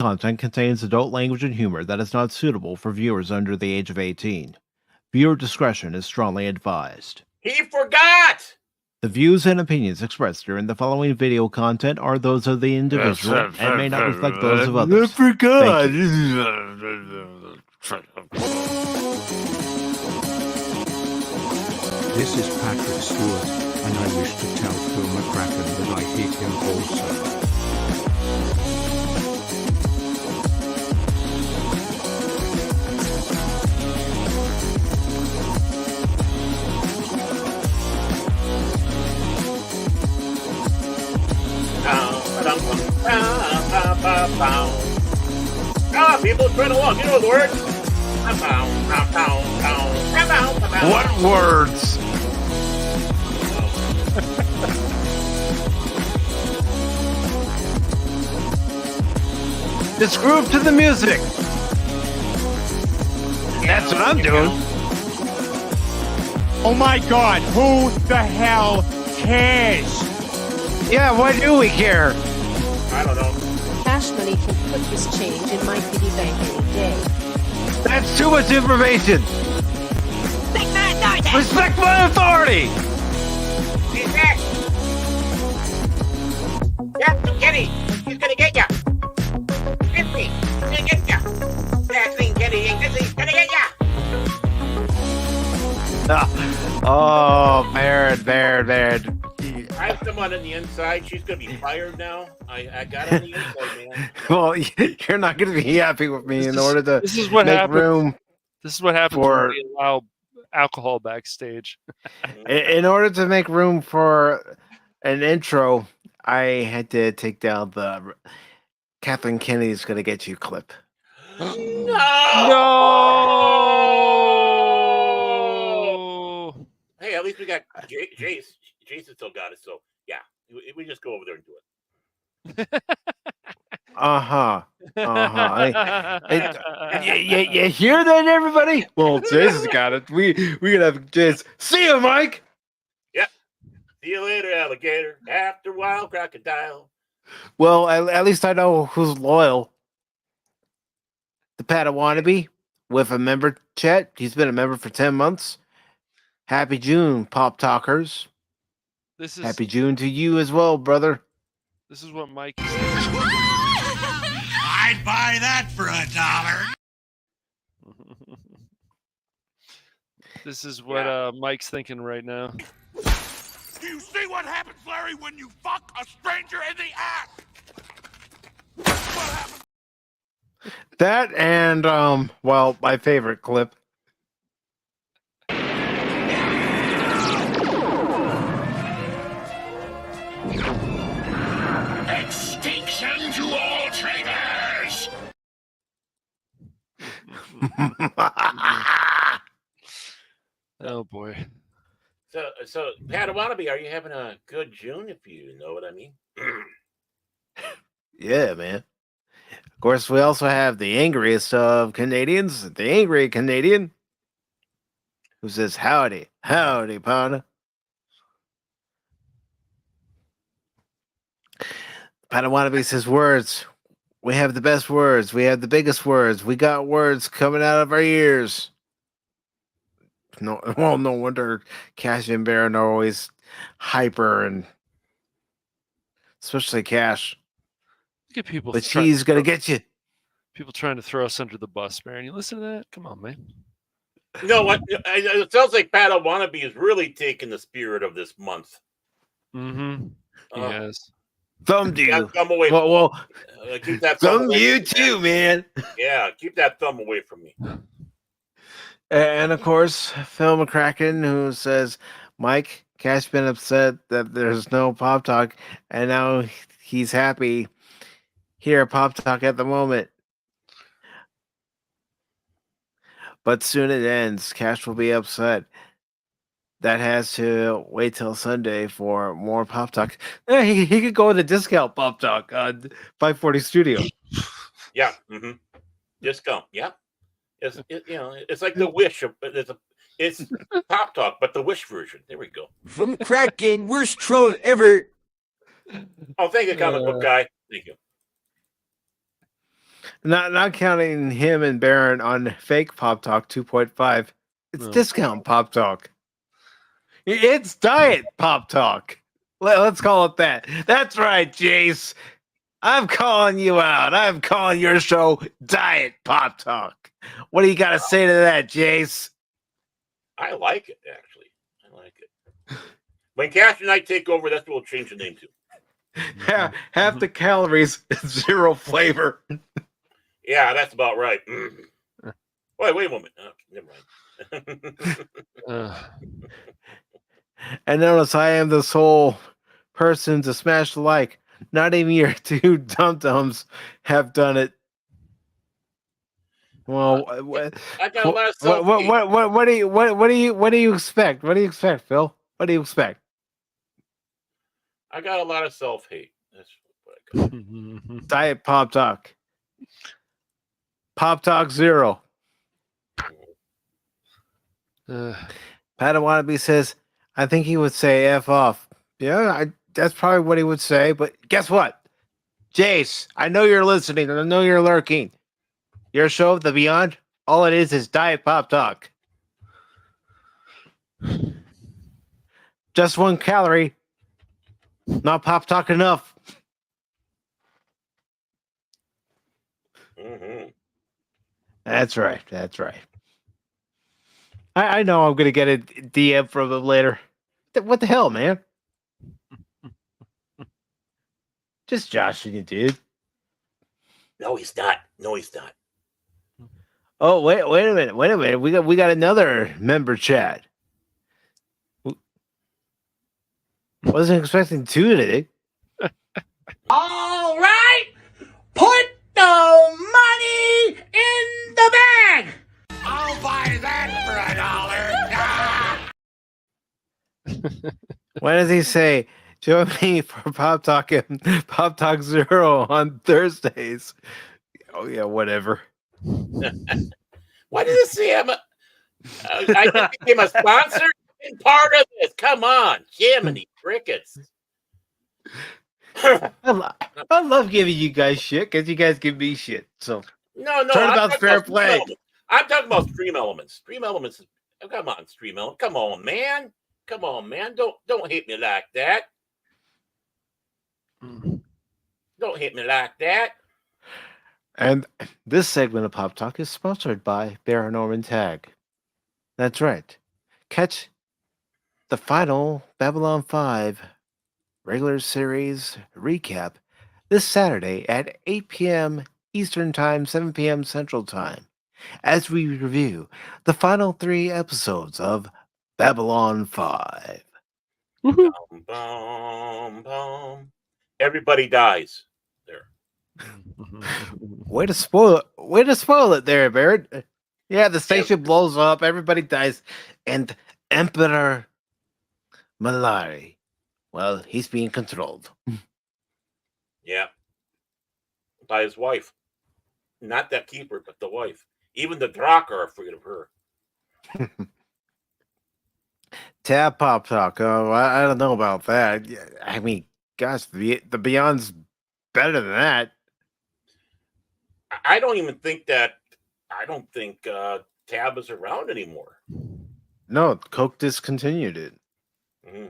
Content contains adult language and humor that is not suitable for viewers under the age of 18. Viewer discretion is strongly advised. He forgot! The views and opinions expressed during the following video content are those of the individual and may not reflect those of others. Thank you. This is Patrick Stewart, and I wish to tell Phil McCracken that I hate him also. People trying to walk. You know the words? What words? Just groove to the music. That's what I'm doing. Oh my God, who the hell cares? Yeah, why do we care? I don't know. Cash Money can put this change in my piggy bank any day. That's too much information. Respect my authority. He's back. Captain Kenny, he's gonna get ya. Christy, he's gonna get ya. Captain Kenny, he's gonna get ya. Oh, Baron. I have someone on the inside. She's gonna be fired now. I got on the inside, man. Well, you're not going to be happy with me in order to This is what make happens. room. This is what happens for- when we allow alcohol backstage. In order to make room for an intro, I had to take down the Kathleen Kennedy's going to get you clip. No. Hey, at least we got Jace. Jason still got it, so yeah, we just go over there and do it. You hear that, everybody? Well, Jason's got it. We gonna have Jason. See you, Mike. Yep. See you later, alligator. After a while, crocodile. Well, at least I know who's loyal. The Padawannabe with a member chat. He's been a member for 10 months. Happy June, Pop Talkers. This is Happy June to you as well, brother. This is what Mike is I'd buy that for $1. This is what Mike's thinking right now. Do you see what happens, Larry, when you fuck a stranger in the ass? What happens? That and well, my favorite clip. Extinction to all traitors! Oh boy. So Padawannabe, are you having a good June, if you know what I mean? Yeah, man. Of course, we also have the angriest of Canadians, the angry Canadian, who says, howdy, partner. Padawannabe says words. We have the best words. We have the biggest words. We got words coming out of our ears. No wonder Cash and Baron are always hyper, and especially Cash. Look at people. But she's gonna get you. People trying to throw us under the bus, Baron. You listen to that? Come on, man. You know what? It sounds like Padawannabe is really taking the spirit of this month. Mm-hmm. Yes. Thumb to you. Thumb away. Well, keep that thumb thumb away you from too, me. man. Yeah, keep that thumb away from me. And of course, Phil McCracken, who says, Mike, Cash been upset that there's no Pop Talk, and now he's happy here at Pop Talk at the moment. But soon it ends. Cash will be upset. That has to wait till Sunday for more Pop Talk. He could go to discount Pop Talk on 540 Studio. Yeah. Mm-hmm. Just come. Yeah. It's like the Wish. It's Pop Talk, but the Wish version. There we go. From Kraken, worst troll ever. Oh, thank you, comic book guy. Thank you. Not counting him and Baron on fake Pop Talk 2.5. It's No. discount Pop Talk. It's diet Pop Talk. Let's call it that. That's right, Jace. I'm calling you out. I'm calling your show Diet Pop Talk. What do you got to say to that, Jace? I like it, actually. I like it. When Cash and I take over, that's what we'll change the name to. Half the calories, zero flavor. Yeah, that's about right. Wait a moment. Okay, never mind. And notice I am the sole person to smash the like. Not even your two dum-dums have done it. Well, I got a lot of what do you expect? What do you expect, Phil? What do you expect? I got a lot of self-hate. That's what I got. Diet Pop Talk. Pop Talk Zero. Padawannabe says, I think he would say F off. Yeah, that's probably what he would say, but guess what? Jace, I know you're listening and I know you're lurking. Your show, The Beyond, all it is Diet Pop Talk. Just 1 calorie. Not Pop Talk enough. Mm-hmm. That's right. That's right. I know I'm going to get a DM from him later. What the hell, man? Just joshing you, dude. No, he's not. No, he's not. Oh, wait a minute. We got another member chat. Wasn't expecting 2 today. All right, put the money in the bag. I'll buy that for $1. What does he say? Join me for Pop Talk and Pop Talk Zero on Thursdays. Oh yeah, whatever. Why did it say I just became a sponsor and part of this? Come on, Jiminy Crickets. I love giving you guys shit because you guys give me shit. So No. Turnabout's fair play. I'm talking about Stream Elements. Stream Elements. Come on, Stream Elements. Come on, man. Don't hit me like that. Don't hit me like that. And this segment of Pop Talk is sponsored by Baron Norman Tag. That's right. Catch the final Babylon 5 regular series recap this Saturday at 8 p.m. Eastern Time, 7 p.m. Central Time, as we review the final 3 episodes of Babylon 5. Boom, boom, boom. Everybody dies. There. Way to spoil it there, Barrett. Yeah, the station blows up, everybody dies, and Emperor Malari, well, he's being controlled. Yeah. By his wife. Not that keeper, but the wife. Even the Drak are afraid of her. Tab Pop Talk. Oh, I don't know about that. I mean, gosh, the Beyond's better than that. I don't think Tab is around anymore. No, Coke discontinued it. Mm-hmm.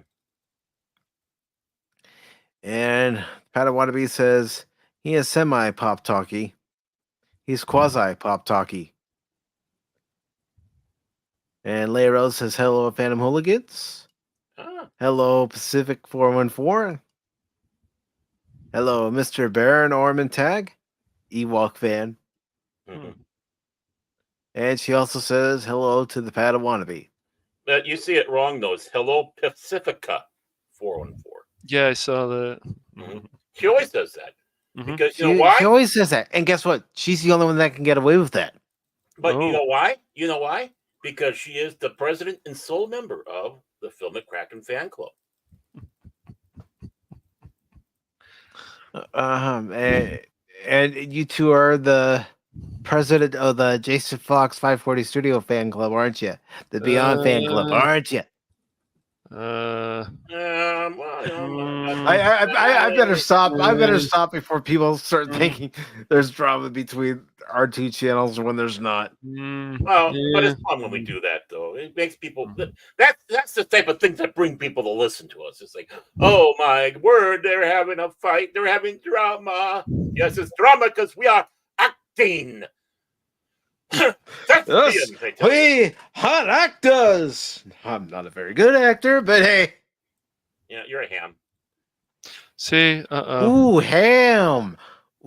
And Padawannabe says he is semi Pop Talky. He's quasi Pop Talky. And Leia Rose says hello, Phantom Hooligans. Hello, Pacific 414. Hello, Mr. Baron Orman Tag, Ewok fan. Mm-hmm. And she also says hello to the Padawannabe. But you see it wrong, though. It's Hello Pacifica 414. Yeah, I saw that. Mm-hmm. She always does that. Mm-hmm. Because you know why? She always says that. And guess what? She's the only one that can get away with that. But you know why? You know why? Because she is the president and sole member of the Phil McCracken fan club. And you two are the president of the Jason Fox 540 Studio fan club, aren't you? The Beyond fan club, aren't you? Well, Well, you know, I better stop. I better Mm. stop before people start thinking there's drama between our two channels when there's not. well, but Yeah. it's fun when we do that, though. It makes people. That's the type of things that bring people to listen to us. It's like, oh my word, they're having a fight. They're having drama. Yes, it's drama because we are acting. That's Us, the they tell you. we hot actors. I'm not a very good actor, but hey. Yeah, you're a ham. See, Ooh, ham.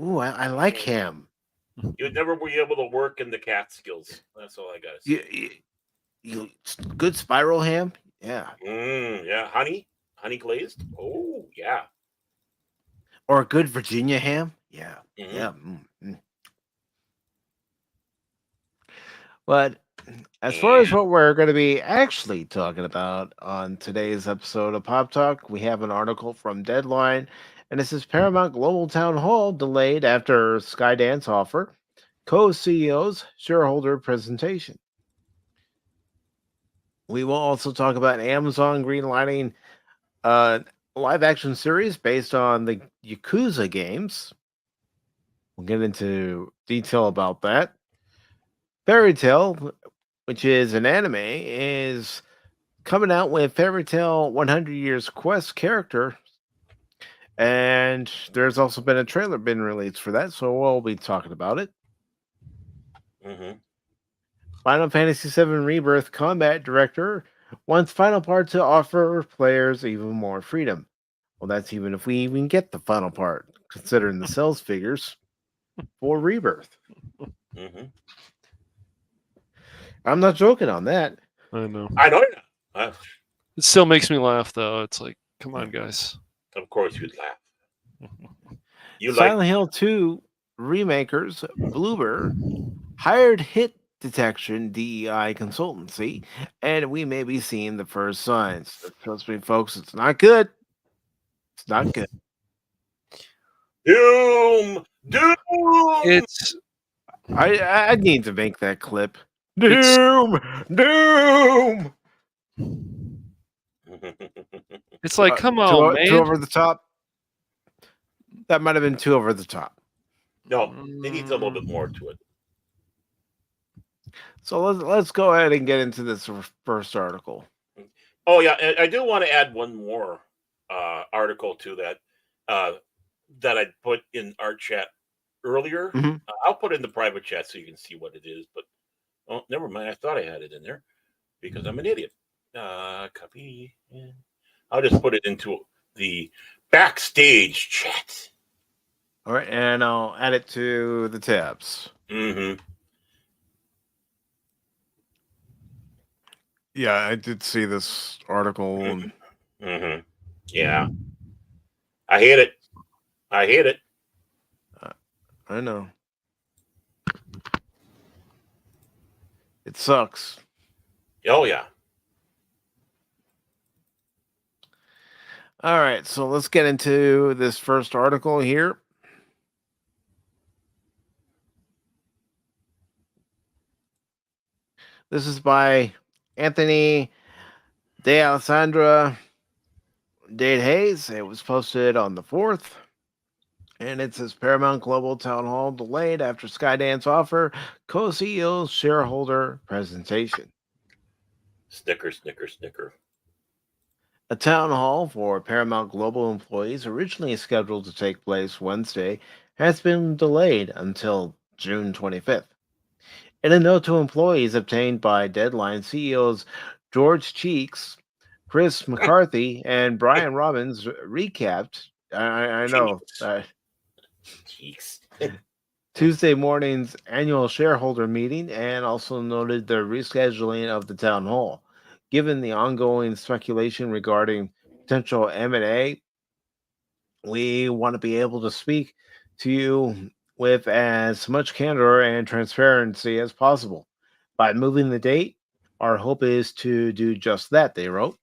Ooh, I like ham. You'd never be able to work in the Catskills. That's all I gotta say. You good spiral ham? Yeah. Yeah, honey glazed. Oh yeah. Or a good Virginia ham? Yeah. Mhm. Yeah. But as far as what we're going to be actually talking about on today's episode of Pop Talk, we have an article from Deadline, and this is Paramount Global Town Hall delayed after Skydance offer, co-CEOs shareholder presentation. We will also talk about Amazon greenlighting live action series based on the Yakuza games. We'll get into detail about that. Fairy Tail, which is an anime, is coming out with Fairy Tail 100 Years Quest character. And there's also been a trailer been released for that, so we'll be talking about it. Mm-hmm. Final Fantasy VII Rebirth combat director wants final part to offer players even more freedom. Well, that's even if we even get the final part, considering the sales figures for Rebirth. Mm-hmm. I'm not joking on that. I know. I know you're not. It still makes me laugh, though. It's like, come on, guys. Of course you'd laugh. You Silent Hill 2 remakers Bloober hired hit detection DEI consultancy, and we may be seeing the first signs. But trust me, folks, it's not good. It's not good. Doom. It's I need to make that clip. It's- Doom. it's like, come too, on, too man. over the top. That might have been too over the top. No, it needs a little bit more to it. So let's go ahead and get into this first article. Oh yeah, and I do want to add one more article to that that I put in our chat earlier. Mhm. I'll put it in the private chat so you can see what it is. But oh, never mind. I thought I had it in there because I'm an idiot. Copy. Yeah. I'll just put it into the backstage chat. All right, and I'll add it to the tabs. Mm-hmm. Yeah, I did see this article. Mm-hmm. Yeah. I hate it. I hate it. I know. It sucks. Oh yeah. All right, so let's get into this first article here. This is by Anthony De Alessandra Dade Hayes. It was posted on the 4th. And it says Paramount Global Town Hall delayed after Skydance offer co-CEO shareholder presentation. Snicker, snicker, snicker. A town hall for Paramount Global employees, originally scheduled to take place Wednesday, has been delayed until June 25th. In a note to employees obtained by Deadline, CEOs George Cheeks, Chris McCarthy, and Brian Robbins recapped. I know. Cheeks. Tuesday morning's annual shareholder meeting and also noted the rescheduling of the town hall. Given the ongoing speculation regarding potential M&A, we want to be able to speak to you with as much candor and transparency as possible. By moving the date, our hope is to do just that, they wrote.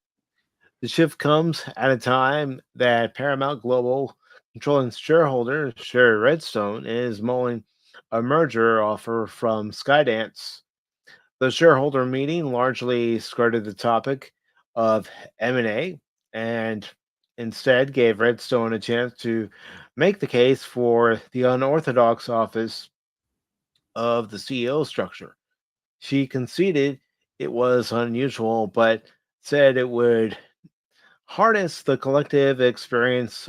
The shift comes at a time that Paramount Global controlling shareholder Sherry Redstone is mulling a merger offer from Skydance. The shareholder meeting largely skirted the topic of M&A, and instead gave Redstone a chance to make the case for the unorthodox office of the CEO structure. She conceded it was unusual, but said it would harness the collective experience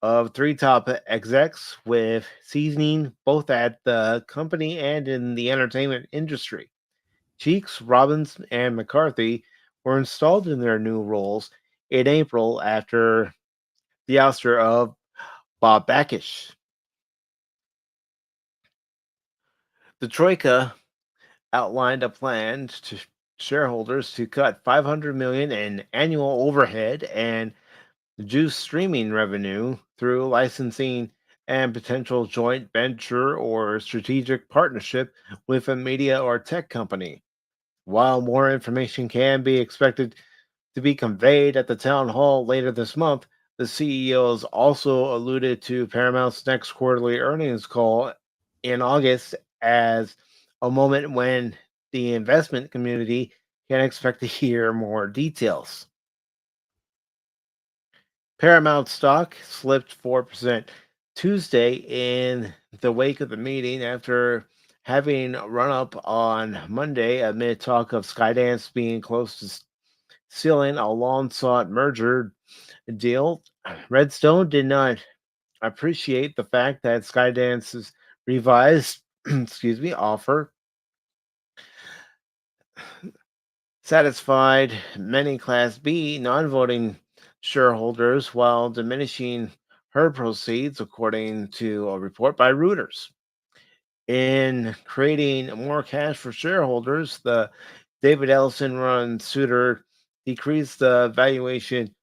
of three top execs with seasoning both at the company and in the entertainment industry. Cheeks, Robbins, and McCarthy were installed in their new roles in April after the ouster of Bob Bakish. The Troika outlined a plan to shareholders to cut $500 million in annual overhead and juice streaming revenue through licensing and potential joint venture or strategic partnership with a media or tech company. While more information can be expected to be conveyed at the town hall later this month, the CEOs also alluded to Paramount's next quarterly earnings call in August as a moment when the investment community can expect to hear more details. Paramount stock slipped 4% Tuesday in the wake of the meeting after having run up on Monday amid talk of Skydance being close to sealing a long-sought merger deal. Redstone did not appreciate the fact that Skydance's revised offer satisfied many Class B non-voting shareholders while diminishing her proceeds, according to a report by Reuters. In creating more cash for shareholders, the David Ellison run suitor decreased the valuation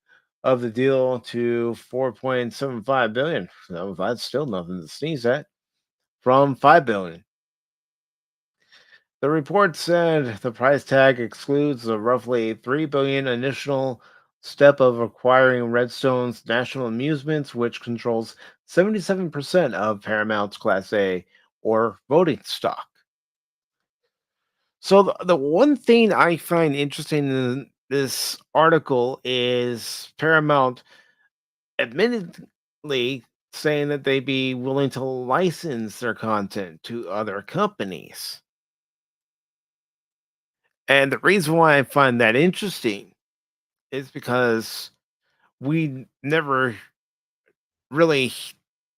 of the deal to $4.75 billion. So that's still nothing to sneeze at, from $5 billion. The report said the price tag excludes the roughly $3 billion initial step of acquiring Redstone's National Amusements, which controls 77% of Paramount's Class A or voting stock. So the one thing I find interesting in this article is Paramount admittedly saying that they'd be willing to license their content to other companies. And the reason why I find that interesting is because we never really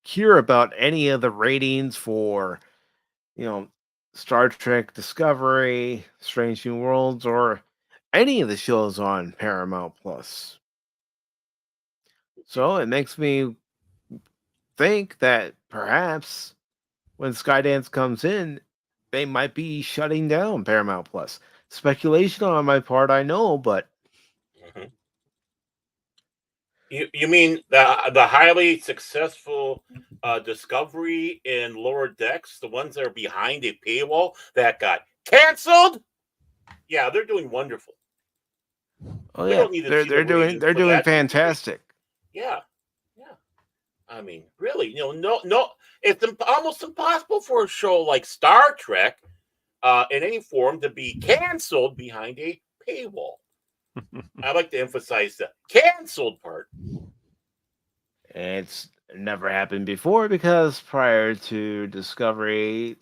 hear about any of the ratings for, Star Trek Discovery, Strange New Worlds, or any of the shows on Paramount Plus. So it makes me think that perhaps when Skydance comes in, they might be shutting down Paramount Plus. Speculation on my part, I know, but You mean the highly successful Discovery and Lower Decks, the ones that are behind a paywall that got canceled? Yeah, they're doing wonderful. oh We yeah, don't need to see the ratings they're for doing that. fantastic. Yeah, yeah. I mean, really, no, it's almost impossible for a show like Star Trek, in any form, to be canceled behind a paywall. I like to emphasize the canceled part. It's never happened before because prior to Discovery,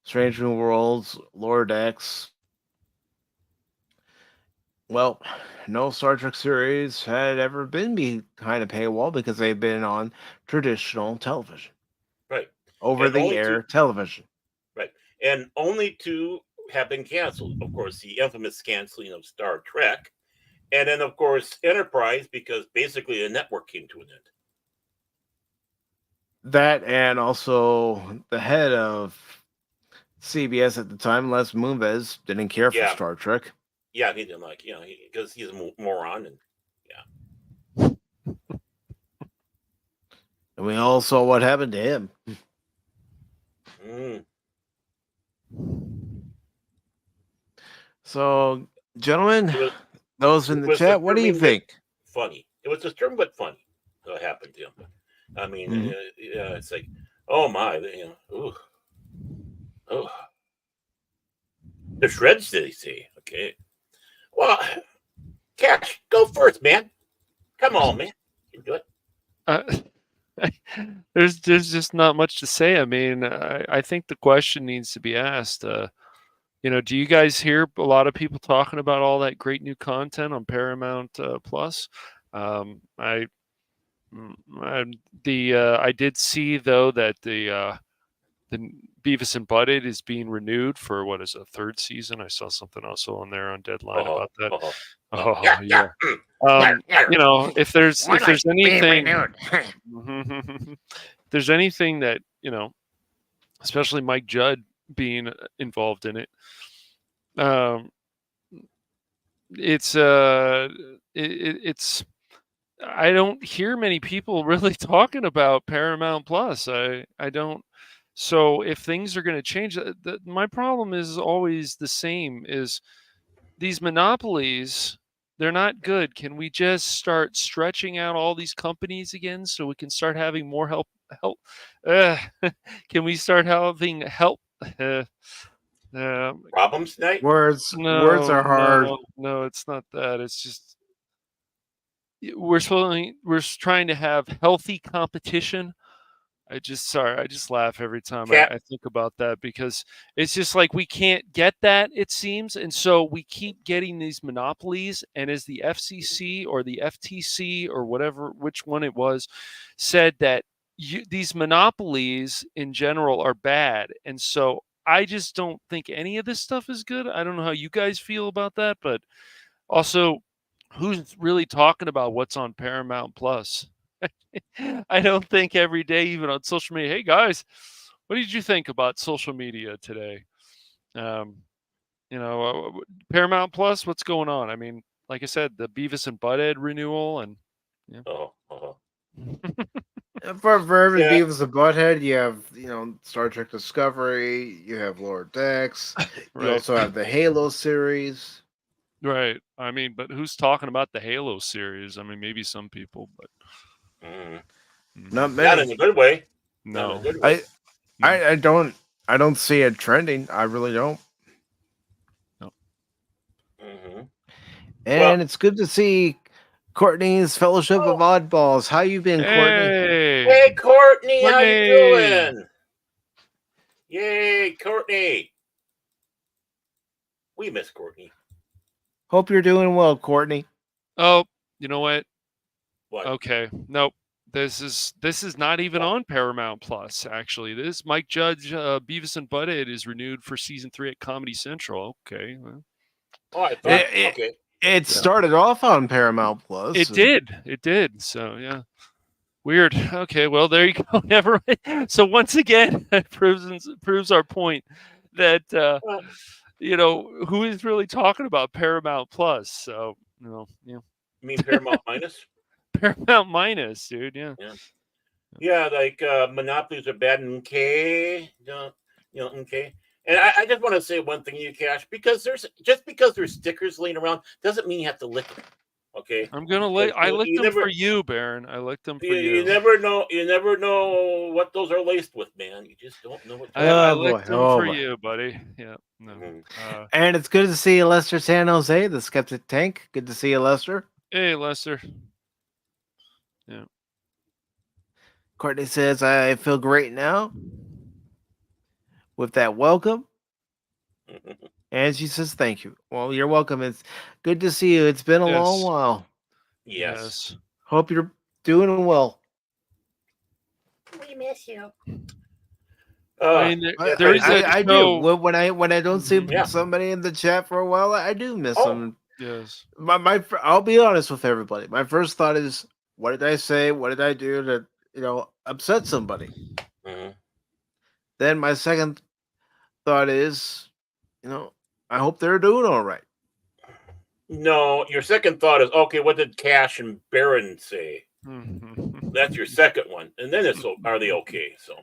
Strange New Worlds, Lower Decks, well, no Star Trek series had ever been behind a paywall because they've been on traditional television, Right. over And the only air two, television. right. And only two have been canceled. Of course, the infamous canceling of Star Trek. And then, of course, Enterprise, because basically a network came to an end. That and also the head of CBS at the time, Les Moonves, didn't care for Yeah. Star Trek. Yeah, he didn't like, because he's a moron. And And we all saw what happened to him. mm, So, gentlemen, it was, those in it the was chat, what do you disturbing but think? funny. It was disturbing but funny what happened to him. I mean, Mhm. it's like, oh my, ooh, oh, the shreds, they say. Okay. Well, Cash, go first, man. Come on, man. You can do it. There's just not much to say. I mean, I think the question needs to be asked. Do you guys hear a lot of people talking about all that great new content on Paramount Plus? I did see though that the Beavis and Butthead is being renewed for what is a third season. I saw something also on there on Deadline about that. Oh yeah. If there's anything, if there's anything that especially Mike Judd being involved in it, it's I don't hear many people really talking about Paramount Plus. I don't. So if things are going to change, my problem is always the same: is these monopolies. They're not good. Can we just start stretching out all these companies again so we can start having more help? Can we start having help? Problems tonight? Words No, are hard. No, it's not that. It's just we're trying to have healthy competition. I just laugh every time I think about that, because it's just like we can't get that, it seems, and so we keep getting these monopolies. And as the FCC or the FTC or which one it was, said that these monopolies in general are bad, and so I just don't think any of this stuff is good. I don't know how you guys feel about that, but also, who's really talking about what's on Paramount Plus? I don't think every day, even on social media, hey guys, what did you think about social media today? Paramount Plus, what's going on? I mean, like I said, the Beavis and Butthead renewal, and For every Yeah. Beavis and Butthead, you have Star Trek Discovery, you have Lower Decks, you also have the Halo series. Right. I mean, but who's talking about the Halo series? I mean, maybe some people, but Not Not many. in a good way. no. Not in a good way. I don't see it trending. I really don't. Mhm. And it's good to see Courtney's Fellowship of Oddballs. How you been, Courtney? Hey, Courtney, how you Courtney! doing? Yay, Courtney. We miss Courtney. Hope you're doing well, Courtney. Oh, you know what? What? Okay. Nope. This is not even on Paramount Plus, actually. This Mike Judge, Beavis and Butthead is renewed for season 3 at Comedy Central. Okay. Well, I thought, okay. It started off on Paramount Plus. It did. So yeah. Weird. Okay, well there you go. Never mind. So once again, it proves our point that who is really talking about Paramount Plus. So You mean Paramount Minus? Paramount Minus, dude. Yeah. Yeah, like monopolies are bad in K. Okay. And I just want to say one thing to you, Cash, because there's stickers laying around doesn't mean you have to lick them. Okay. I'm gonna lick. I licked them for you, Baron. I licked them for you. You never know. You never know what those are laced with, man. You just don't know what. I licked them for you, buddy. Yeah. No. And it's good to see you, Lester San Jose, the Skeptic Tank. Good to see you, Lester. Hey, Lester. Yeah. Courtney says, I feel great now with that welcome. And she says, thank you. Well, you're welcome. It's good to see you. It's been a long while. Yes. Hope you're doing well. We miss you. I mean, I do. When I don't see somebody in the chat for a while, I do miss them. Yes. I'll be honest with everybody. My first thought is, what did I say? What did I do to upset somebody? Then my second thought is, I hope they're doing all right. No, your second thought is, okay, what did Cash and Baron say? That's your second one, and then are they okay? So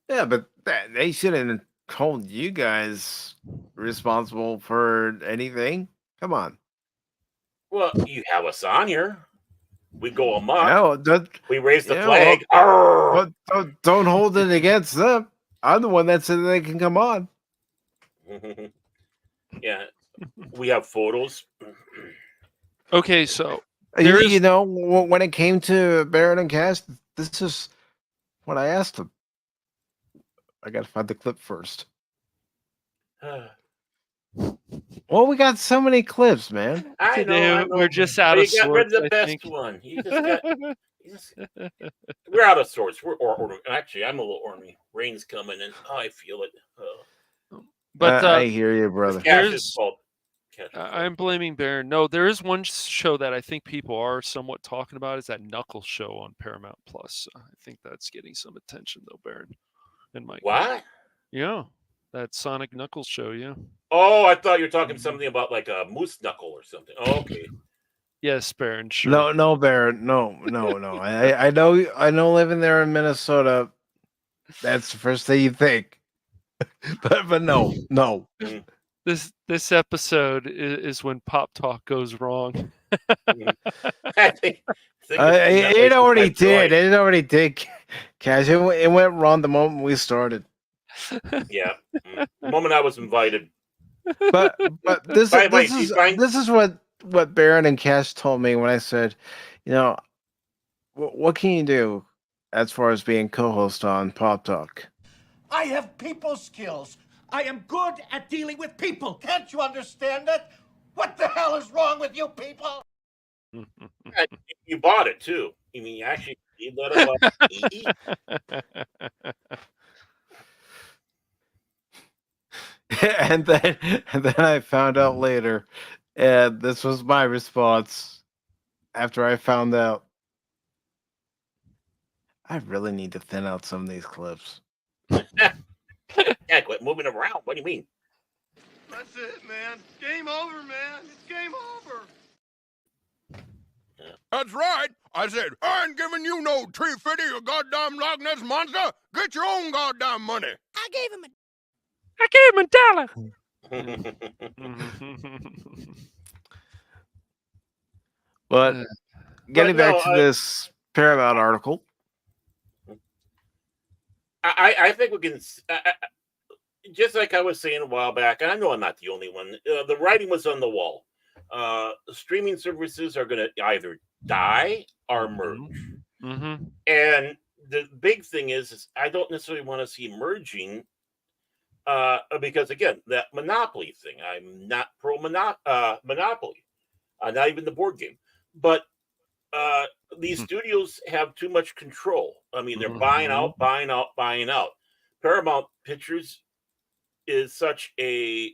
yeah, but they shouldn't hold you guys responsible for anything. Come on. Well, you have us on here. We go amok. No, we raise the flag. Well, don't hold it against them. I'm the one that said they can come on. Yeah, we have photos. Okay, so There You is- know, when it came to Baron and Cash, this is what I asked them. I got to find the clip first. Well, we got so many clips, man. I Today know. we're just out But of you got rid of sorts, the I best think. one. We're out of sorts. Actually, I'm a little ornery. Rain's coming and I feel it. But I hear you, brother. Cash's there's- fault. Cash's fault. I'm blaming Baron. No, there is one show that I think people are somewhat talking about. Is that Knuckles show on Paramount Plus? I think that's getting some attention though, Baron. And Mike. What? Yeah, that Sonic Knuckles show. Yeah. Oh, I thought you were talking something about like a moose knuckle or something. Oh, okay. Yes, Baron. Sure. No, Baron. No. I know. Living there in Minnesota, that's the first thing you think. but no. This episode is when Pop Talk goes wrong. I think It already did. It already did. Cash. It went wrong the moment we started. Yeah. The moment I was invited. But this By the way, this is what Baron and Cash told me when I said, you know, what can you do as far as being co-host on Pop Talk? I have people skills. I am good at dealing with people. Can't you understand that? What the hell is wrong with you people? You bought it too. I mean, actually, you let it and then I found out later, and this was my response after I found out. I really need to thin out some of these clips. Yeah, quit moving around. What do you mean? That's it, man. Game over, man. It's game over. That's right. I said, I ain't giving you no tree fitty, you goddamn Loch Ness monster. Get your own goddamn money. I gave him But getting no, back to this Paramount article, I think we can. Just like I was saying a while back, and I know I'm not the only one. The writing was on the wall. Streaming services are going to either die or merge. Mm-hmm. And the big thing is I don't necessarily want to see merging because, again, that monopoly thing. I'm not pro monopoly, not even the board game. But these studios have too much control. I mean, they're buying out. Paramount Pictures is such a,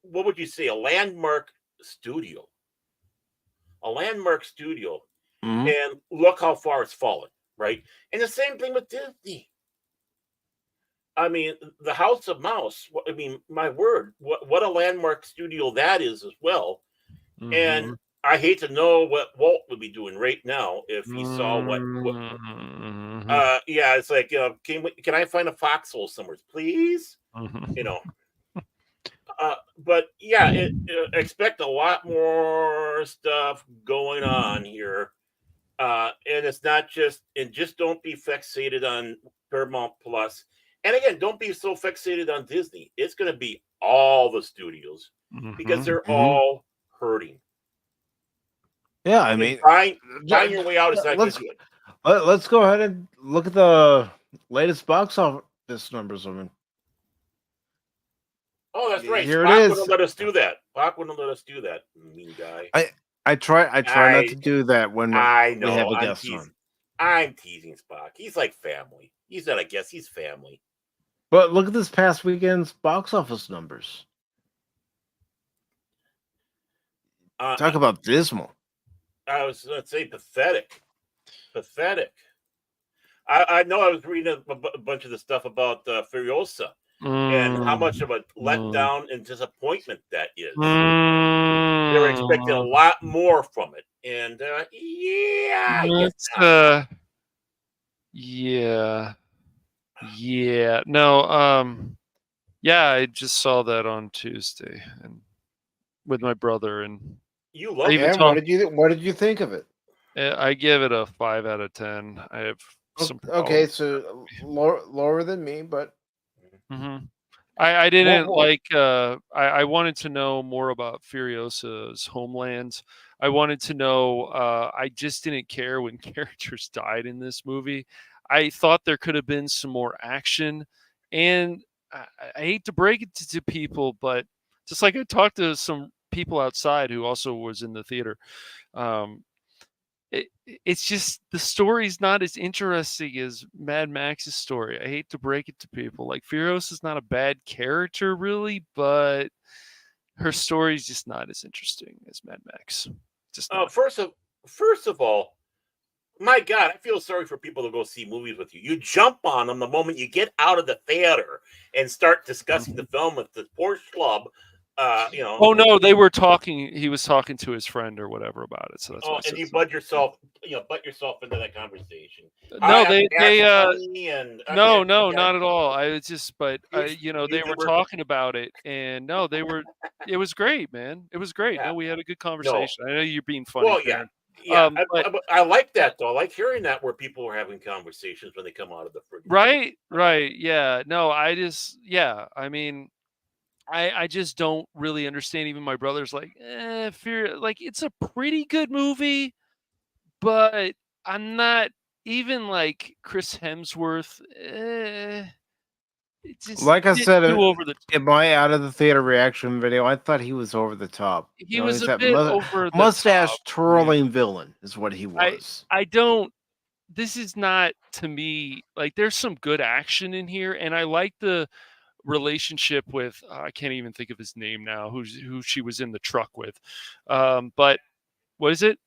what would you say, a landmark studio. And look how far it's fallen, right? And the same thing with Disney. I mean, the House of Mouse, I mean, my word, what a landmark studio that is as well. Mm-hmm. And I hate to know what Walt would be doing right now if he saw what yeah, it's like, can I find a foxhole somewhere, please? You know. But yeah, expect a lot more stuff going on here. And it's not just, and just don't be fixated on Paramount Plus. And again, don't be so fixated on Disney. It's going to be all the studios because they're all hurting. yeah, I mean, Find your way out is not going to do it. let's go ahead and look at the latest box office numbers. I mean, Oh, that's right. Here it Spock is. wouldn't let us do that. Spock wouldn't let us do that. Mean guy. I try not to do that when I know. we have a I'm guest teasing. on. I'm teasing Spock. He's like family. He's not a guest. He's family. But look at this past weekend's box office numbers. Talk about dismal. I was going to say pathetic. Pathetic. I know I was reading a bunch of the stuff about Furiosa and how much of a letdown and disappointment that is. They were expecting a lot more from it. And yeah, I guess not. Yeah. No, yeah, I just saw that on Tuesday and with my brother, and You love even it. And what did you think of it? I give it a 5 out of 10. I have some Okay, problems. so lower than me, but Mhm. I didn't Well, like. I wanted to know more about Furiosa's homeland. I wanted to know. I just didn't care when characters died in this movie. I thought there could have been some more action, and I hate to break it to people, but just like I talked to some people outside who also was in the theater, um, it's just the story's not as interesting as Mad Max's story. I hate to break it to people. Like Furiosa is not a bad character, really, but her story's just not as interesting as Mad Max. Just not. first of all, my God, I feel sorry for people to go see movies with you. You jump on them the moment you get out of the theater and start discussing the film with the poor schlub. Oh no, they were talking. He was talking to his friend or whatever about it. So that's why I and said you so. butt yourself into that conversation. No, they no, and not at all. I was just, but You they were were- talking about it, and no, they were. It was great, man. It was great. Yeah. No, we had a good conversation. I know you're being funny. Well, Karen. yeah. But I like that though. I like hearing that where people are having conversations when they come out of the friggin' right, yeah. No, I just, yeah. I mean, I just don't really understand. Even my brother's like, Fear. Like, it's a pretty good movie, but I'm not even like Chris Hemsworth. It just Like I bit said, too over the. in my out of the theater reaction video, I thought he was over the top. He was he's a that bit over the mustache top. twirling villain is what he was. I don't. This is not to me like there's some good action in here, and I like the relationship with I can't even think of his name now. Who she was in the truck with, but what is it?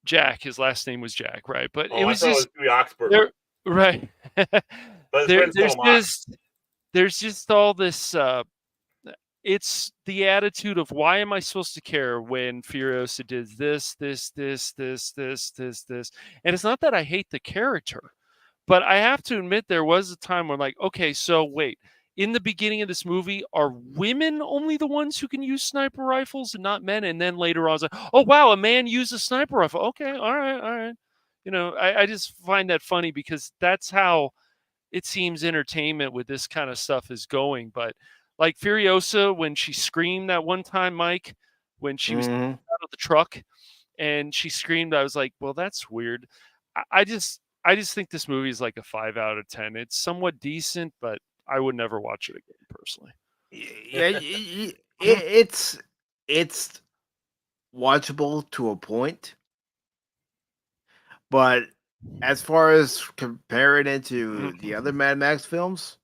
Jack. His last name was Jack, right? But it was just Oxford. there, right. But There's just all this. It's the attitude of why am I supposed to care when Furiosa did this, and it's not that I hate the character, but I have to admit there was a time where I'm like, okay, so wait, in the beginning of this movie, are women only the ones who can use sniper rifles and not men? And then later on, I was like, oh wow, a man used a sniper rifle. Okay, all right. I just find that funny because that's how it seems entertainment with this kind of stuff is going. But like Furiosa, when she screamed that one time, Mike, when she was out of the truck and she screamed, I was like, well, that's weird. I just think this movie is like a 5 out of 10. It's somewhat decent, but I would never watch it again personally. Yeah, it's watchable to a point, but as far as comparing it to the other Mad Max films,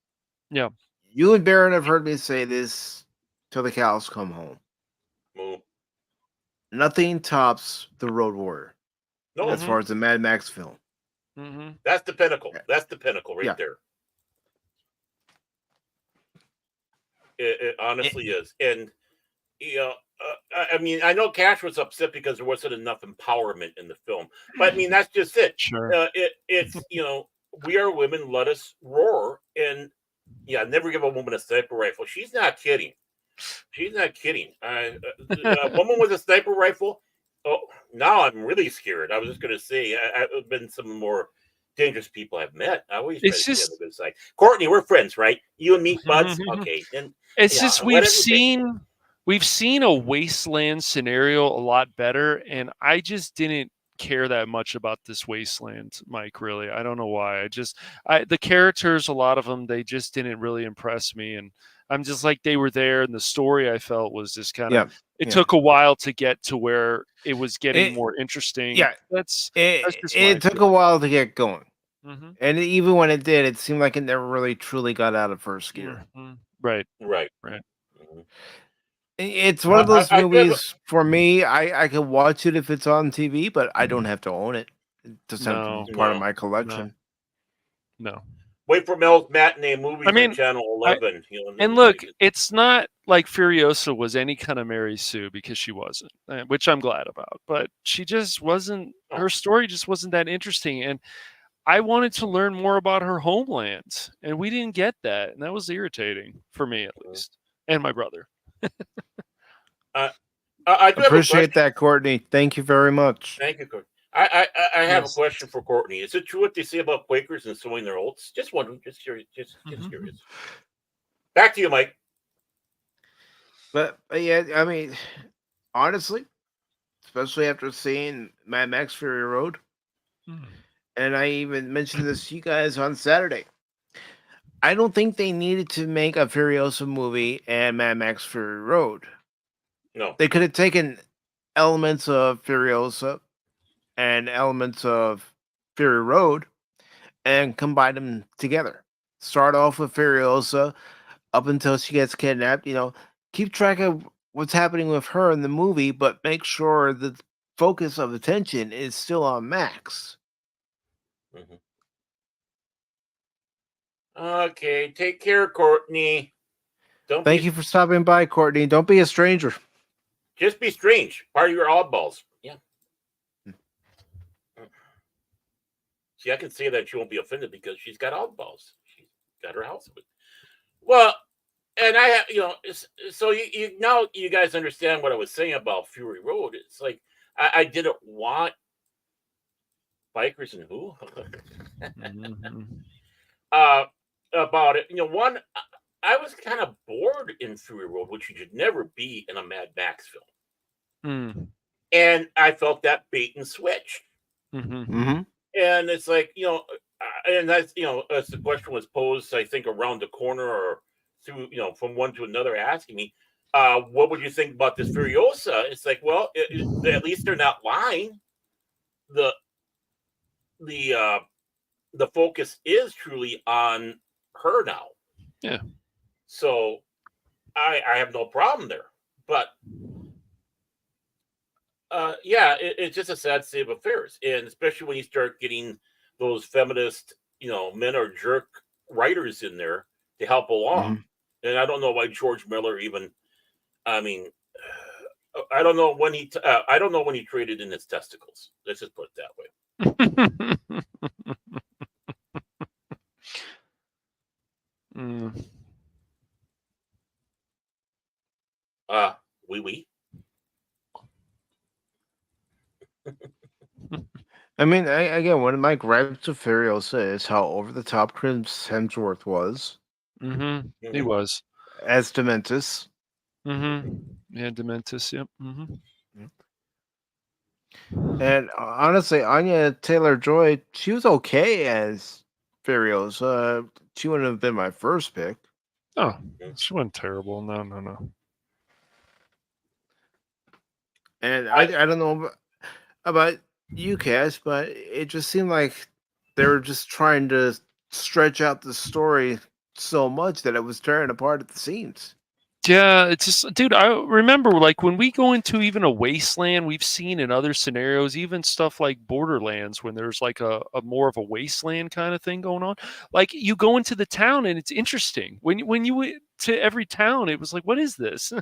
yeah, you and Baron have heard me say this till the cows come home. Move. Nothing tops the Road Warrior No, as far as the Mad Max film. Mm-hmm. that's the pinnacle. That's the pinnacle right there. It honestly is. And, I mean, I know Cash was upset because there wasn't enough empowerment in the film, but I mean, that's just it. Sure. It's, we are women, let us roar. And never give a woman a sniper rifle. She's not kidding. A woman with a sniper rifle. Oh, now I'm really scared. I was just going to say, I've been some more dangerous people I've met. I always try to stay on the good side. Courtney, we're friends, right? You and me, buds. Okay, and it's just we've seen a wasteland scenario a lot better, and I just didn't care that much about this wasteland, Mike. Really, I don't know why. The characters, a lot of them, they just didn't really impress me, and I'm just like they were there, and the story I felt was just kind of. It took a while to get to where it was getting more interesting. Yeah, that's it took a while to get going. Mm-hmm. And even when it did, it seemed like it never really truly got out of first gear. Mm-hmm. Right. Mm-hmm. It's one of those movies for me. I can watch it if it's on TV, but I don't have to own it. It doesn't have to be part of my collection. No. Wait for Mel's matinee movies on Channel 11. And look, it's not like Furiosa was any kind of Mary Sue because she wasn't, which I'm glad about. But she just wasn't. Her story just wasn't that interesting, and I wanted to learn more about her homeland, and we didn't get that, and that was irritating for me at least, and my brother. I appreciate that, Courtney. Thank you very much. Thank you, Courtney. I have a question for Courtney. Is it true what they say about Quakers and sowing their oats? Just wondering, just curious. Back to you, Mike. But yeah, I mean, honestly, especially after seeing Mad Max Fury Road, and I even mentioned this to you guys on Saturday. I don't think they needed to make a Furiosa movie and Mad Max Fury Road. No. They could have taken elements of Furiosa and elements of Fury Road and combined them together. Start off with Furiosa up until she gets kidnapped. Keep track of what's happening with her in the movie, but make sure the focus of attention is still on Max. Mm-hmm. Okay, take care, Courtney. Thank you for stopping by, Courtney. Don't be a stranger. Just be strange. Part of your oddballs. Yeah. See, I can say that she won't be offended because she's got oddballs. She's got her house. Well, and I have, so now you guys understand what I was saying about Fury Road. It's like I didn't want bikers and who about it. One, I was kind of bored in Fury Road, which you should never be in a Mad Max film. And I felt that bait and switch. And it's like, and that's, as the question was posed, I think around the corner or through, from one to another asking me, what would you think about this Furiosa? It's like, well, at least they're not lying. The focus is truly on her now. Yeah. So I have no problem there. But yeah, it's just a sad state of affairs. And especially when you start getting those feminist, men or jerk writers in there to help along. And I don't know why George Miller even, I mean, I don't know when he traded in his testicles. Let's just put it that way. Oui. I mean, again, one of my gripes with Furiosa is how over the top Chris Hemsworth was. He was. As Dementis. Yeah, Dementis, yep. And honestly, Anya Taylor-Joy, she was okay as Furiosa. She wouldn't have been my first pick. Oh, she wasn't terrible. No. And I don't know about you, Cass, but it just seemed like they were just trying to stretch out the story so much that it was tearing apart at the seams. Yeah, it's just, dude, I remember like when we go into even a wasteland, we've seen in other scenarios, even stuff like Borderlands, when there's like a more of a wasteland kind of thing going on. Like you go into the town and it's interesting. When you went to every town, it was like, what is this?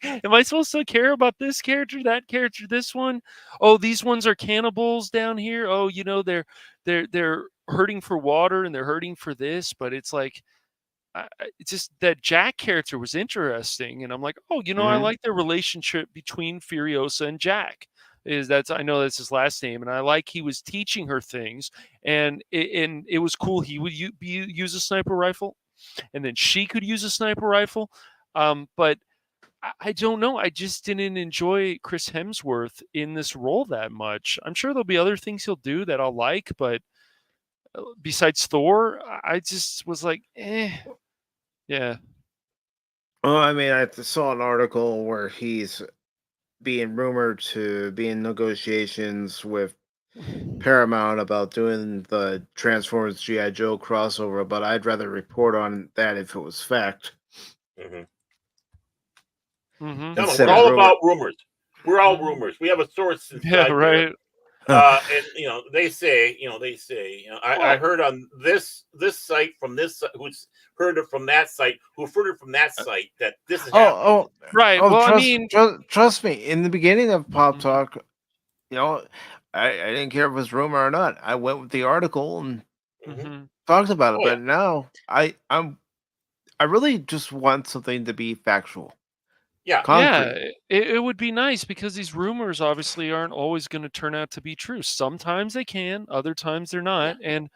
Am I supposed to care about this character, that character, this one? Oh, these ones are cannibals down here. Oh, they're hurting for water and they're hurting for this, but it's like, it's just that Jack character was interesting, and I'm like, oh, I like the relationship between Furiosa and Jack. I know that's his last name, and I like he was teaching her things, and it was cool. He would use a sniper rifle, and then she could use a sniper rifle, but I don't know. I just didn't enjoy Chris Hemsworth in this role that much. I'm sure there'll be other things he'll do that I'll like, but besides Thor, I just was like, eh. Yeah. Well, I mean, I saw an article where he's being rumored to be in negotiations with Paramount about doing the Transformers G.I. Joe crossover, but I'd rather report on that if it was fact. We're all about rumors. We're all rumors. We have a source. Yeah, right. And they say, I heard on this site from this who's heard it from that site, who heard it from that site that this is happening. Right. Well, trust me. In the beginning of Pop Talk, I didn't care if it was rumor or not. I went with the article and talked about it. But now I really just want something to be factual. Yeah. Concrete. Yeah, it would be nice because these rumors obviously aren't always going to turn out to be true. Sometimes they can, other times they're not. And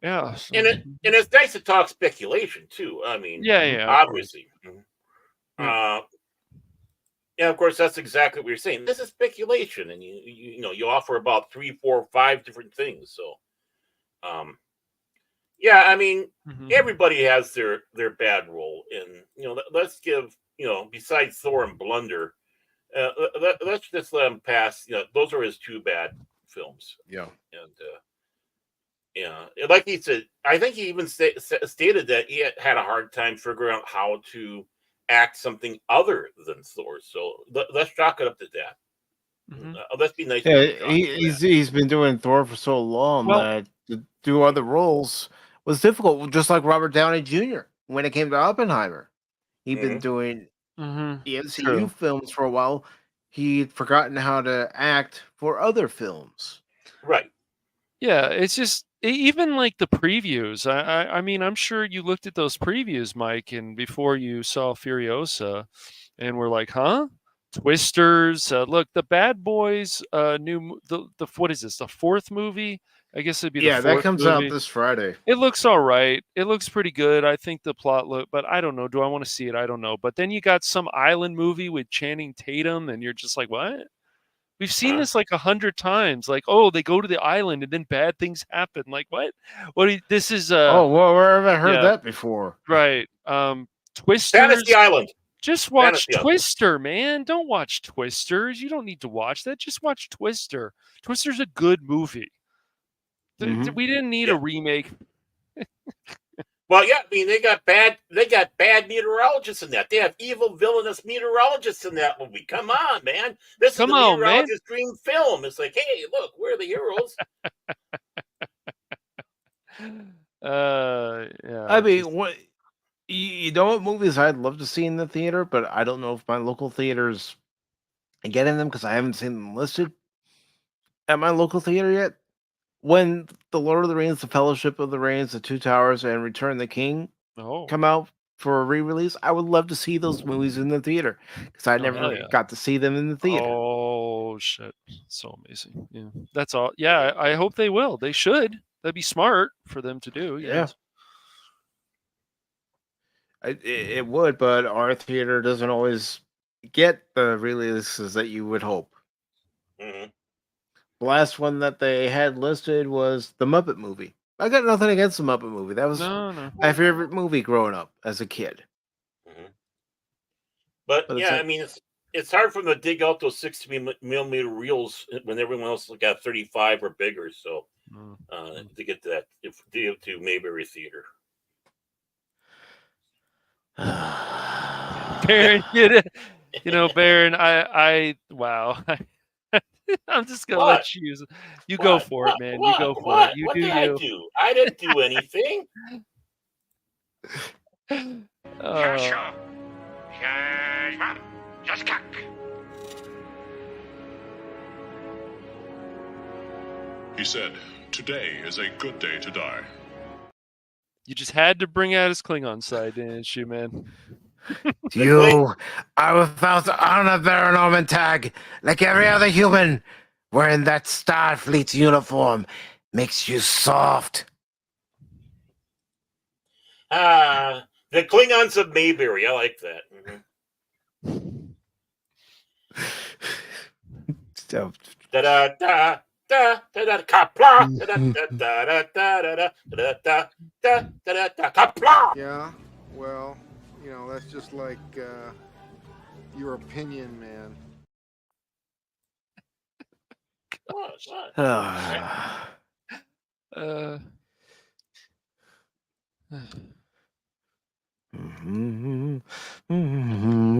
Yeah. And it's nice to talk speculation too. I mean, yeah. obviously. Yeah. Yeah, of course, that's exactly what you're saying. This is speculation, and you offer about 3, 4, 5 different things. So, yeah, I mean, Mhm. everybody has their bad role, and let's give besides Thor and Blunder, let's just let him pass. Those are his 2 bad films, Yeah. and yeah, like he said, I think he even stated that he had a hard time figuring out how to act something other than Thor. So let's chalk it up to that. Mhm. Let's be nice. Yeah, to John for that. he's been doing Thor for so long Well- that to do other roles was difficult. Just like Robert Downey Jr. when it came to Oppenheimer, he'd been Mhm. doing Mhm. the MCU True. films for a while. He'd forgotten how to act for other films. Right. Yeah, it's just even like the previews. I mean, I'm sure you looked at those previews, Mike, and before you saw Furiosa, and we're like, huh? Twisters. Look, the Bad Boys. The what is this? The 4th movie? I guess it'd be Yeah, the that 4th comes movie. out this Friday. It looks all right. It looks pretty good. I think the plot but I don't know. Do I want to see it? I don't know. But then you got some island movie with Channing Tatum, and you're just like, what? We've seen this like 100 times. Like, oh, they go to the island and then bad things happen. Like, what? This is Oh, well, where have I heard yeah. that before? Right. Twisters. Fantasy Island. Just watch Fantasy Island. Twister, man. Don't watch Twisters. You don't need to watch that. Just watch Twister. Twister's a good movie. Mhm. We didn't need a remake. Well, yeah, I mean they got bad meteorologists in that. They have evil villainous meteorologists in that movie. Come on, man. This Come is the on, man. meteorologist dream film. It's like, hey, look, we're the heroes. Yeah. I mean, what you know what movies I'd love to see in the theater, but I don't know if my local theaters are getting them because I haven't seen them listed at my local theater yet. When The Lord of the Rings, The Fellowship of the Rings, The Two Towers, and Return of the King Oh. come out for a re-release, I would love to see those movies in the theater because I never hell yeah. got to see them in the theater. Oh shit! So amazing. Yeah, that's all. Yeah, I hope they will. They should. That'd be smart for them to do. Yeah. Yes. It would, but our theater doesn't always get the releases that you would hope. Mhm. The last one that they had listed was the Muppet movie. I got nothing against the Muppet movie. That was No. my favorite movie growing up as a kid. But But it's yeah, like- I mean it's hard for them to dig out those 60mm reels when everyone else got 35 or bigger. So to get to that, to Mayberry Theater. Baron, Baron, I wow. I'm just gonna What? let you use it. You go for it, man. You go for it. You what do did you. I do? I didn't do anything. Oh. He said, "Today is a good day to die." You just had to bring out his Klingon side, didn't you, man? You are without the honor Baron Ormontag, like every other human, wearing that Starfleet uniform makes you soft. The Klingons of Mayberry. I like that. So, Da da da da da da kapla da da da da da da da da da da da kapla. Yeah, well, that's just like your opinion, man. What?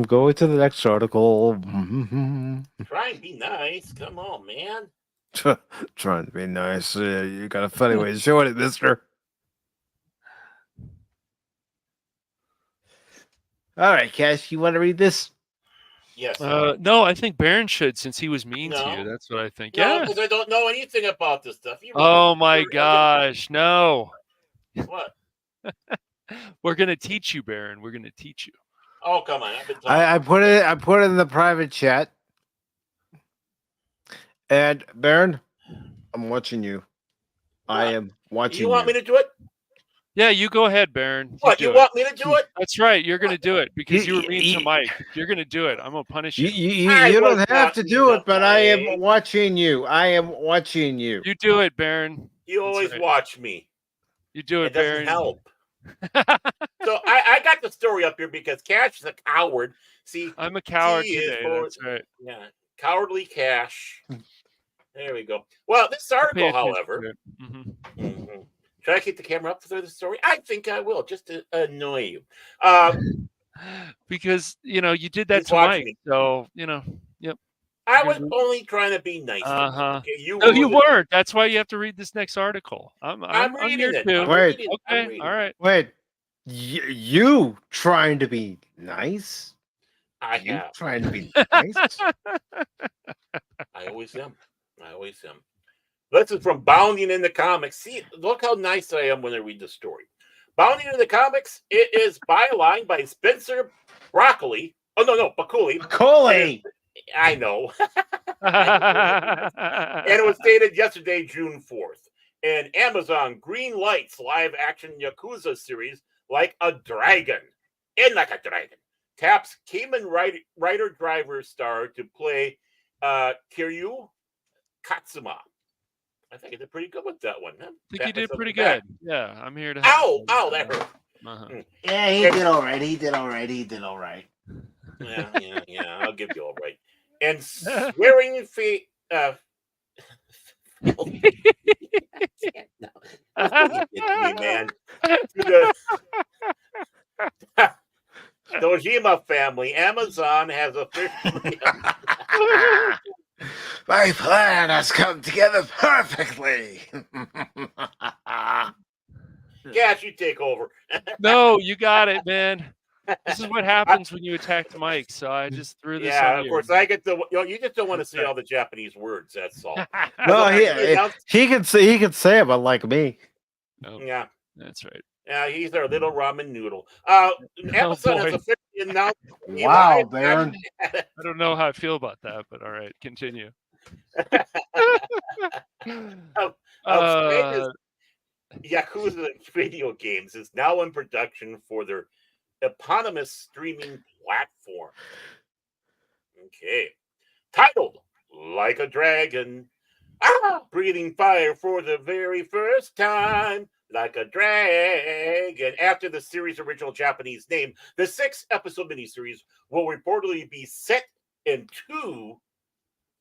Go to the next article. Try and be nice. Come on, man. Trying to be nice. You got a funny way of showing it, mister. All right, Cash, you want to read this? Yes. No, I think Baron should, since he was mean to No. you. That's what I think. No, Yeah. because I don't know anything about this stuff. Oh my gosh, no. What? We're gonna teach you, Baron. We're gonna teach you. Oh, come on. I've been talking. I put it in the private chat. And Baron, I'm watching you. I am watching You want me to do it? Yeah, you go ahead, Baron. What? do You it. want me to do it? That's right. You're going to do it because you were You- mean to you- Mike. You're going to do it. I'm going to punish You, you. you, I you was don't have not to mean do to it, but I am Mike. watching you. I am watching you. You do it, Baron. You That's always right. watch me. You do It it, doesn't Baron. help. So I got the story up here because Cash is a coward. See, I'm a coward T is today. for- That's right. yeah, cowardly Cash. There we go. Well, this Pay article, attention however, to it. Mhm. mhm. Should I keep the camera up for the story? I think I will, just to annoy you. Because you did that He's to watching Mike. me. So yep. I was only trying to be nice. To Uh you, huh. okay? You No, you ruined it. weren't. That's why you have to read this next article. I'm reading here it. too. I'm Wait. reading it. I'm Okay. reading All it. right. Wait, you trying to be nice? I You have. trying to be nice? I always am. I always am. This is from Bounding in the Comics. See, look how nice I am when I read the story. Bounding in the Comics, it is byline by Spencer Broccoli. Oh, no, Baculi. Coley. I know. And it was dated yesterday, June 4th. And Amazon green lights live action Yakuza series Like a Dragon. In Like a Dragon. Taps Cayman writer driver star to play Kiryu Katsuma. I think I did pretty good with that one. Huh? I think That you did was pretty the back. good. Yeah, I'm here to Ow! help. Ow, that hurt. Uh-huh. Yeah, he did all right. He did all right. He did all right. Yeah. I'll give you all right. And swearing feet. No. That's what you did to me, man. To the Dojima family, Amazon has officially. My plan has come together perfectly. Cash, you take over. No, you got it, man. This is what happens when you attacked Mike. So I just threw this Yeah, on of you. course. I get the. You just don't want to see all the Japanese words. That's all. No, He he announced- can say it, but like me. Oh, Yeah. that's right. Yeah, he's our little ramen noodle. Oh, Amazon has boy. officially announced. a Wow, live Baron. action- I don't know how I feel about that, but all right, continue. Australia's Yakuza video games is now in production for their eponymous streaming platform. Okay. Titled Like a Dragon. Breathing fire for the very first time. Like a dragon. After the series' original Japanese name, the 6-episode miniseries will reportedly be set in two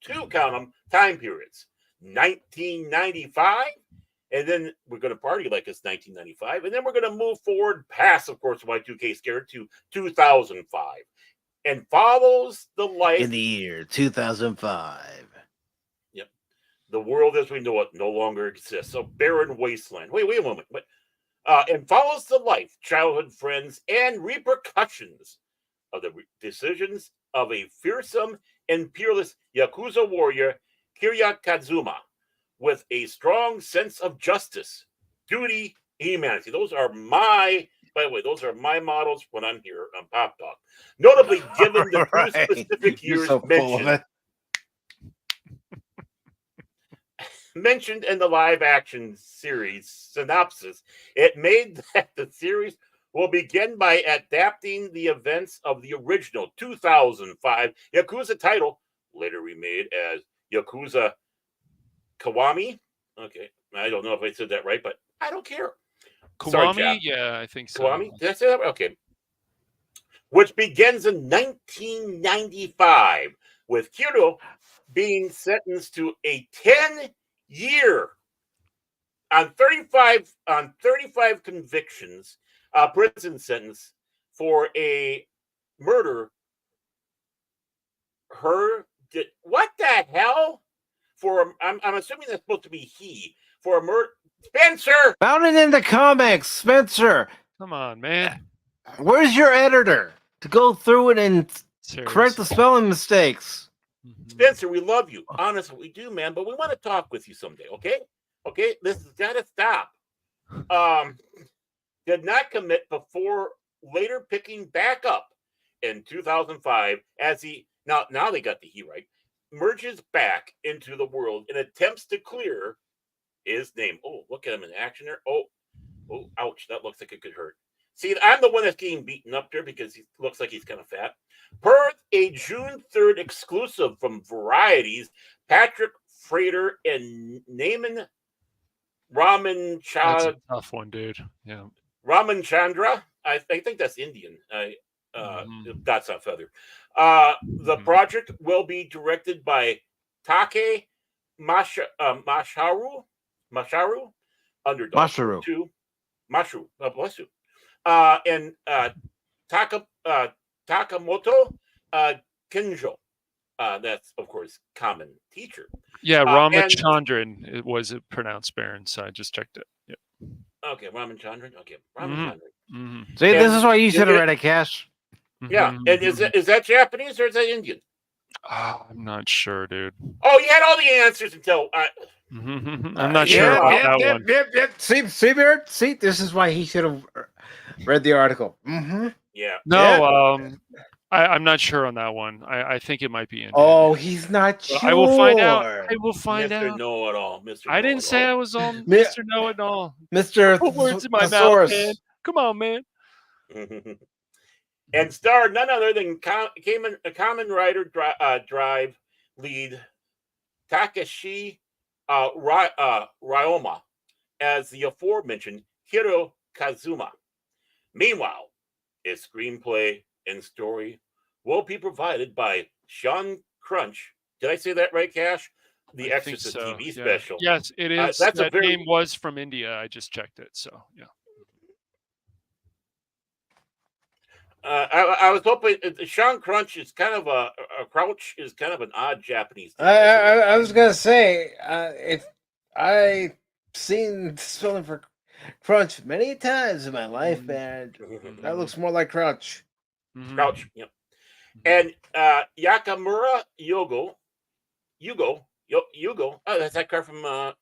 count them, time periods. 1995, and then we're going to party like it's 1995, and then we're going to move forward past, of course, Y2K scared to 2005, and follows the life In the year 2005. Yep, the world as we know it no longer exists. So barren wasteland. Wait a moment. And follows the life, childhood friends, and repercussions of the decisions of a fearsome and peerless Yakuza warrior, Kiryu Kazuma, with a strong sense of justice, duty, and humanity. Those are my models when I'm here on Pop Talk. Notably, given the two specific You're years so full of it. mentioned in the live action series synopsis, it made that the series will begin by adapting the events of the original 2005 Yakuza title, later remade as Yakuza Kiwami. Okay, I don't know if I said that right, but I don't care. Sorry, Kiwami? Jeff. Yeah, I think so. Kiwami? Did I say that right? Okay. Which begins in 1995 with Kiryu being sentenced to a 10-year on 35 convictions, prison sentence for a murder. What the hell? I'm assuming that's supposed to be he for a murder. Spencer, Found it in the comics, Spencer. Come on, man. Where's your editor to go through it and correct the Seriously. spelling mistakes? Mhm. Spencer, we love you. Honestly, we do, man. But we want to talk with you someday. Okay? This has got to stop. Did not commit before later picking back up in 2005 as he now they got the he right, merges back into the world and attempts to clear his name. Oh, look at him in action there. Oh, ouch. That looks like it could hurt. See, I'm the one that's getting beaten up there because he looks like he's kind of fat. Per a June 3rd exclusive from Varieties, Patrick Frater and Naaman That's a tough one, dude. Yeah. Ramachandra. I think that's Indian. That's not feather. The project will be directed by Take Masharu Underdog Masharu. 2. Masharu. Bless you. And Takamoto Kinjo. That's, of course, common teacher. Yeah, and- Ramachandran it was it pronounced Baron, so I just checked it. Yep. Okay, Ramachandran. Okay, Ramachandran. See, this And is why you is should have it- read it, Cash. Yeah, and is that Japanese or is that Indian? I'm not sure, dude. Oh, you had all the answers until I'm not sure about that one. Yep. See, Beard? See, this is why he should have read the article. yeah. No, I'm not sure on that one. I think it might be Indian. Oh, he's not sure. I will find out. I will find Mr. out. Know-it-all. Mr. I didn't say I was on Mr. Know-it-all. Mr. Put words in my mouth, Thesaurus. man. Come on, man. And starred none other than Kamen Rider Drive lead Takashi Ryoma as the aforementioned Hiro Kazuma. Meanwhile, a screenplay and story will be provided by Sean Crunch. Did I say that right, Cash? The I think Exorcist so, TV yeah. special. Yes, it is. That's That name was from India. I just checked it. So yeah. I was hoping Sean Crunch is kind of a Crouch is kind of an odd Japanese name. I was gonna say if I seen spelling for Crunch many times in my life, man. That looks more like Crunch. Crouch. Yep. And Yakamura Yugo. Oh, that's that car from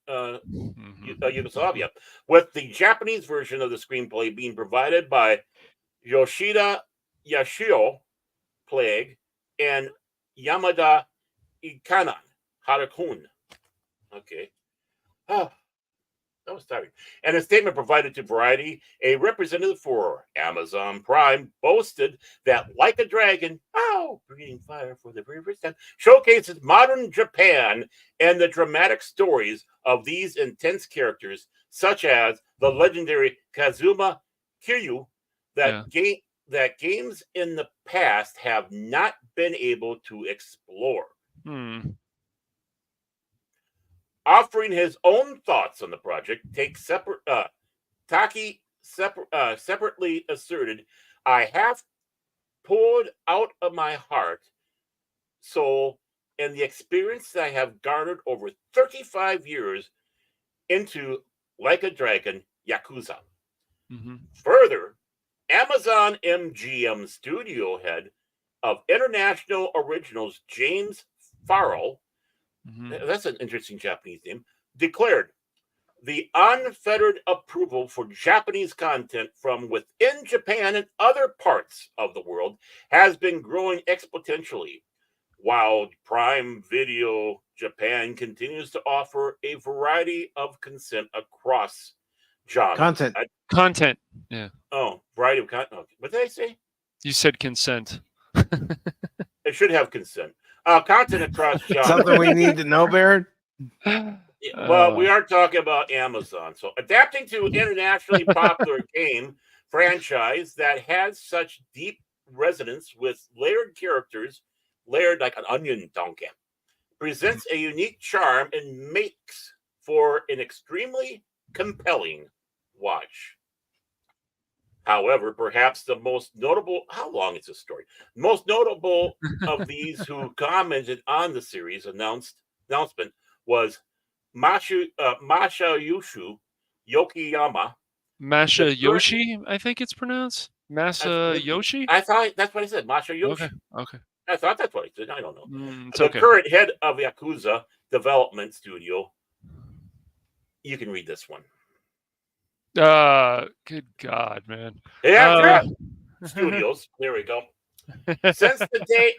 Yugoslavia. With the Japanese version of the screenplay being provided by Yoshida Yashio Plague and Yamada Ikanan Harakun. Okay. Oh, that was tiring. And a statement provided to Variety, a representative for Amazon Prime boasted that Like a Dragon, breathing fire for the very first time, showcases modern Japan and the dramatic stories of these intense characters, such as the legendary Kazuma Kiryu, that games in the past have not been able to explore. Offering his own thoughts on the project, Taki separately asserted, "I have poured out of my heart, soul, and the experience that I have garnered over 35 years into Like a Dragon Yakuza." Further, Amazon MGM studio head of International Originals, James Farrell, that's an interesting Japanese name, declared the unfettered approval for Japanese content from within Japan and other parts of the world has been growing exponentially, while Prime Video Japan continues to offer a variety of consent across genres. Content. Yeah. Oh, variety of content. Okay. What did I say? You said consent. It should have consent. Content across genres. Something we need to know, Baron? Well, we are talking about Amazon. So, adapting to internationally popular game franchise that has such deep resonance with layered characters, layered like an onion donkey, presents a unique charm and makes for an extremely compelling watch. However, perhaps the most notable, how long is this story? Most notable of these who commented on the series announcement was Masayushi Yokoyama. Masayoshi, I think it's pronounced. Masayoshi? I thought that's what I said, Masayoshi. Okay. I thought that's what I said. I don't know. It's The okay. current head of Yakuza Development Studio. You can read this one. Good God, man. Yeah, Studios. There we go. Since the day,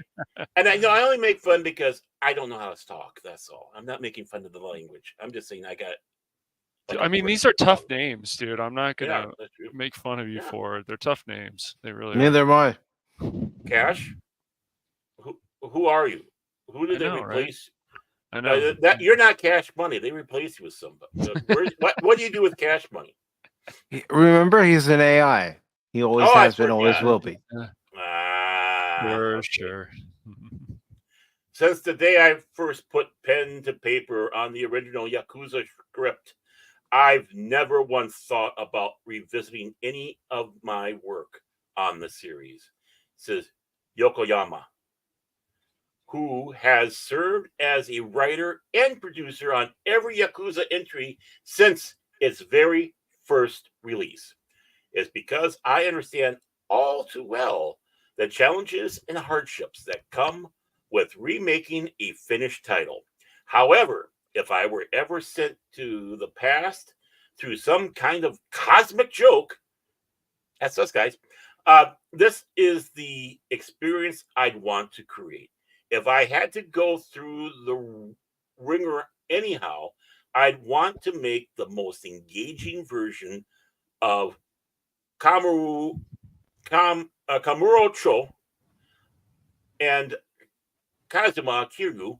and I know I only make fun because I don't know how to talk. That's all. I'm not making fun of the language. I'm just saying I got Like I a mean, brick. these are tough names, dude. I'm not Yeah, gonna that's true. make fun of you Yeah. for it. They're tough names. They really are. Neither am I. Cash. Who are you? Who did I they know, right? replace? I know. That you're not Cash Money. They replaced you with somebody. What do you do with Cash Money? Remember, he's an AI. He always I has been, always forgot. will be. For Okay. sure. Since the day I first put pen to paper on the original Yakuza script, I've never once thought about revisiting any of my work on the series, says Yokoyama, who has served as a writer and producer on every Yakuza entry since its very first release. It's because I understand all too well the challenges and hardships that come with remaking a finished title. However, if I were ever sent to the past through some kind of cosmic joke, that's us guys, this is the experience I'd want to create. If I had to go through the ringer anyhow, I'd want to make the most engaging version of Kamurocho and Kazuma Kiryu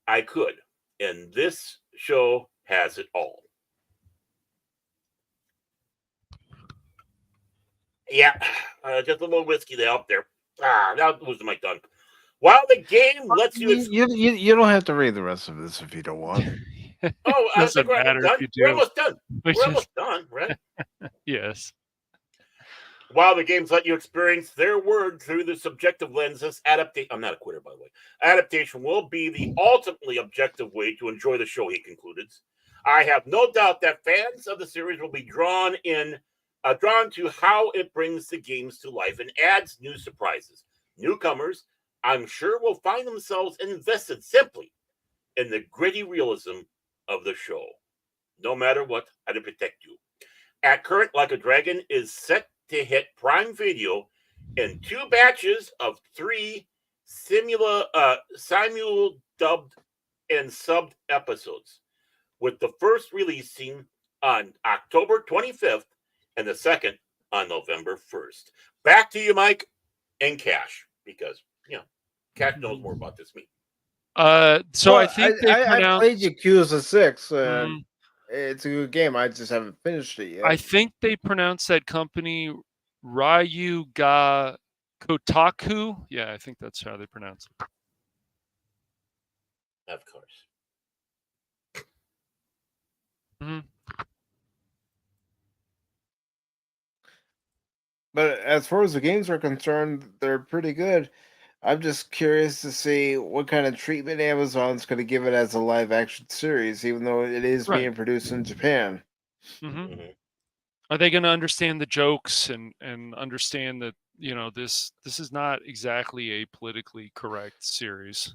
I could. And this show has it all. Yeah, just a little whiskey there up there. Now was my tongue. While the game lets you... You don't have to read the rest of this if you don't want. Oh, I think we're matter done. if you do. We're almost done. Which We're is- almost done, right? Yes. While the games let you experience their word through the subjective lenses, adaptation... I'm not a quitter, by the way. Adaptation will be the ultimately objective way to enjoy the show, he concluded. I have no doubt that fans of the series will be drawn to how it brings the games to life and adds new surprises. Newcomers, I'm sure, will find themselves invested simply in the gritty realism of the show. No matter what, I'd protect you. At current, Like a Dragon is set to hit Prime Video in 2 batches of 3 simul dubbed and subbed episodes, with the first releasing on October 25th and the second on November 1st. Back to you, Mike, and Cash, because, Cash knows more about this than me. So Well, I think they I pronounced. played Yakuza 6. Mm, It's a good game. I just haven't finished it yet. I think they pronounced that company Ryu Ga Kotaku. Yeah, I think that's how they pronounce it. Of course. But as far as the games are concerned, they're pretty good. I'm just curious to see what kind of treatment Amazon's going to give it as a live action series, even though it is Right. being produced in Japan. Are they going to understand the jokes and understand that this is not exactly a politically correct series?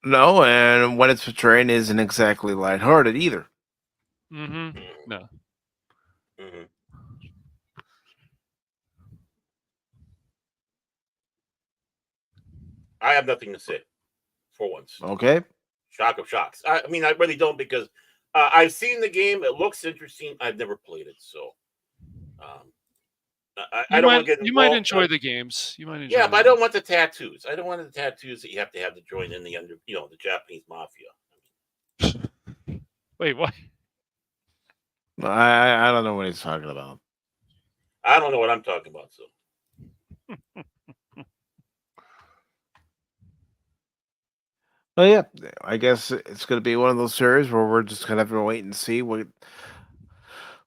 No, and what it's portraying isn't exactly lighthearted either. No. I have nothing to say for once. Okay. Shock of shocks. I mean, I really don't, because I've seen the game. It looks interesting. I've never played it, so I don't want to get involved. You might enjoy the games. You might enjoy. Yeah, but I don't want the tattoos. I don't want the tattoos that you have to join in the the Japanese mafia. Wait, what? I don't know what he's talking about. I don't know what I'm talking about. So. Well, yeah, I guess it's going to be one of those series where we're just going to have to wait and see what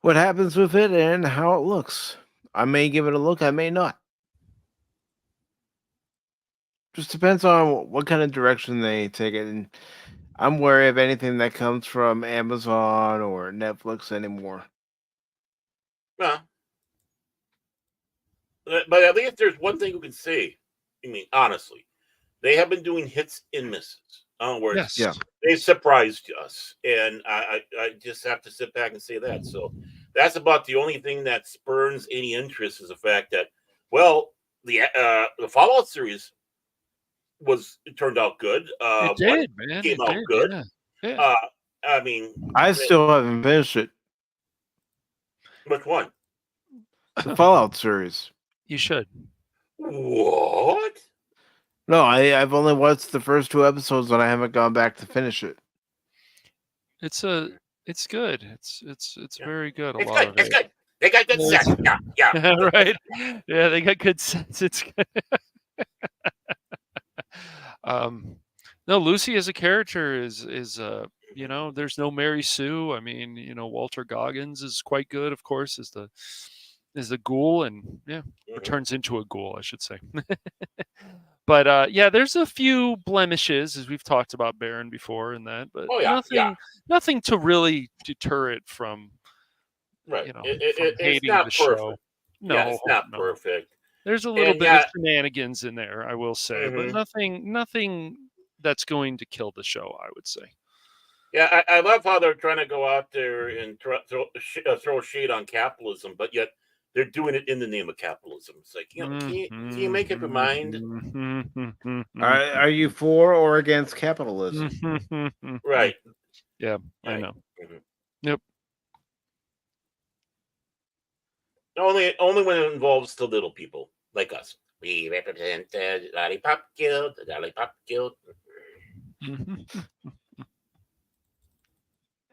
happens with it and how it looks. I may give it a look, I may not. Just depends on what kind of direction they take it. And I'm wary of anything that comes from Amazon or Netflix anymore. Yeah. But at least there's one thing you can say. I mean, honestly, they have been doing hits and misses. Yes. Yeah. They surprised us, and I just have to sit back and say that. So that's about the only thing that spurns any interest, is the fact that, well, the Fallout series turned out good. It did, man. Came It out did, good. Yeah. I mean, I still haven't finished it. which one? The Fallout series. You should. What? No, I've only watched the first 2 episodes and I haven't gone back to finish it. It's good. It's very good. It's lot good. of It's it. good. They got good It's- sense. Yeah. Right? Yeah, they got good sense. It's good. No, Lucy as a character is there's no Mary Sue. I mean, Walter Goggins is quite good, of course, as the ghoul, and or Mhm. turns into a ghoul, I should say. But yeah, there's a few blemishes, as we've talked about Baron before, and that, but Oh, yeah, nothing to really deter it from Right. from It's hating not the perfect. show. No, Yeah, it's not no. perfect. There's a little And bit yeah- of shenanigans in there, I will say, but Mhm. nothing that's going to kill the show, I would say. Yeah, I love how they're trying to go out there and throw shade on capitalism, but yet they're doing it in the name of capitalism. It's like, can you make up your mind? Are you for or against capitalism? Right. Yeah, I Right. know. Mhm. Yep. Only when it involves the little people like us. We represent the Lollipop Guild, the Lollipop Guild.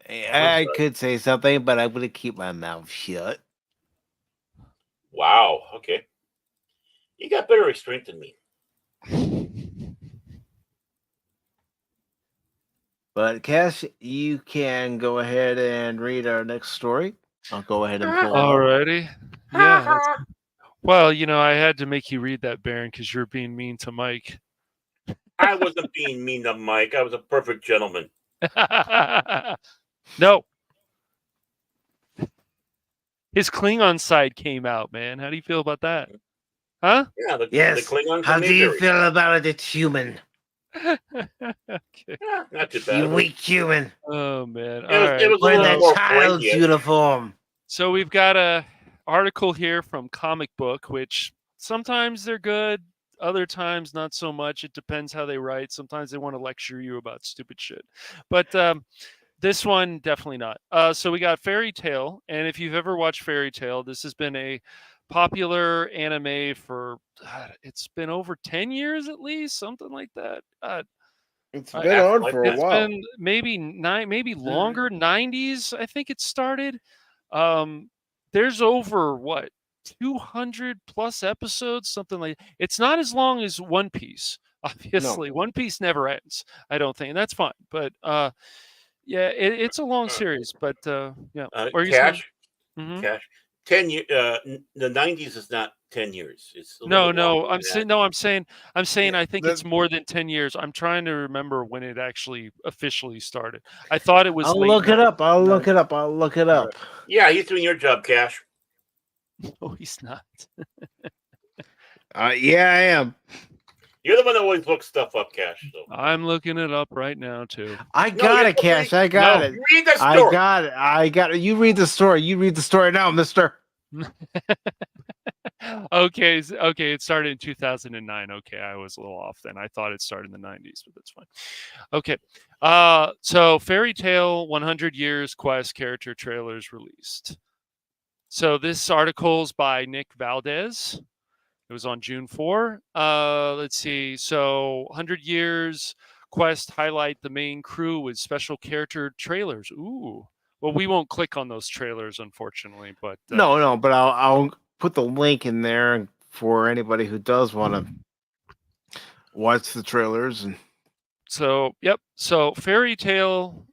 I could say something, but I'm going to keep my mouth shut. Wow. Okay. You got better restraint than me. But Cash, you can go ahead and read our next story. I'll go ahead and pull it up. Alrighty. Yeah. Well, I had to make you read that, Baron, because you're being mean to Mike. I wasn't being mean to Mike. I was a perfect gentleman. No. His Klingon side came out, man. How do you feel about that? Huh? Yeah, the Yes. Klingons. How and do you Mayberry. feel about it? It's human. Okay. Yeah, not too You bad. weak human. Oh man. It All was, right. it was a Wearing little that more child's poignant. uniform. So we've got a article here from Comic Book, which sometimes they're good, other times not so much. It depends how they write. Sometimes they want to lecture you about stupid shit. But this one definitely not. So we got Fairy Tail, and if you've ever watched Fairy Tail, this has been a popular anime for it's been over 10 years at least, something like that. It's I- been yeah, on like for a It's while. been maybe longer, 90s, I think it started. There's over 200 plus episodes, something like. It's not as long as One Piece. Obviously, One Piece never ends, I don't think, and that's fine. But yeah, it's a long series. But yeah, What are you saying? Cash. Mhm. Cash. 10 years. The 90s is not 10 years. It's a No, little bit no, longer I'm than saying that. I'm saying I think the- it's more than 10 years. I'm trying to remember when it actually officially started. I thought it was I'll late look it up. I'll No. look it up. I'll look it up. Yeah, he's doing your job, Cash. No, he's not. Yeah, I am. You're the one that always looks stuff up, Cash. So. I'm looking it up right now too. I No, got you're it, Cash. I got it. You read the I story. got it. I got it. You read the story. You read the story now, mister. Okay, okay, it started in 2009. Okay, I was a little off then. I thought it started in the 90s, but that's fine. Okay. So Fairy Tail 100 Years Quest character trailers released. So this article's by Nick Valdez. It was on June 4. Let's see. So 100 Years Quest highlight the main crew with special character trailers. Ooh. Well, we won't click on those trailers, unfortunately, but No, but I'll put the link in there for anybody who does want to watch the trailers. And So, yep. So Fairy Tail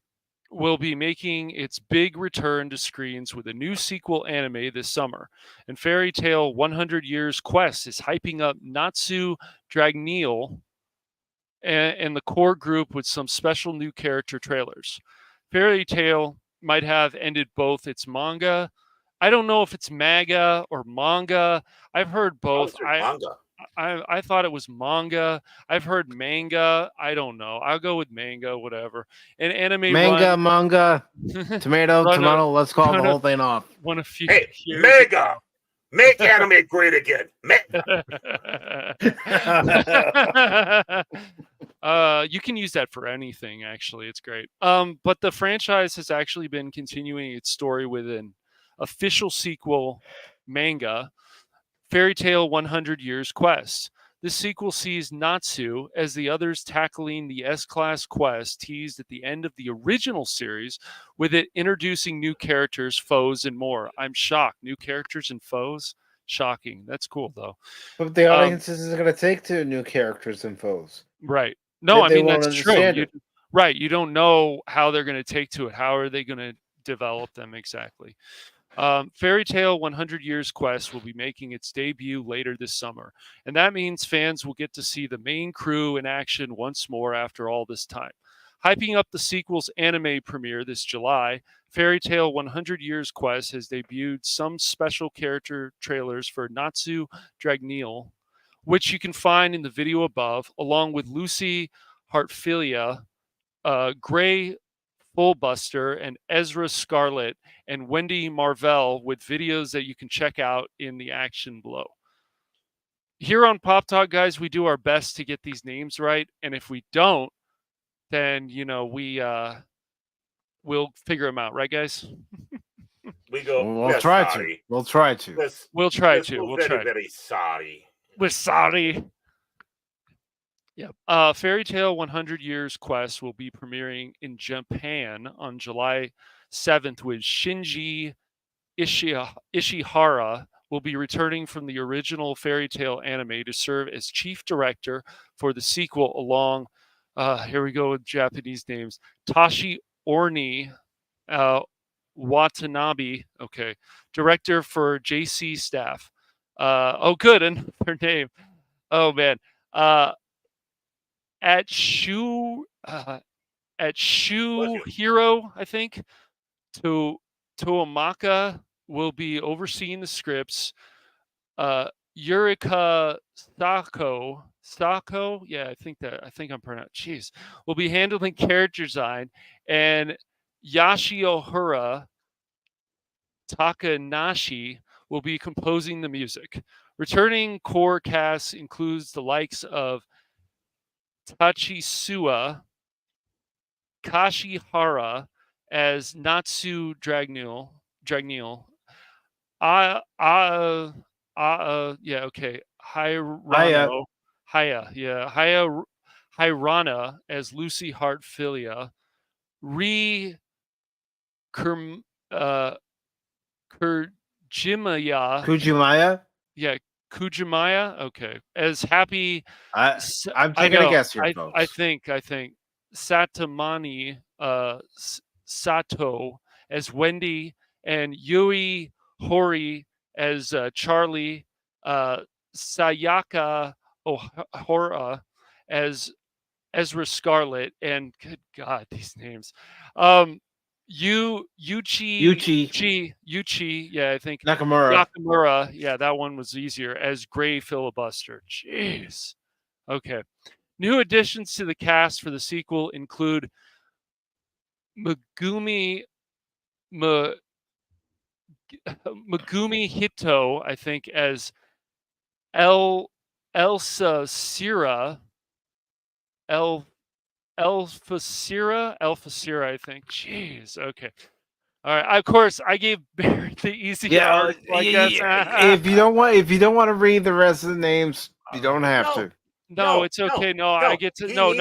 will be making its big return to screens with a new sequel anime this summer. And Fairy Tail 100 Years Quest is hyping up Natsu Dragneel and the core group with some special new character trailers. Fairy Tail might have ended both its manga. I don't know if it's manga or manga. I've heard both. Manga. I thought it was manga. I've heard manga. I don't know. I'll go with manga, whatever. And anime manga, run, manga, tomato, Run a- tomato. Let's call run the a- whole thing off. one a few Hey, years Mega. Make anime great again. Mega. You can use that for anything, actually. It's great. But the franchise has actually been continuing its story with an official sequel manga, Fairy Tail 100 Years Quest. This sequel sees Natsu, as the others, tackling the S-Class quest teased at the end of the original series, with it introducing new characters, foes, and more. I'm shocked. New characters and foes? Shocking. That's cool, though. But the audience isn't going to take to new characters and foes. Right. No, I They mean, won't that's true. understand it. Right. You don't know how they're going to take to it. How are they going to develop them exactly? Fairy Tail 100 Years Quest will be making its debut later this summer, and that means fans will get to see the main crew in action once more after all this time. Hyping up the sequel's anime premiere this July, Fairy Tail 100 Years Quest has debuted some special character trailers for Natsu Dragneel, which you can find in the video above, along with Lucy Hartfilia, Gray Bullbuster, and Ezra Scarlet, and Wendy Marvell, with videos that you can check out in the action below. Here on Pop Talk, guys, we do our best to get these names right, and if we don't, then we'll figure them out, right, guys? We go. We'll try to. We'll try to. We'll try to. We'll try. Very sorry. We're sorry. Yep. Fairy Tail 100 Years Quest will be premiering in Japan on July 7th, with Shinji Ishihara will be returning from the original Fairy Tail anime to serve as chief director for the sequel, along, here we go with Japanese names, Tashi Orni Watanabe, okay, director for JC staff. Oh, good, and her name. Oh, man. At Shu Hero, I think, Toomaka will be overseeing the scripts. Yurika Sako, yeah, I think I'm pronouncing. Jeez, will be handling character design, and Yashiohara Takanashi will be composing the music. Returning core cast includes the likes of Tachisuya Kashihara as Natsu Dragneel. Yeah, okay. Hirana as Lucy Hartfilia. Kujimaya? Yeah, Kujimaya. Okay. As Happy. I'm taking a guess here, folks. I think Satamani Sato as Wendy, and Yui Hori as Charlie, Sayaka Ohara as Ezra Scarlet, and good God, these names. Yuchi, yeah, I think Nakamura, yeah, that one was easier, as Gray Filibuster. Jeez. Okay. New additions to the cast for the sequel include Megumi Hito, I think, as Elsa Sira, Alphasira, I think. Jeez. Okay. All right. Of course, I gave Barrett the easy part. If you don't want to read the rest of the names, you don't have to. No, it's okay. No, I get to. No.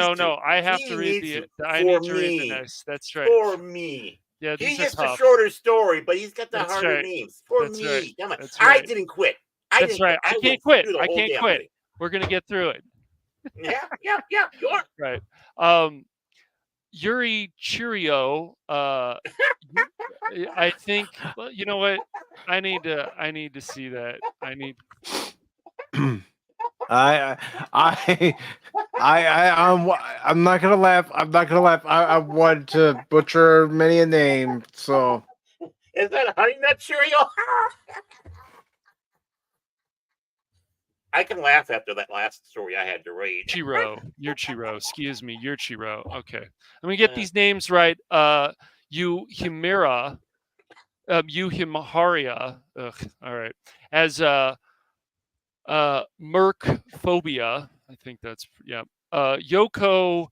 I have to read the. I need to read the next. That's right. For me. Yeah, he gets the shorter story, but he's got the harder names. For me. Come on. I didn't quit. That's right. I can't quit. I can't quit. We're gonna get through it. Yeah. Sure. Right. Yuri Churio. I think. Well, you know what? I need to see that. I need. I'm not gonna laugh. I want to butcher many a name. So is that Honey Nut Cheerio? I can laugh after that last story I had to read. Chiro. Excuse me. You're Chiro. Okay. Let me get these names right. Yuhimaria. All right. As Merc Phobia. I think that's, yeah. Yoko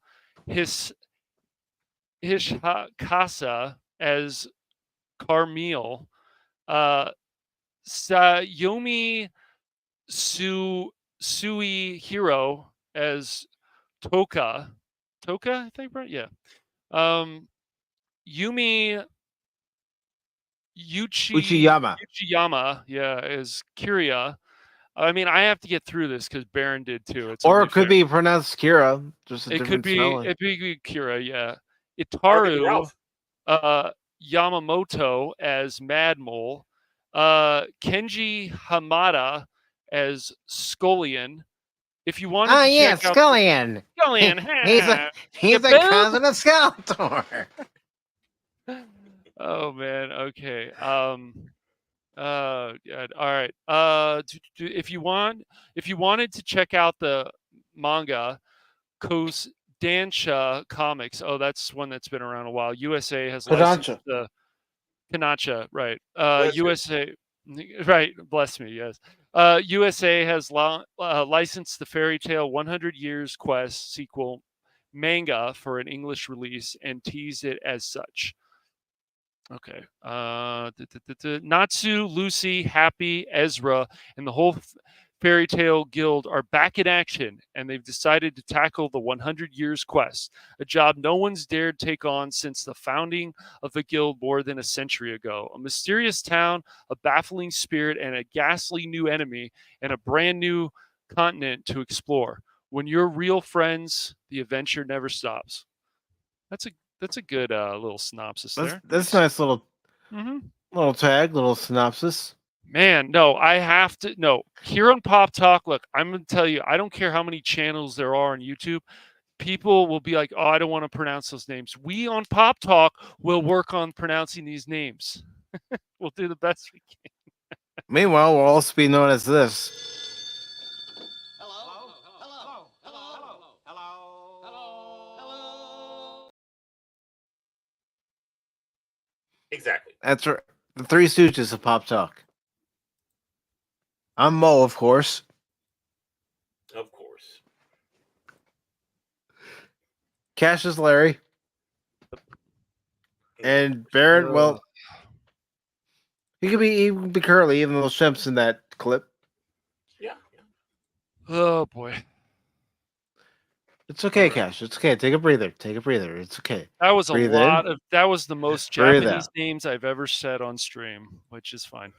Hishikasa as Carmel, Sayomi Suihiro as Toka, I think, right? Yeah. Yumi Uchiyama. Uchiyama, yeah, as Kiria. I mean, I have to get through this because Baron did too. It's Or only it could fair. be pronounced Kira, just a It could different be spelling. it could be Kira, yeah. Harvey Itaru Ralph. Yamamoto as Mad Mole, Kenji Hamada as Scullion. If you wanted to yeah, check out Scullion. Scullion, He's a You boob? cousin of Skeletor. Oh man, okay. God. All right. If you wanted to check out the manga, Kodansha Comics. Oh, that's one that's been around a while. USA has licensed Kodansha. the Kanacha, right? Bless you. USA, right? Bless me. Yes. USA has licensed the Fairy Tale 100 Years Quest sequel manga for an English release and teased it as such. Okay. Natsu, Lucy, Happy, Ezra, and the whole Fairy Tale Guild are back in action, and they've decided to tackle the 100 Years Quest, a job no one's dared take on since the founding of the guild more than a century ago. A mysterious town, a baffling spirit, and a ghastly new enemy, and a brand new continent to explore. When you're real friends, the adventure never stops. That's a good little synopsis there. That's nice little Mm-hmm. little tag, little synopsis. Man, no, I have to. No, here on Pop Talk, look, I'm going to tell you, I don't care how many channels there are on YouTube. People will be like, oh, I don't want to pronounce those names. We on Pop Talk will work on pronouncing these names. We'll do the best we can. Meanwhile, we'll also be known as this. Exactly. That's right. The Three Stooges of Pop Talk. I'm Mo, of course. Of course. Cash is Larry. And Barrett, well, he could be Curly, even though Shemp's in that clip. Yeah. Oh boy, It's okay, Cash. It's okay. Take a breather. It's okay. that was Breathe a in. lot of. That was the most Breathe Japanese out. names I've ever said on stream, which is fine.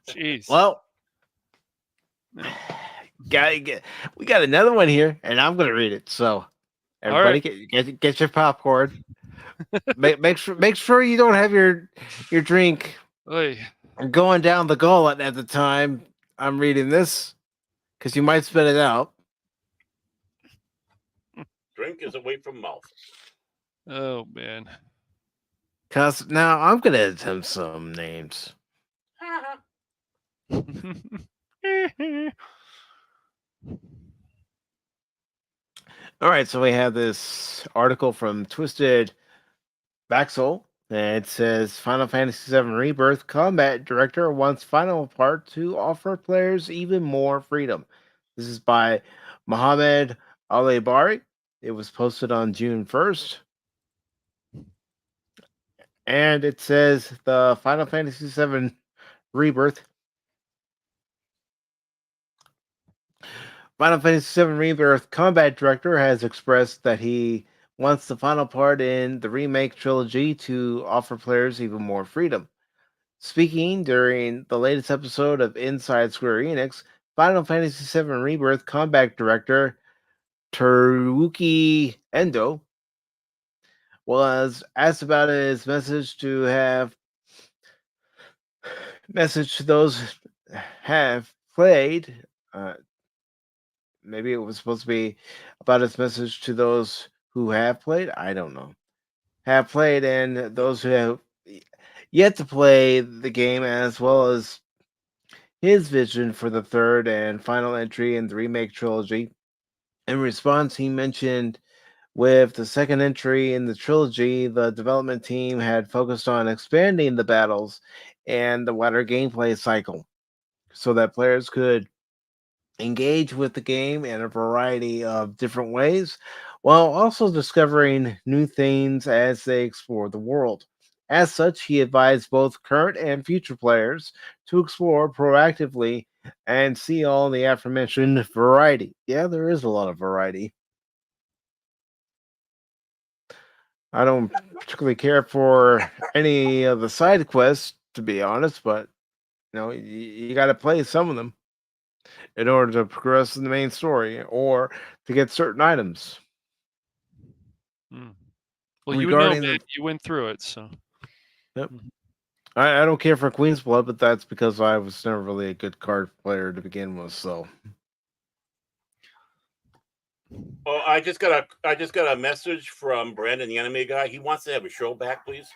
Jeez. Well, we got another one here, and I'm going to read it. So, everybody, get your popcorn. make sure you don't have your drink Oy. going down the gullet at the time I'm reading this, because you might spit it out. Drink is away from mouth. Oh man. Because now I'm going to attempt some names. All right, so we have this article from Twisted Backsoul, and it says Final Fantasy VII Rebirth Combat Director wants Final Part to offer players even more freedom. This is by Mohammed Alibari. It was posted on June 1st. And it says the Final Fantasy VII Rebirth. Final Fantasy VII Rebirth Combat Director has expressed that he wants the final part in the remake trilogy to offer players even more freedom. Speaking during the latest episode of Inside Square Enix, Final Fantasy VII Rebirth Combat Director Teruki Endo was asked about his message to those who have played. Maybe it was supposed to be about his message to those who have played. I don't know. Have played and those who have yet to play the game, as well as his vision for the third and final entry in the remake trilogy. In response, he mentioned with the second entry in the trilogy, the development team had focused on expanding the battles and the wider gameplay cycle so that players could engage with the game in a variety of different ways, while also discovering new things as they explore the world. As such, he advised both current and future players to explore proactively and see all the aforementioned variety. Yeah, there is a lot of variety. I don't particularly care for any of the side quests, to be honest, but you got to play some of them in order to progress in the main story or to get certain items. Well, Regarding man, the, you went through it, so. yep. I don't care for Queen's Blood, but that's because I was never really a good card player to begin with. So, Oh, I just got a message from Brandon, the anime guy. He wants to have a show back, please.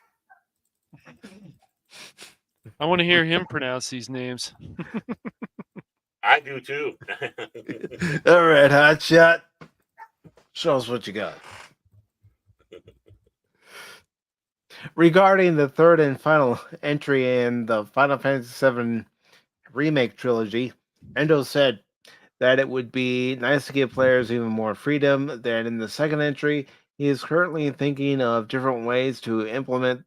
I want to hear him pronounce these names. I do too. all right, Hotshot, show us what you got. Regarding the third and final entry in the Final Fantasy VII Remake trilogy, Endo said that it would be nice to give players even more freedom than in the second entry. He is currently thinking of different ways to implement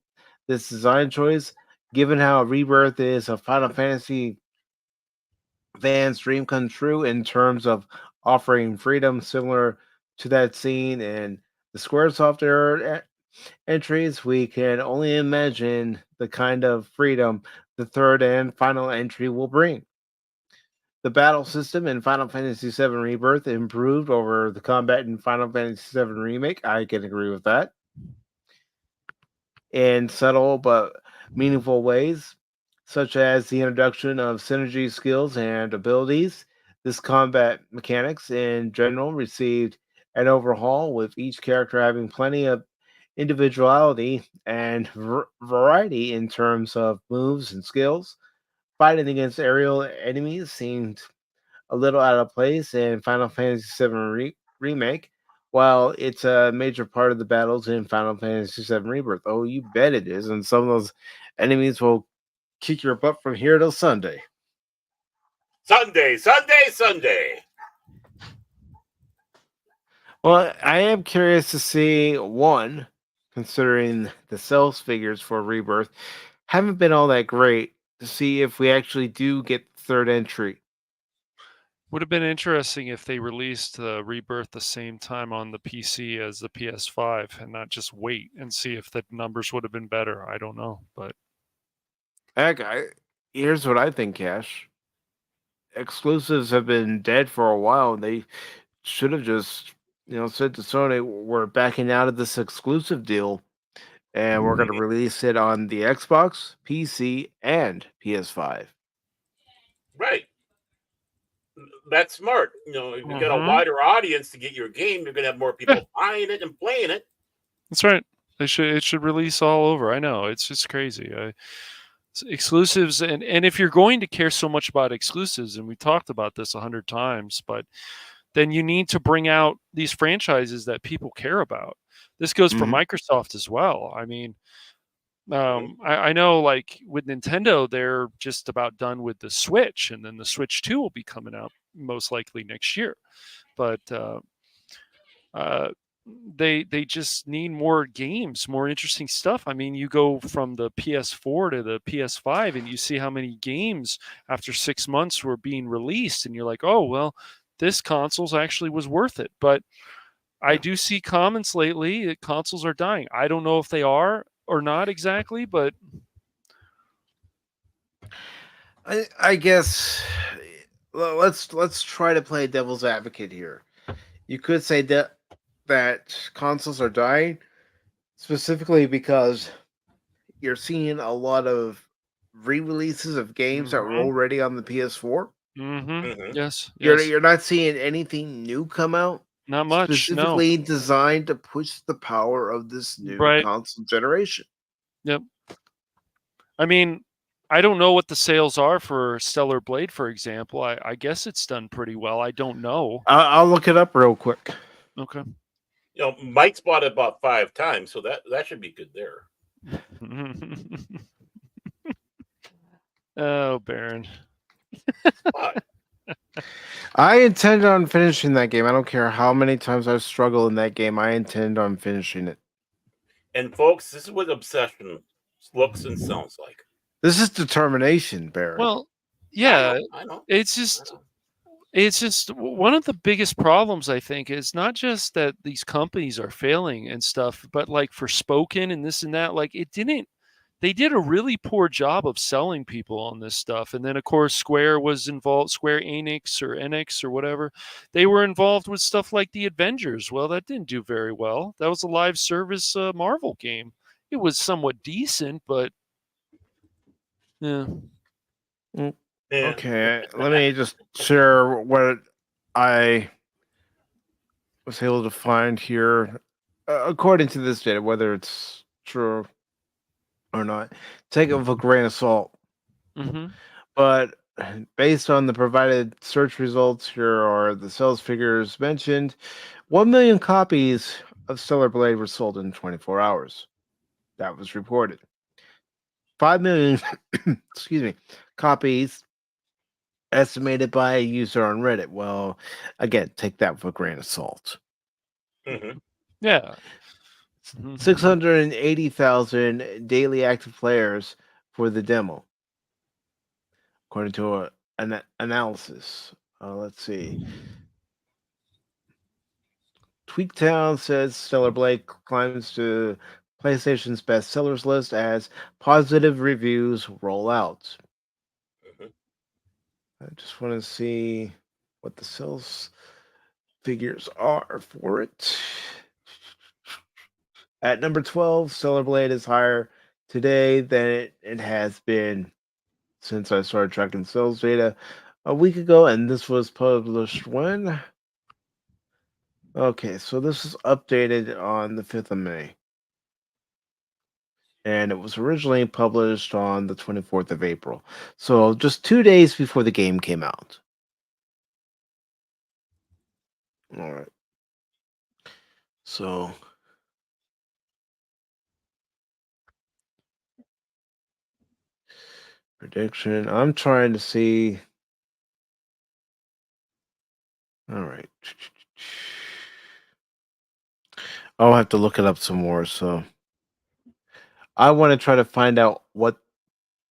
this design choice, given how Rebirth is a Final Fantasy fan's dream come true in terms of offering freedom similar to that seen in the Squaresoft era entries. We can only imagine the kind of freedom the third and final entry will bring. The battle system in Final Fantasy VII Rebirth improved over the combat in Final Fantasy VII Remake. I can agree with that. In subtle but meaningful ways, such as the introduction of synergy skills and abilities, this combat mechanics in general received an overhaul, with each character having plenty of individuality and variety in terms of moves and skills. Fighting against aerial enemies seemed a little out of place in Final Fantasy VII Remake, while it's a major part of the battles in Final Fantasy VII Rebirth. Oh, you bet it is. And some of those enemies will kick your butt from here till Sunday. Sunday. Well, I am curious to see, one, considering the sales figures for Rebirth haven't been all that great, to see if we actually do get the third entry. Would have been interesting if they released Rebirth the same time on the PC as the PS5 and not just wait and see if the numbers would have been better. I don't know, but Heck, here's what I think, Cash. Exclusives have been dead for a while. They should have just, said to Sony, we're backing out of this exclusive deal and we're going to release it on the Xbox, PC, and PS5. Right. That's smart. If you get a wider audience to get your game, you're going to have more people buying it and playing it. That's right. It should release all over. I know, it's just crazy. Exclusives, and if you're going to care so much about exclusives, and we talked about this 100 times, but then you need to bring out these franchises that people care about. This goes for Microsoft as well. I mean, I know, like with Nintendo, they're just about done with the Switch, and then the Switch 2 will be coming out most likely next year. But they just need more games, more interesting stuff. I mean, you go from the PS4 to the PS5, and you see how many games after 6 months were being released, and you're like, oh well, this console's actually was worth it. But I do see comments lately that consoles are dying. I don't know if they are or not exactly, but I guess let's try to play devil's advocate here. You could say that consoles are dying specifically because you're seeing a lot of re-releases of games that were already on the PS4. Yes, you're not seeing anything new come out. Not much. Specifically designed to push the power of this new console generation. Yep. I mean, I don't know what the sales are for Stellar Blade, for example. I guess it's done pretty well. I don't know. I'll look it up real quick. Okay. Mike's bought it about 5 times, so that should be good there. Oh, Baron. I intend on finishing that game. I don't care how many times I've struggled in that game. I intend on finishing it. And folks, this is what obsession looks and sounds like. This is determination, Barry. Well, yeah, I know. it's just one of the biggest problems, I think, is not just that these companies are failing and stuff, but like Forspoken and this and that, like they did a really poor job of selling people on this stuff. And then of course Square was involved, Square Enix or Enix or whatever. They were involved with stuff like the Avengers. Well, that didn't do very well. That was a live service Marvel game. It was somewhat decent, but yeah. Yeah. Okay, let me just share what I was able to find here. According to this data, whether it's true or not, take it with a grain of salt. Mm-hmm. But based on the provided search results, here are the sales figures mentioned. 1 million copies of Stellar Blade were sold in 24 hours. That was reported. 5 million excuse me, copies estimated by a user on Reddit. Well, again, take that with a grain of salt. Mm-hmm. Yeah. 680,000 daily active players for the demo, according to an analysis. Let's see. Tweaktown says Stellar Blade climbs to PlayStation's bestsellers list as positive reviews roll out. I just want to see what the sales figures are for it. At number 12, Stellar Blade is higher today than it has been since I started tracking sales data a week ago, and this was published when? Okay, so this is updated on the 5th of May. And it was originally published on the 24th of April. So just 2 days before the game came out. All right. So prediction. I'm trying to see. All right. I'll have to look it up some more. So I want to try to find out what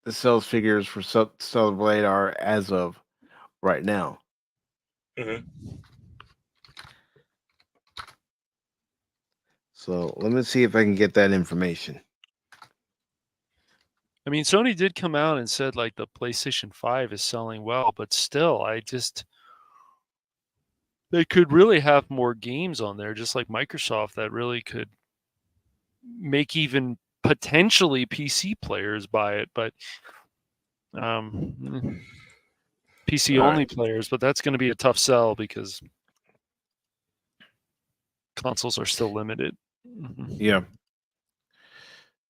the sales figures for Stellar Blade are as of right now. Mm-hmm. So let me see if I can get that information. I mean, Sony did come out and said like the PlayStation 5 is selling well, but still, they could really have more games on there, just like Microsoft, that really could make even potentially PC players buy it, but PC only players, but that's going to be a tough sell because consoles are still limited. Yeah.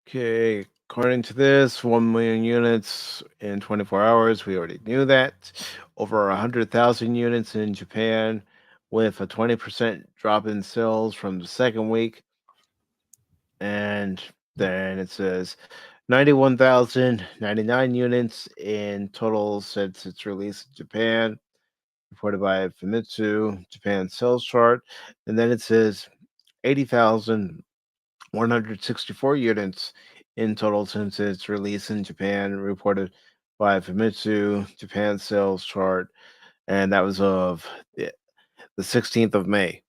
Okay, according to this, 1 million units in 24 hours. We already knew that. Over 100,000 units in Japan, with a 20% drop in sales from the second week. And then it says 91,099 units in total since its release in Japan, reported by Famitsu Japan sales chart. And then it says 80,164 units in total since its release in Japan, reported by Famitsu Japan sales chart. And that was of the 16th of May.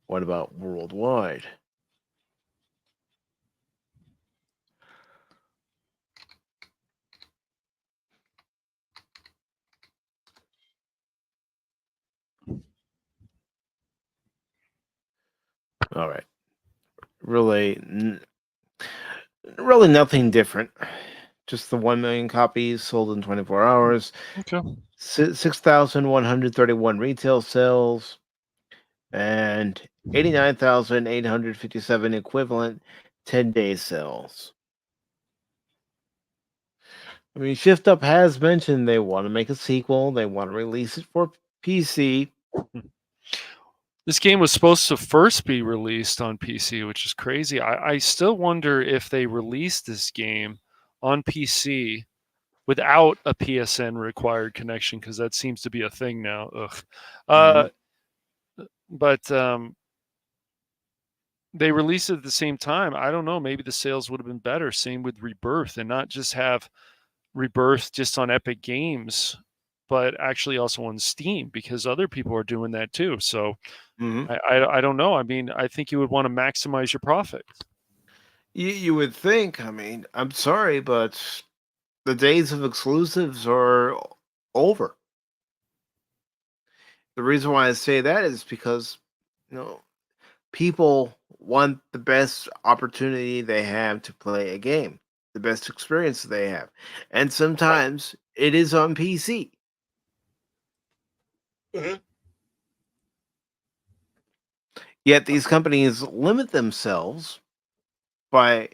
What about worldwide? All right. Really nothing different. Just the 1 million copies sold in 24 hours. Okay. 6,131 retail sales and 89,857 equivalent 10-day sales. I mean, Shift Up has mentioned they want to make a sequel. They want to release it for PC. This game was supposed to first be released on PC, which is crazy. I still wonder if they released this game on PC without a PSN required connection, because that seems to be a thing now. Ugh. But they released it at the same time. I don't know. Maybe the sales would have been better. Same with Rebirth, and not just have Rebirth just on Epic Games, but actually also on Steam, because other people are doing that too. So I don't know. I mean, I think you would want to maximize your profit. You would think. I mean, I'm sorry, but the days of exclusives are over. The reason why I say that is because, people want the best opportunity they have to play a game, the best experience they have. And sometimes it is on PC. Yet these companies limit themselves by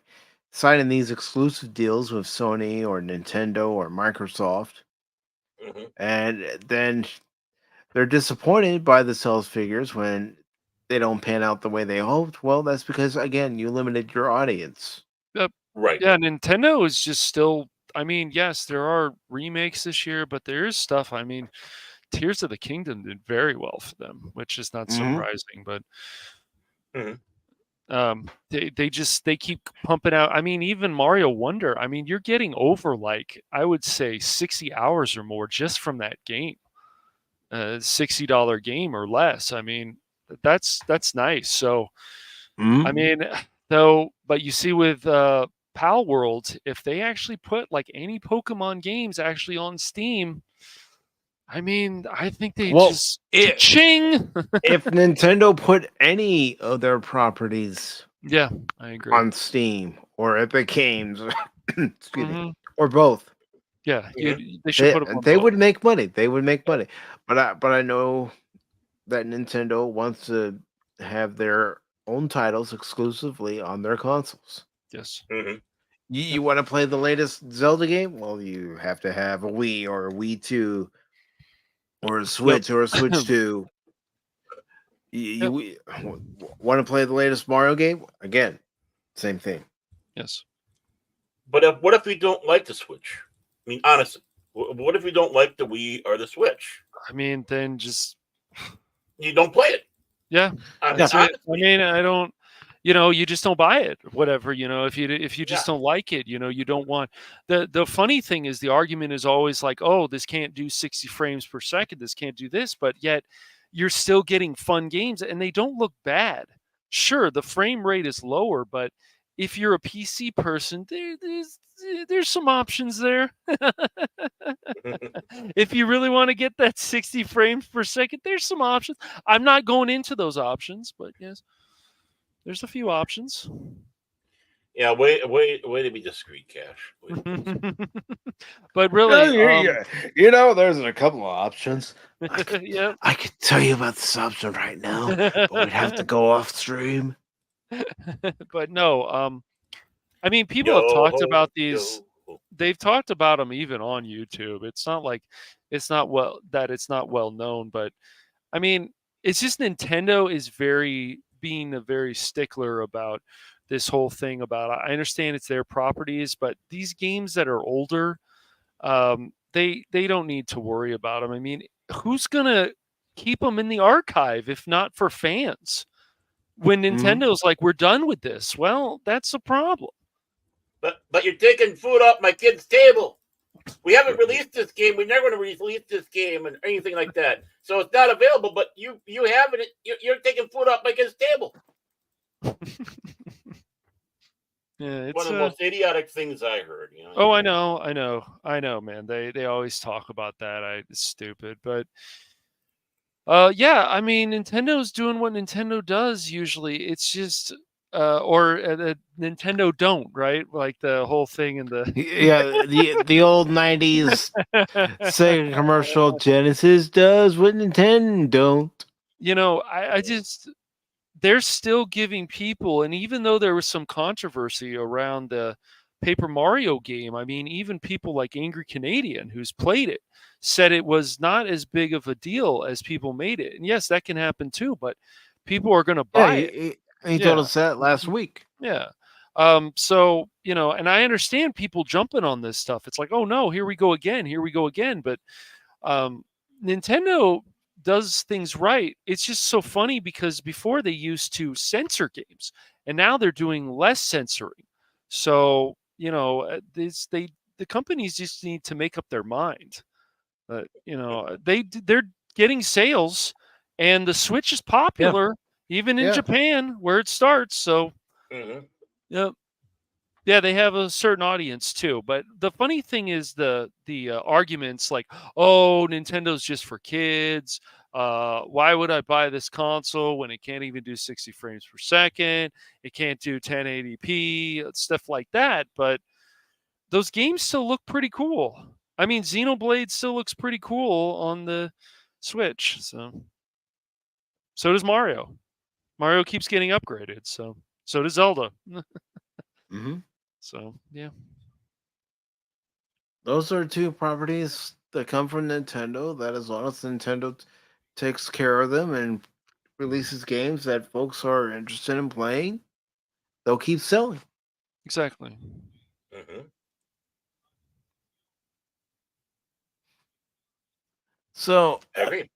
signing these exclusive deals with Sony or Nintendo or Microsoft. And then they're disappointed by the sales figures when they don't pan out the way they hoped. Well, that's because, again, you limited your audience. Right. Yeah, Nintendo is just still. I mean, yes, there are remakes this year, but there is stuff. I mean, Tears of the Kingdom did very well for them, which is not surprising. But they keep pumping out. I mean, even Mario Wonder. I mean, you're getting over, like, I would say 60 hours or more just from that game. $60 game or less. I mean, that's nice. So, I mean, though, but you see with Pal World, if they actually put like any Pokemon games actually on Steam, I mean, I think they just ching. If Nintendo put any of their properties, yeah, I agree, on Steam or Epic Games, excuse me, or both, yeah, they should put them on they both. would make money. They would make money. But I know that Nintendo wants to have their own titles exclusively on their consoles. Yes. You want to play the latest Zelda game? Well, you have to have a Wii or a Wii 2 or a Switch or a Switch 2. You want to play the latest Mario game? Again, same thing. Yes. But what if we don't like the Switch? I mean, honestly, what if we don't like the Wii or the Switch? I mean, then just you don't play it. Yeah. That's it. I mean, I don't. You just don't buy it. Whatever. If you just don't like it, you don't want. The funny thing is, the argument is always like, oh, this can't do 60 frames per second. This can't do this, but yet you're still getting fun games, and they don't look bad. Sure, the frame rate is lower, but if you're a PC person, there's some options there. If you really want to get that 60 frames per second, there's some options. I'm not going into those options, but yes, there's a few options. Yeah, way to be discreet, Cash. But really, there's a couple of options. Yeah, I could tell you about this option right now, but we'd have to go off stream. But no, I mean, people have talked about these. They've talked about them even on YouTube. It's not like it's not well known, but I mean, it's just Nintendo is being a very stickler about this whole thing about. I understand it's their properties, but these games that are older, they don't need to worry about them. I mean, who's gonna keep them in the archive if not for fans? When Nintendo's like, we're done with this, well, that's a problem. But you're taking food off my kid's table. We haven't released this game. We're never going to release this game and anything like that. So it's not available. But you have it. You're taking food off my kid's table. Yeah, it's one of the most idiotic things I heard. Oh, I know, man. They always talk about that. It's stupid, but yeah. I mean, Nintendo's doing what Nintendo does usually. It's just. Or Nintendo don't, right? Like the whole thing in the the old 90s Sega commercial. Genesis does what Nintendo don't. I just they're still giving people, and even though there was some controversy around the Paper Mario game, I mean, even people like Angry Canadian, who's played it, said it was not as big of a deal as people made it. And yes, that can happen too, but people are going to buy it. He told us that last week. Yeah. So, and I understand people jumping on this stuff. It's like, oh no, here we go again. But Nintendo does things right. It's just so funny because before they used to censor games, and now they're doing less censoring. So, the companies just need to make up their mind. They're getting sales, and the Switch is popular even in Yeah. Japan where it starts. So, Mhm. yeah, they have a certain audience too. But the funny thing is the arguments like, "Oh, Nintendo's just for kids. Why would I buy this console when it can't even do 60 frames per second? It can't do 1080p, stuff like that." But those games still look pretty cool. I mean, Xenoblade still looks pretty cool on the Switch. So does Mario. Mario keeps getting upgraded. So does Zelda. Mm-hmm. So yeah. Those are two properties that come from Nintendo. That as long as Nintendo takes care of them and releases games that folks are interested in playing, they'll keep selling. Exactly. Mhm. So I agree.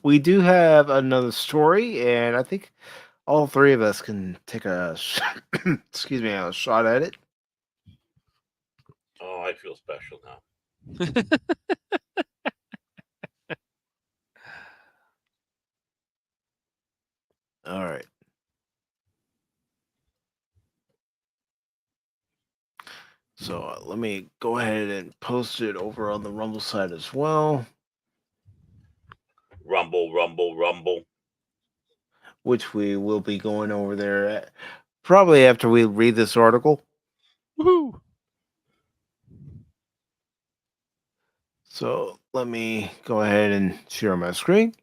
we do have another story, and I think all three of us can take a excuse me, a shot at it. Oh, I feel special now. All right. So let me go ahead and post it over on the Rumble side as well, Rumble, rumble, rumble. which we will be going over there probably after we read this article. Woohoo! So let me go ahead and share my screen.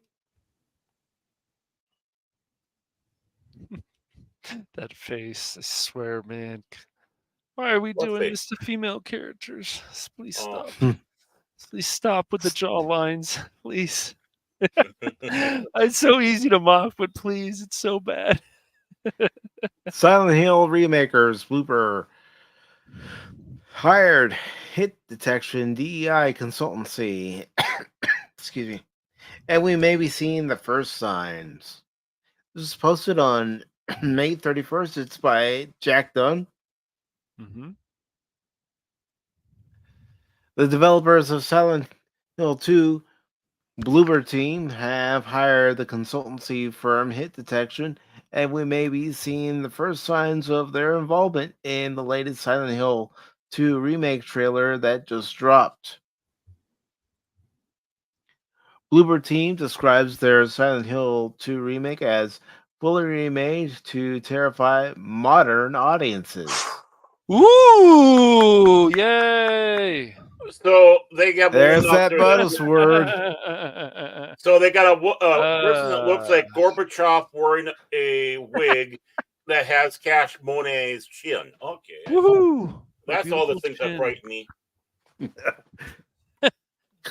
That face, I swear, man. Why are we What doing face? this to female characters? Please Oh. stop. Please stop with the jaw lines. Please. It's so easy to mock, but please, it's so bad. Silent Hill remakers blooper hired hit detection DEI consultancy. Excuse me. And we may be seeing the first signs. This is posted on May 31st. It's by Jack Dunn. Mm-hmm. The developers of Silent Hill 2 Bloober team have hired the consultancy firm Hit Detection, and we may be seeing the first signs of their involvement in the latest Silent Hill 2 remake trailer that just dropped. Bloober team describes their Silent Hill 2 remake as fully remade to terrify modern audiences. Ooh! Yay! So they got There's one out that there buzzword. So they got a person that looks like Gorbachev wearing a wig that has Cash Monet's chin. Okay. Woohoo! That's all the Beautiful things that chin. frighten me.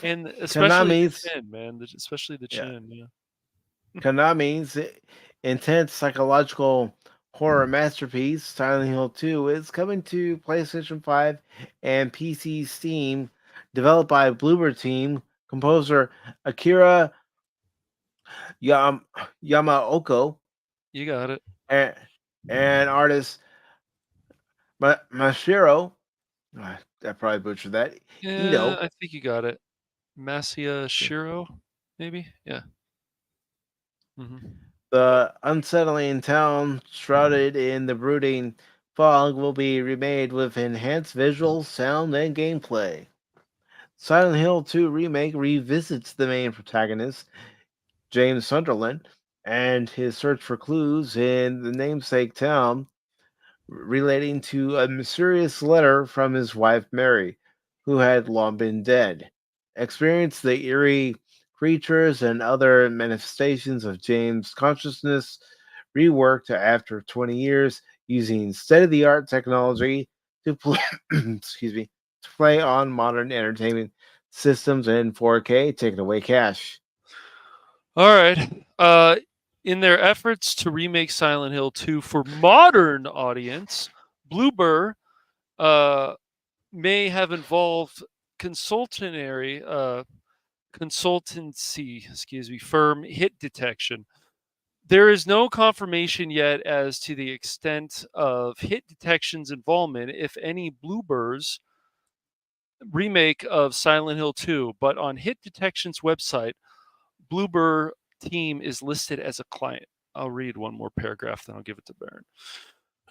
And especially Konami's- the chin, man. Especially the Yeah. chin, yeah. Konami's intense psychological horror masterpiece, Silent Hill 2, is coming to PlayStation 5 and PC Steam, developed by Bloober team, composer Akira Yamaoka, You got it. and artist Mashiro. I probably butchered that. Yeah, Ito. I think you got it. Masia Shiro, maybe? Yeah. Mm-hmm. The unsettling town, shrouded in the brooding fog, will be remade with enhanced visuals, sound, and gameplay. Silent Hill 2 Remake revisits the main protagonist, James Sunderland, and his search for clues in the namesake town, relating to a mysterious letter from his wife Mary, who had long been dead. Experience the eerie creatures and other manifestations of James' consciousness reworked after 20 years using state-of-the-art technology to play, excuse me, to play on modern entertainment systems in 4K. Take it away, Cash. All right. In their efforts to remake Silent Hill 2 for modern audience, Bloober may have involved consultancy firm Hit Detection. There is no confirmation yet as to the extent of Hit Detection's involvement, if any, Bloober's remake of Silent Hill 2, but on Hit Detection's website, Bloober team is listed as a client. I'll read one more paragraph, then I'll give it to Baron.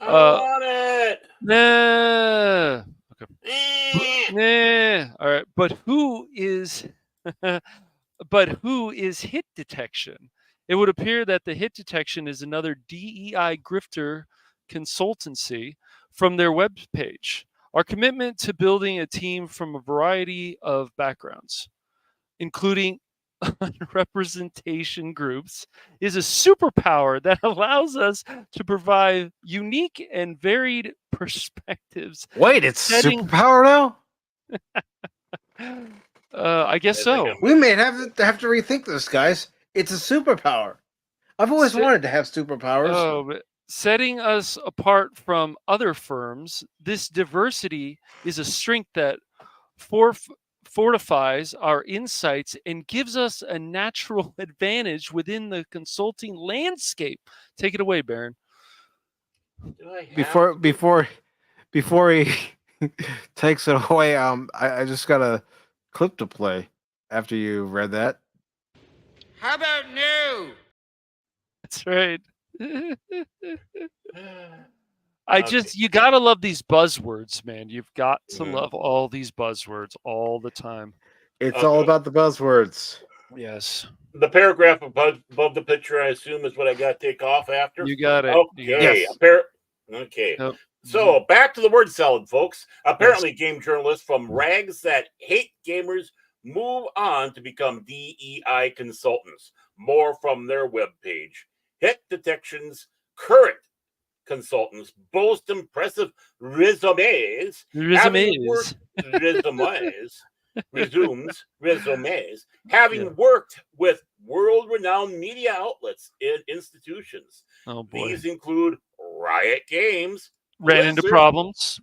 I want it. Nah. Okay. Eh. Nah. All right. But who is Hit Detection? It would appear that the Hit Detection is another DEI grifter consultancy from their webpage. Our commitment to building a team from a variety of backgrounds, including representation groups, is a superpower that allows us to provide unique and varied perspectives. Wait, it's Setting- superpower now? I guess so. We may have to rethink this, guys. It's a superpower. I've always wanted to have superpowers. Oh, but setting us apart from other firms, this diversity is a strength that fortifies our insights and gives us a natural advantage within the consulting landscape. Take it away, Baron. Do I have Before he takes it away, I just got a clip to play after you read that. How about no? That's right. You gotta love these buzzwords, man. You've got to love all these buzzwords all the time. It's all about the buzzwords. Yes. The paragraph above the picture, I assume, is what I got to take off after. You got it. Okay. Yes. Okay. Yep. So back to the word salad, folks. Apparently, game journalists from rags that hate gamers move on to become DEI consultants. More from their webpage. Hit Detection's current consultants boast impressive resumes. Having worked with world-renowned media outlets and institutions. Oh boy. These include Riot Games, Ran into problems.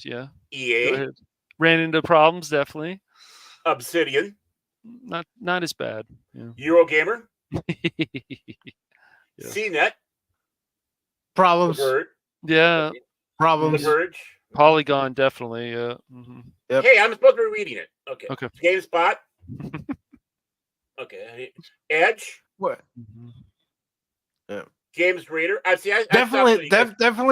Yeah. EA, Ran into problems, definitely. Obsidian, Not as bad. Yeah. Eurogamer, Yeah. CNET, Problems. The Verge, Yeah. Problems. The Verge. Polygon, definitely. Yeah. Mm-hmm. Yep. Hey, I'm supposed to be reading it. Okay. Okay. GameSpot. Okay. Edge. What? Mm-hmm. Games Radar. Definitely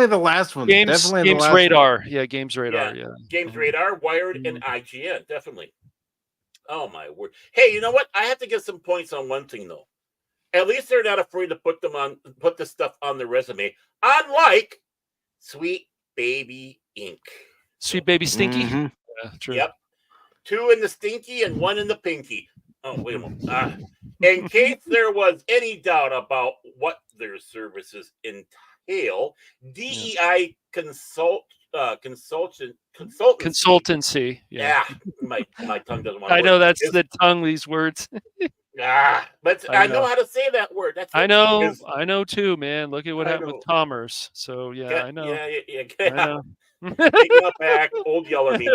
the last one. Games Radar. Yeah, Games Radar. Yeah. Games Radar, Wired, and IGN. Definitely. Oh my word! Hey, you know what? I have to get some points on one thing though. At least they're not afraid to put the stuff on their resume. Unlike Sweet Baby Inc. Sweet Baby Stinky. Mm-hmm. Yeah, true. Yep. 2 in the stinky and 1 in the pinky. Oh, wait a moment. In case there was any doubt about what their services entail, DEI consultancy. Yeah, my tongue doesn't want to I know work. that's the tongue, these words. But I know how to say that word. That's I know too, man. Look at what happened with commerce. So Yeah, I know. Yeah. I know. Taking up back, old yeller me.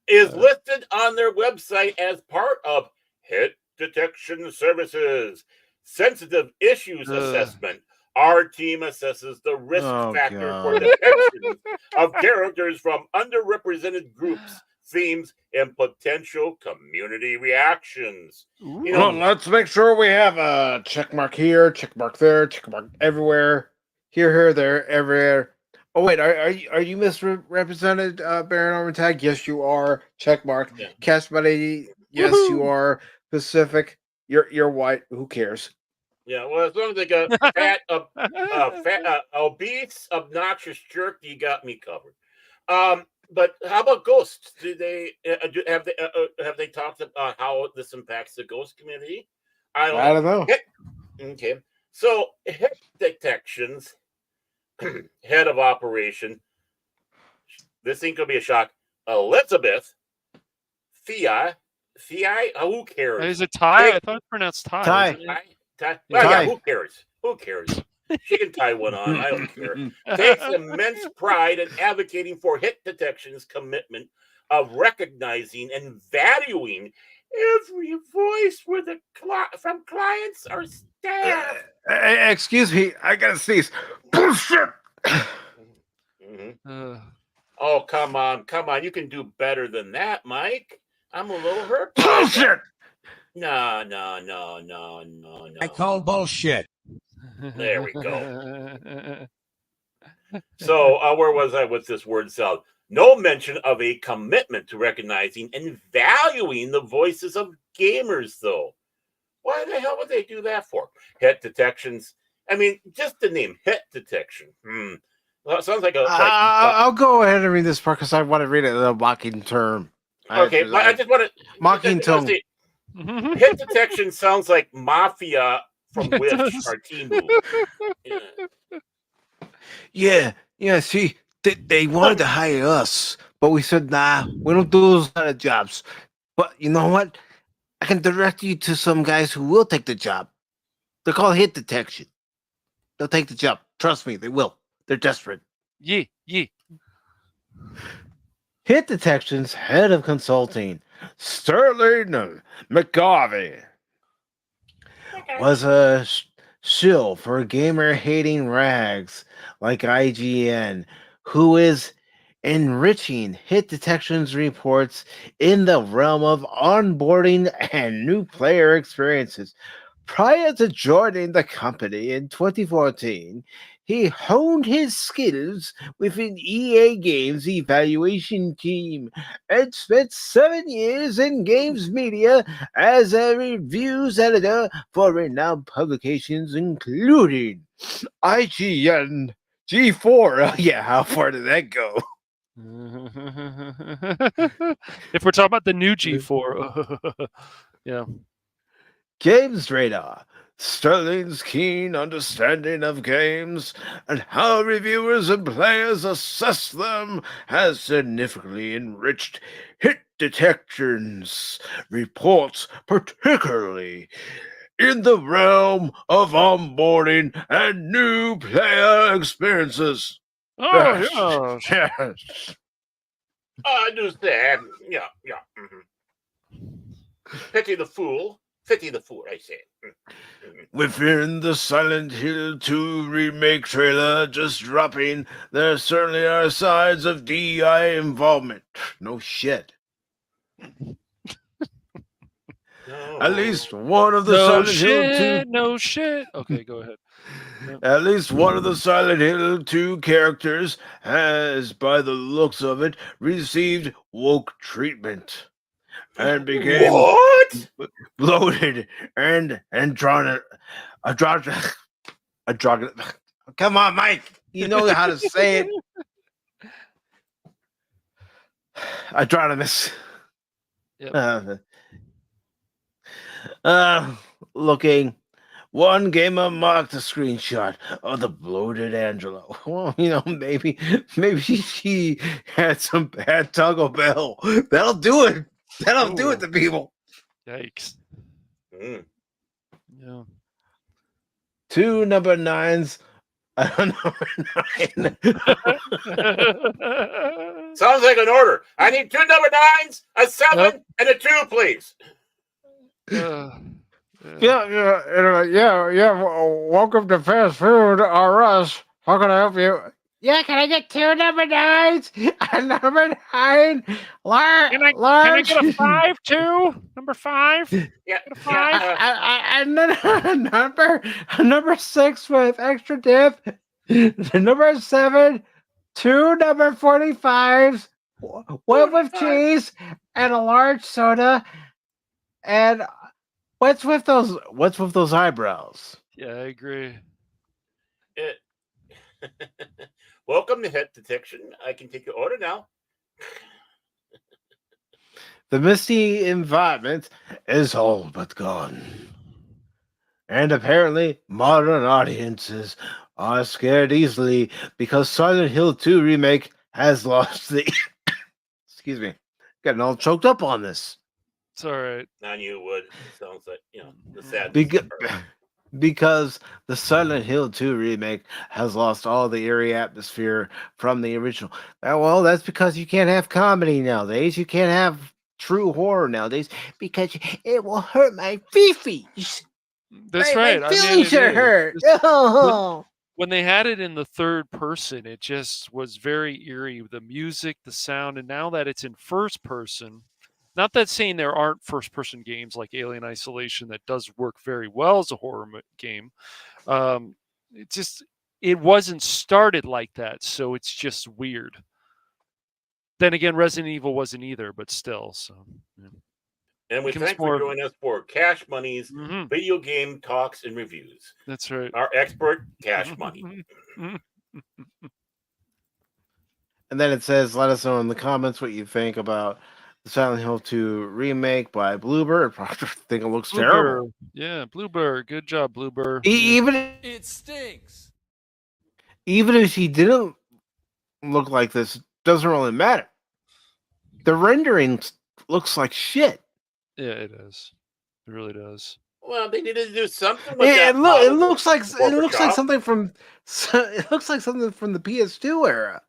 Is listed on their website as part of Hit Detection Services Sensitive Issues Assessment. Our team assesses the risk factor for detection of characters from underrepresented groups, themes, and potential community reactions. You know, let's make sure we have a check mark here, check mark there, check mark everywhere. Here, there, everywhere. Oh wait, are you misrepresented, Baron Armentag? Yes, you are. Check mark. Yeah. Cash Buddy. Yes, you are. Pacific. You're white. Who cares? Yeah, well, as long as they got fat, obese, obnoxious jerk, you got me covered. But how about ghosts? Do they have they talked about how this impacts the ghost community? I don't know. Okay, so Hit Detection's head of operation. This ain't gonna be a shock. Elizabeth Thea Who cares? Is it Ty? Hey. I thought it's pronounced Ty. Ty. isn't it? Ty. Yeah. Well, yeah, Ty. who cares? Who cares? She can tie one on. I don't care. Takes immense pride in advocating for Hit Detection's commitment of recognizing and valuing every voice where from clients or staff. Excuse me, I gotta sneeze. Bullshit. Mhm. Uh, Oh, come on. You can do better than that, Mike. I'm a little hurt. by that. Bullshit. No. I call bullshit. There we go. So, where was I with this word salad? No mention of a commitment to recognizing and valuing the voices of gamers, though. Why the hell would they do that for? Hit detections. I mean, just the name Hit Detection. Well, it sounds like a. I'll go ahead and read this part because I want to read it in a mocking term. Okay, I just want to. Mocking tone. Hit Detection sounds like Mafia from Wish or Timu. Yeah. See, they wanted to hire us, but we said, nah, we don't do those kind of jobs. But you know what? I can direct you to some guys who will take the job. They're called Hit Detection. They'll take the job. Trust me, they will. They're desperate. Yeah. Hit Detection's head of consulting, Sterling McGarvey, was a shill for gamer-hating rags like IGN, who is enriching Hit Detection's reports in the realm of onboarding and new player experiences. Prior to joining the company in 2014, he honed his skills within EA Games' evaluation team and spent 7 years in games media as a reviews editor for renowned publications including IGN, G4. Yeah, how far did that go? If we're talking about the new G4, yeah. Games Radar. Sterling's keen understanding of games and how reviewers and players assess them has significantly enriched Hit Detection's reports, particularly in the realm of onboarding and new player experiences. Oh, yeah. Yes. I understand. Yeah. Pity the fool, I say. Within the Silent Hill 2 remake trailer just dropping, there certainly are signs of DI involvement. No shit. At least one of the No Silent Hill 2 shit, no shit. Okay, go ahead. At least one of the Silent Hill 2 characters has, by the looks of it, received woke treatment and became What? bloated and androgynous. Come on, Mike. You know how to say it. Androgynous. Yep. Looking. One gamer marked a screenshot of the bloated Angelo. Well, maybe she had some bad Taco Bell. That'll do it. That'll do it to people. Yikes. Mm. Yeah. 2 number 9s. Number 9. Sounds like an order. I need 2 number 9s, a 7, and a 2, please. Yeah. Welcome to fast food or us. How can I help you? Yeah, can I get 2 number 9s? A number 9, large. Can I get a 5 too? Number 5? Yeah. Get a 5? And then a number 6 with extra dip. The number 7, 2 number 45s, one with cheese, and a large soda. And what's with those eyebrows? Yeah, I agree. Welcome to Hit Detection. I can take your order now. The misty environment is all but gone. And apparently, modern audiences are scared easily because Silent Hill 2 Remake has lost the... Excuse me. Getting all choked up on this. It's all right. Now you would. It sounds like, the sad Because the Silent Hill 2 remake has lost all the eerie atmosphere from the original. Well, that's because you can't have comedy nowadays. You can't have true horror nowadays because it will hurt my feefies. That's my right. feelings are hurt. When they had it in the third person, it just was very eerie. The music, the sound, and now that it's in first person, not that saying there aren't first person games like Alien Isolation that does work very well as a horror game. It wasn't started like that, so it's just weird. Then again, Resident Evil wasn't either, but still. So, yeah. And we thank for joining us for Cash Money's video game talks and reviews. That's right. Our expert, Cash Money. And then it says, let us know in the comments what you think about the Silent Hill 2 remake by Bluebird. I think it looks terrible. Yeah, Bluebird. Good job, Bluebird. Even it stinks. Even if he didn't look like this, it doesn't really matter. The rendering looks like shit. Yeah, it does. It really does. Well, they needed to do something with It looks like Shop. something from the PS2 era.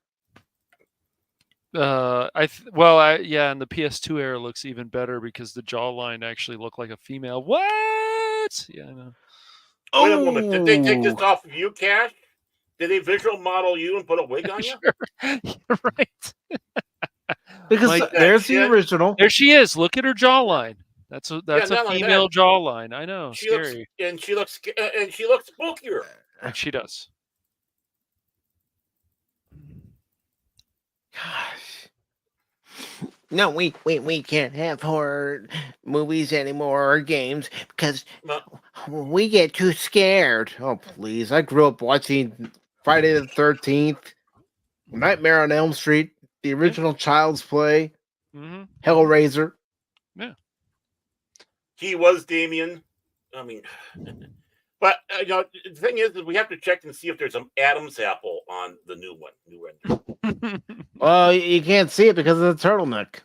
And the PS2 era looks even better because the jawline actually looked like a female. What? Yeah, I know. Wait a moment. Did they take this off of you, Cash? Did they visual model you and put a wig on you? You're right. Because there's the original. There she is. Look at her jawline. That's a female that. jawline. I know. She Scary. she looks spookier. And she does. Gosh. No, we can't have horror movies anymore or games because we get too scared. Oh, please. I grew up watching Friday the 13th, Nightmare on Elm Street, the original Child's Play, Hellraiser. Yeah. He was Damien. I mean, but the thing is we have to check and see if there's an Adam's apple on the new render. Well, you can't see it because of the turtleneck.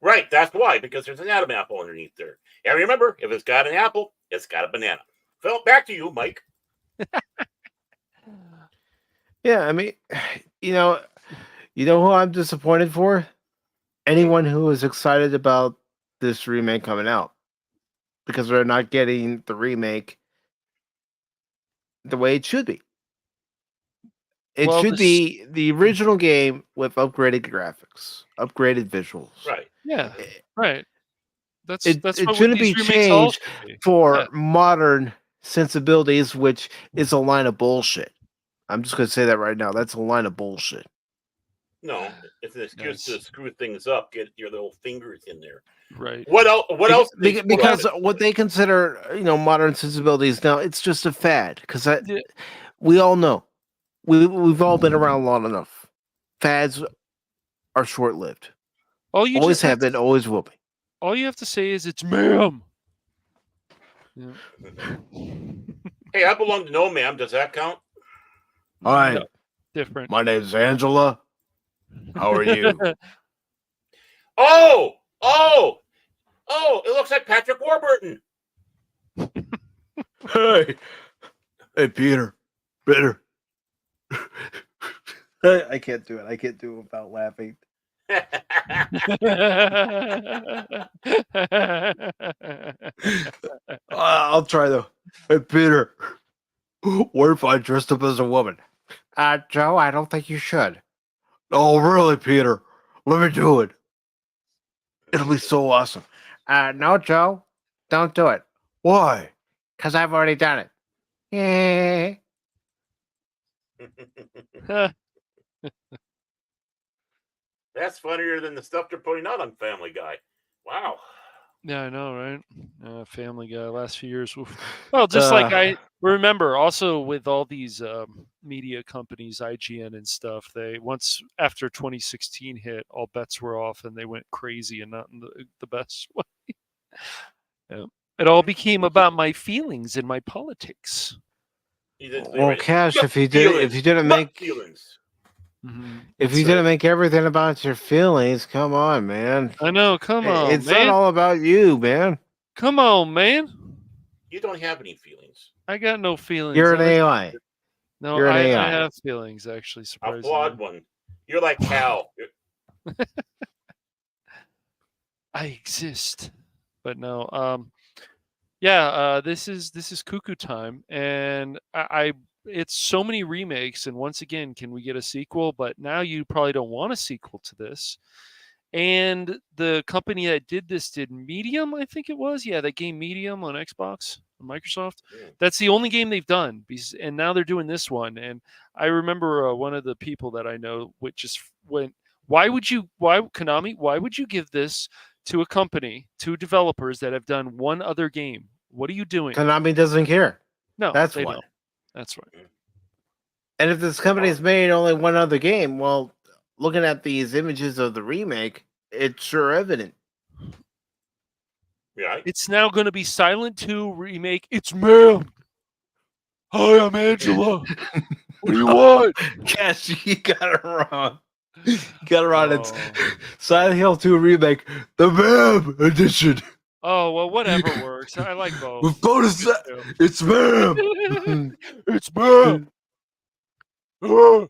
Right, that's why, because there's an Adam apple underneath there. And remember, if it's got an apple, it's got a banana. Phil, back to you, Mike. Yeah, I mean, you know who I'm disappointed for? Anyone who is excited about this remake coming out. Because we're not getting the remake the way it should be. It should be the original game with upgraded graphics, upgraded visuals. Right. Yeah. Right. That's it what shouldn't be these remakes all changed should be. for modern sensibilities, which is a line of bullshit. I'm just going to say that right now. That's a line of bullshit. No, it's an excuse to screw things up. Get your little fingers in there. Right. What else? What else? Because what they consider, modern sensibilities now, it's just a fad. Because we all know, we've all been around long enough. Fads are short-lived. Always have been, always will be. All you have to say is it's ma'am. Yeah. Hey, I belong to no ma'am. Does that count? Hi. No, different. My name's Angela. How are you? Oh! It looks like Patrick Warburton. Hey, Peter. I can't do it. I can't do it without laughing. I'll try though. Hey, Peter. What if I dressed up as a woman? Joe, I don't think you should. Oh, really, Peter? Let me do it. It'll be so awesome. No, Joe, don't do it. Why? Because I've already done it. Yeah. That's funnier than the stuff they're putting out on Family Guy. Wow. Yeah, I know, right? Family Guy, last few years. Oof. Well, just like I remember, also with all these media companies, IGN and stuff, they once after 2016 hit, all bets were off, and they went crazy and not in the best way. Yeah. It all became about my feelings and my politics. Well, Cash, if you didn't make feelings. If you're gonna make everything about your feelings, come on, man. I know. Come on, It's man. not all about you, man. Come on, man. You don't have any feelings. I got no feelings. You're an I'm a- AI. No, You're an I AI. have feelings, actually, A surprisingly. flawed one. You're like Cal. I exist. But no, yeah, this is cuckoo time, and it's so many remakes, and once again, can we get a sequel? But now you probably don't want a sequel to this. And the company that did this did Medium, I think it was. Yeah, that game Medium on Xbox, on Microsoft. That's the only game they've done. And now they're doing this one. And I remember one of the people that I know just went, why, Konami, why would you give this to a company, to developers that have done one other game? What are you doing? Konami doesn't care. No, That's they why. don't. That's right. And if this company's made only one other game, well, looking at these images of the remake, it's sure evident. Yeah. It's now going to be Silent 2 remake. It's ma'am. Hi, I'm Angela. What do you want? Yes, you got it wrong. You got it wrong. It's Silent Hill 2 remake, the MAM edition. Oh, well, whatever works. I like both. With bonus, it's MAM. It's MAM. Yeah,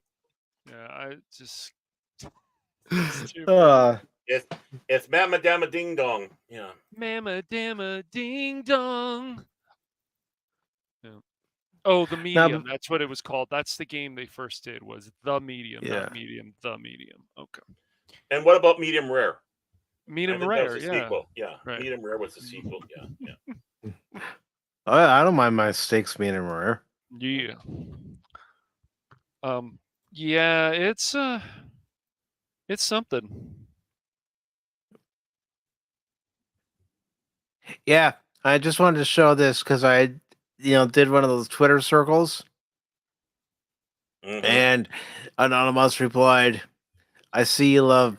I just. It's Mama Damma Ding Dong. Yeah. Mama Damma Ding Dong. Yeah. Oh, the Medium. That's what it was called. That's the game they first did. Was the Medium, not Medium. The Medium. Okay. And what about Medium Rare? Medium Rare. Yeah. Sequel. Yeah. Right. Medium Rare was the sequel. Yeah. I don't mind my steaks medium rare. Yeah. Yeah, it's something. Yeah, I just wanted to show this because I, did one of those Twitter circles, and Anonymous replied, "I see you love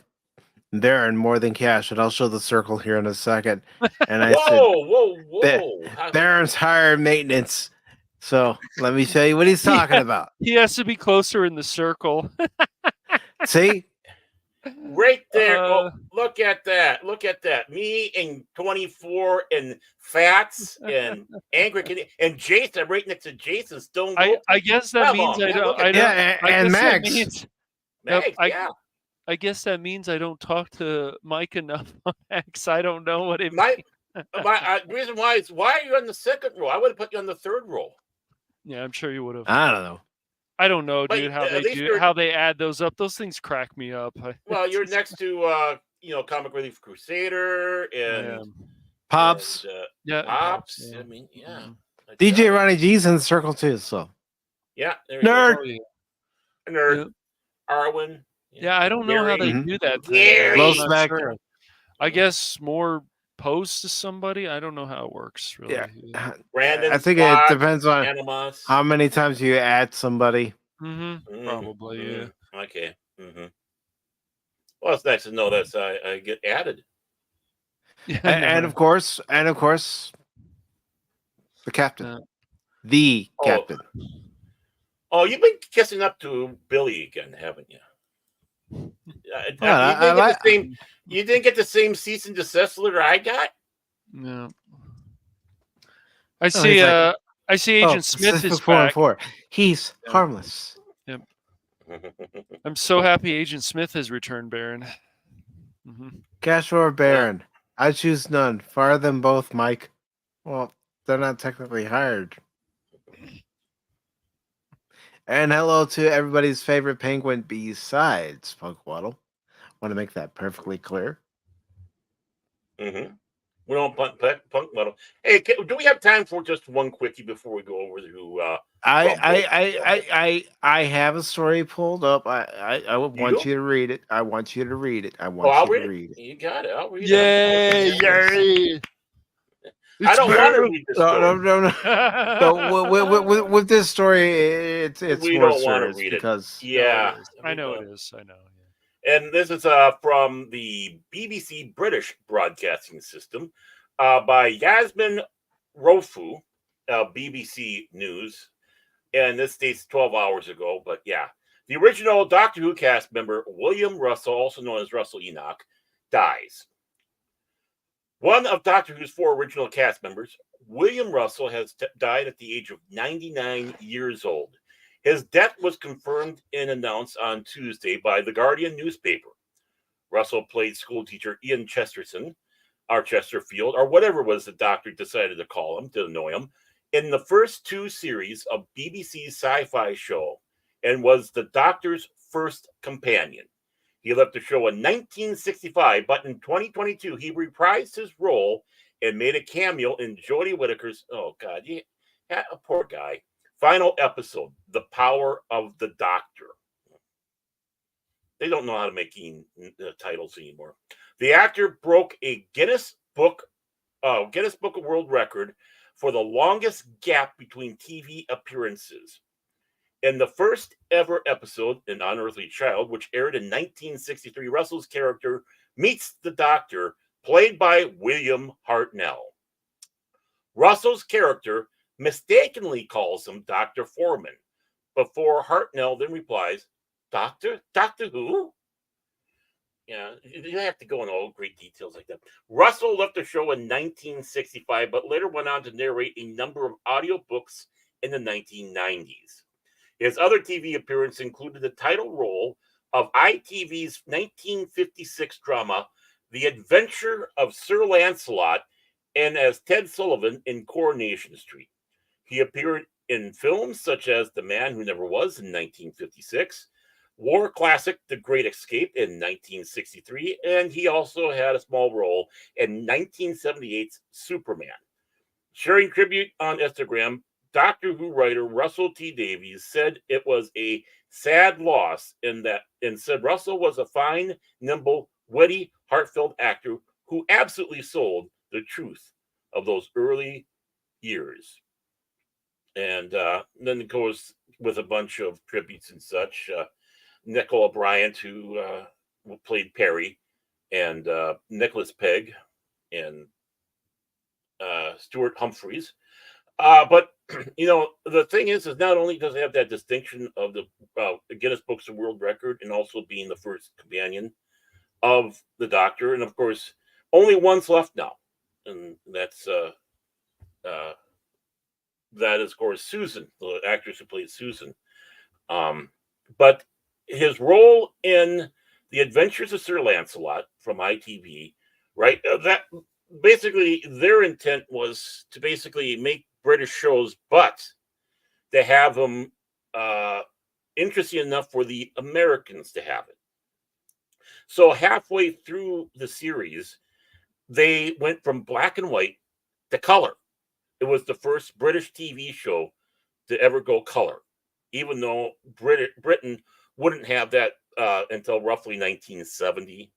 Baron more than cash," and I'll show the circle here in a second. And I said, "Baron's higher maintenance." So let me tell you what he's talking about. He has to be closer in the circle. See? Right there. Look at that. Look at that. Me and 24 and Fats and Angry and Jason right next to Jason Stone. I guess that means I don't. And Max. I guess that means I don't talk to Mike enough on X. I don't know what it means. Reason why is why are you on the second row? I would have put you on the third row. Yeah, I'm sure you would have. I don't know. I don't know, dude. How they add those up? Those things crack me up. Well, you're next to Comic Relief Crusader and Pops. Pops. Yeah. I mean, yeah. DJ Ronnie G's in the circle too. So yeah, nerd. Nerd. Arwen. Yeah, I don't know how they do that. Sure. I guess more posts to somebody. I don't know how it works really. Yeah. Brandon, I think it depends on how many times you add somebody. Probably, yeah. Okay. Well, it's nice to know that I get added. Yeah, and of course, the captain, the captain. Oh, you've been kissing up to Billy again, haven't you? You didn't get the same cease and desist letter I got. No. I see. I see. Agent Smith is back. He's harmless. Yep. I'm so happy Agent Smith has returned, Baron. Cash or Baron? I choose none. Fire them both, Mike. Well, they're not technically hired. And hello to everybody's favorite penguin besides Punkwaddle. Want to make that perfectly clear. We don't Punkwaddle. Hey, do we have time for just one quickie before we go over to? I have a story pulled up. I want you to read it. I want you to read it. I'll read it. You got it. I'll read it. Yay! I don't want to read this story. No. With this story, it's we more don't want to serious read because it. I know it is. I know. And this is from the BBC British Broadcasting System by Yasmin Rofu, BBC News. And this states 12 hours ago. But yeah, The original Doctor Who cast member William Russell, also known as Russell Enoch, dies. One of Doctor Who's 4 original cast members, William Russell, has died at the age of 99 years old. His death was confirmed and announced on Tuesday by the Guardian newspaper. Russell played schoolteacher Ian Chesterton, or Chesterfield, or whatever was the Doctor decided to call him to annoy him, in the first 2 series of BBC's sci-fi show, and was the Doctor's first companion. He left the show in 1965, but in 2022, he reprised his role and made a cameo in Jodie Whittaker's, a poor guy, final episode, The Power of the Doctor. They don't know how to make titles anymore. The actor broke a Guinness Book of World Record for the longest gap between TV appearances. In the first ever episode, An Unearthly Child, which aired in 1963, Russell's character meets the Doctor, played by William Hartnell. Russell's character mistakenly calls him Dr. Foreman, before Hartnell then replies, Doctor who? Yeah, you have to go into all great details like that. Russell left the show in 1965, but later went on to narrate a number of audiobooks in the 1990s. His other TV appearance included the title role of ITV's 1956 drama, The Adventure of Sir Lancelot, and as Ted Sullivan in Coronation Street. He appeared in films such as The Man Who Never Was in 1956, war classic The Great Escape in 1963, and he also had a small role in 1978's Superman. Sharing tribute on Instagram, Doctor Who writer Russell T. Davies said it was a sad loss and said Russell was a fine, nimble, witty, heartfelt actor who absolutely sold the truth of those early years. And then it goes with a bunch of tributes and such. Nicola Bryant, who played Perry, and Nicholas Pegg, and Stuart Humphreys. But, the thing is not only does it have that distinction of the Guinness Books of World Record and also being the first companion of the Doctor, and of course, only one's left now. And that is, of course, Susan, the actress who played Susan. But his role in The Adventures of Sir Lancelot from ITV, right? That basically their intent was to basically make British shows, but to have them interesting enough for the Americans to have it. So halfway through the series, they went from black and white to color. It was the first British TV show to ever go color, even though Britain wouldn't have that until roughly 1970,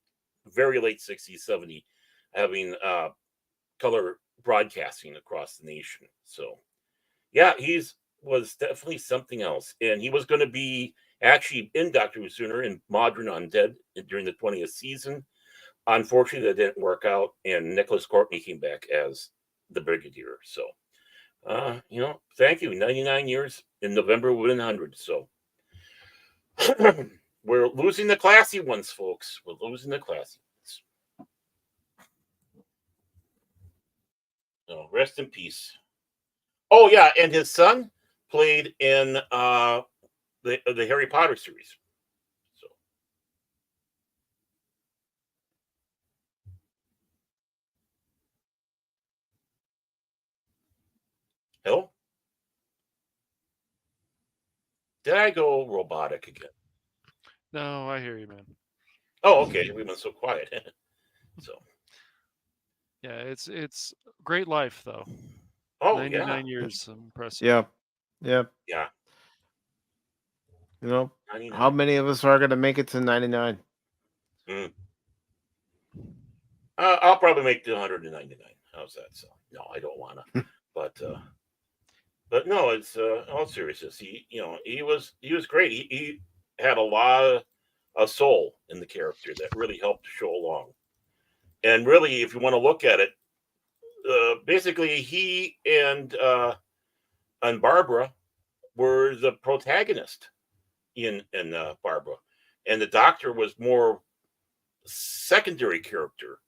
very late 60s, 70, having color broadcasting across the nation. So, yeah, was definitely something else. And he was going to be actually in Doctor Who sooner in Modern Undead during the 20th season. Unfortunately, that didn't work out, and Nicholas Courtney came back as the Brigadier. So, thank you. 99 years in November within 100. So, we're losing the classy ones, folks. We're losing the classy ones. So, rest in peace. Oh, yeah, and his son played in the Harry Potter series. So, hello? Did I go robotic again? No, I hear you, man. Oh, okay. We went so quiet. So, yeah, it's great life though. Oh, 99 years, impressive. Yeah. Yeah. How 99. many of us are going to make it to 99? I'll probably make the 199. How's that sound? No, I don't want to. But no, it's all seriousness. He was great. He had a lot of soul in the character that really helped the show along. And really, if you want to look at it, basically he and Barbara were the protagonist Ian and Barbara, and the Doctor was more secondary character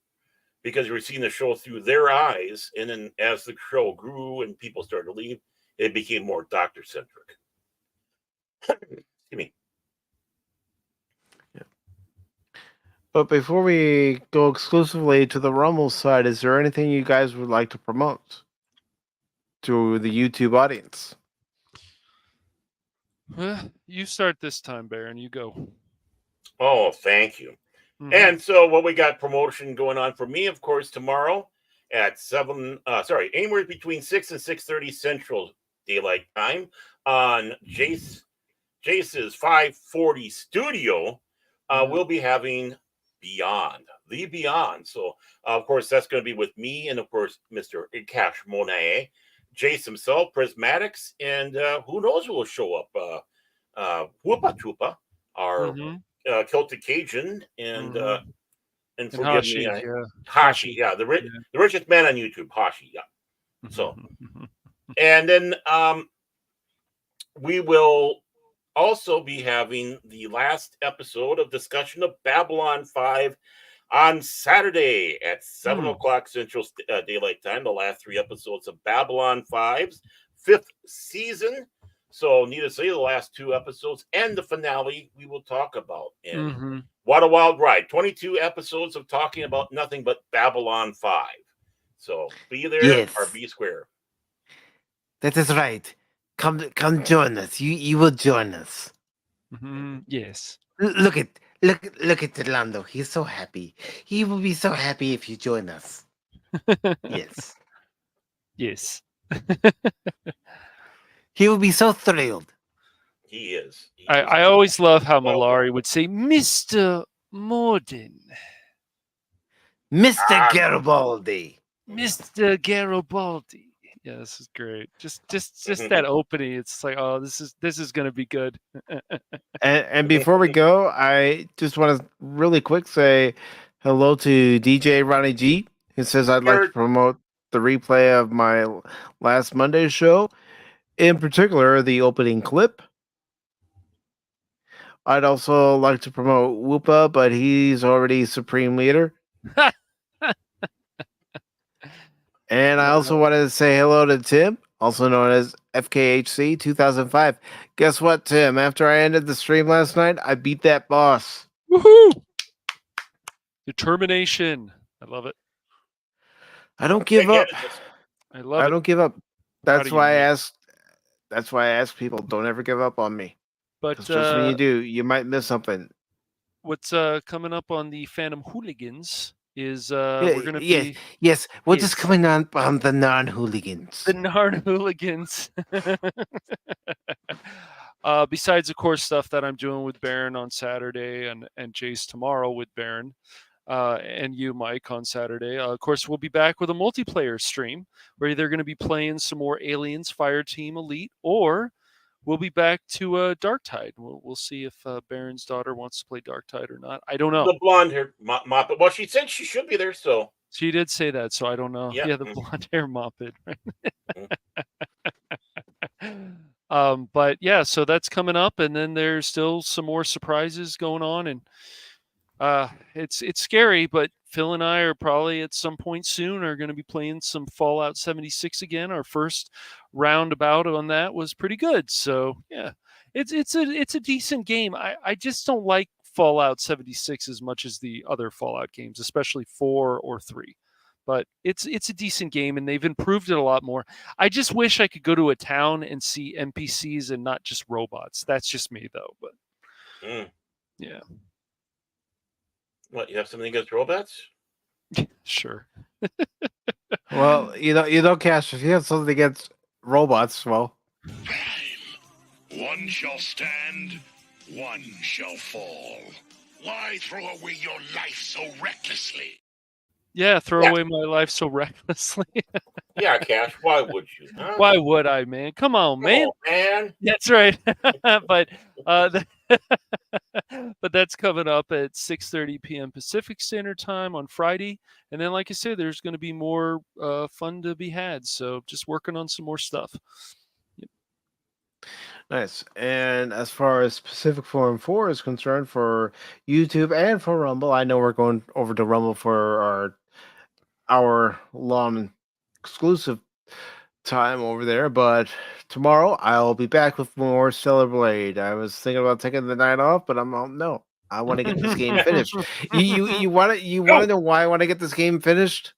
because you were seeing the show through their eyes, and then as the show grew and people started to leave, it became more Doctor centric. Excuse me. But before we go exclusively to the Rumble side, is there anything you guys would like to promote to the YouTube audience? You start this time, Baron. You go. Oh, thank you. Mhm. And so what we got promotion going on for me, of course, tomorrow at anywhere between 6 and 6:30 Central Daylight Time on Jace's 540 studio, we'll be having the Beyond. So, of course, that's going to be with me and, of course, Mr. Cash Monet, Jace himself, Prismatics, and who knows who will show up. Whoopa Troopa, our Celtic Cajun, and forgive Hashi, me, yeah. Hashi, yeah, the richest man on YouTube, Hashi, yeah. So, and then we will also be having the last episode of discussion of Babylon 5 on Saturday at 7 o'clock Central Daylight Time. The last 3 episodes of Babylon 5's 5th season. So, need to say, the last 2 episodes and the finale we will talk about. And what a wild ride. 22 episodes of talking about nothing but Babylon 5. So, be there or be square. That is right. Come join us. You will join us. Yes. Look at Orlando. He's so happy. He will be so happy if you join us. Yes. Yes. He will be so thrilled. He is. I always love how Malari would say, Mr. Morden. Mr. Garibaldi. Mr. Garibaldi. Yeah, this is great. Just that opening. It's like, oh, this is gonna be good. And before we go, I just want to really quick say hello to DJ Ronnie G, who says I'd like to promote the replay of my last Monday show, in particular the opening clip. I'd also like to promote Whoopa, but he's already Supreme Leader. And I also wanted to say hello to Tim, also known as FKHC 2005. Guess what, Tim? After I ended the stream last night, I beat that boss. Woohoo! Determination. I love it. I don't give up. I love it. I don't give up. Proud That's of why you, I man. asked. That's why I ask people, don't ever give up on me. But 'Cause just when you do, you might miss something. what's coming up on the Phantom Hooligans is we're gonna be Yes. What is coming on the non-hooligans? the Narn Hooligans. Besides, of course, stuff that I'm doing with Baron on Saturday and Jace tomorrow with Baron, and you, Mike, on Saturday. Of course, we'll be back with a multiplayer stream where they're going to be playing some more Aliens Fireteam Elite, or we'll be back to Darktide. We'll see if Baron's daughter wants to play Darktide or not. I don't know. The blonde hair Moppet. Well, she said she should be there, so. She did say that, so I don't know. Yeah. Yeah, the blonde hair Moppet. But yeah, so that's coming up, and then there's still some more surprises going on, and it's scary. But Phil and I are probably at some point soon are going to be playing some Fallout 76 again. Our first roundabout on that was pretty good, so yeah, it's a decent game. I just don't like Fallout 76 as much as the other Fallout games, especially 4 or 3. But it's a decent game, and they've improved it a lot more. I just wish I could go to a town and see NPCs and not just robots. That's just me, though. But yeah, What, you have something against robots? sure. Well, you know, Cash, if you have something against robots, well, One shall stand, one shall fall. Why throw away your life so recklessly? Yeah, throw away my life so recklessly. Yeah, Cash. Why would you? Huh? Why would I, man? Come on, man. Oh, man. That's right. But but that's coming up at 6:30 p.m. Pacific Standard Time on Friday. And then, like I said, there's going to be more fun to be had. So just working on some more stuff. Nice. And as far as Pacific Forum 4 is concerned, for YouTube and for Rumble, I know we're going over to Rumble for our hour-long exclusive time over there, but tomorrow I'll be back with more Stellar Blade. I was thinking about taking the night off, but I'm no. I want to get this game finished. You want to know why I want to get this game finished?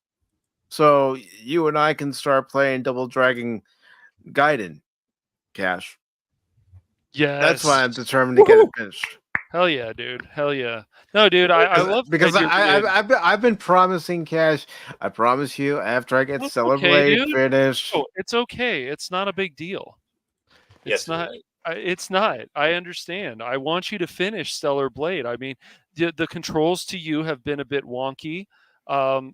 So you and I can start playing Double Dragon Gaiden, Cash. Yes. That's why I'm determined to get it finished. Hell yeah, dude. Hell yeah. No, dude, I love because that you're good. I've been promising, Cash. I promise you, after I get That's Stellar okay, Blade dude. finished. Oh, it's okay. It's not a big deal. Yes, It's not. It's not. I understand. I want you to finish Stellar Blade. I mean, the controls to you have been a bit wonky.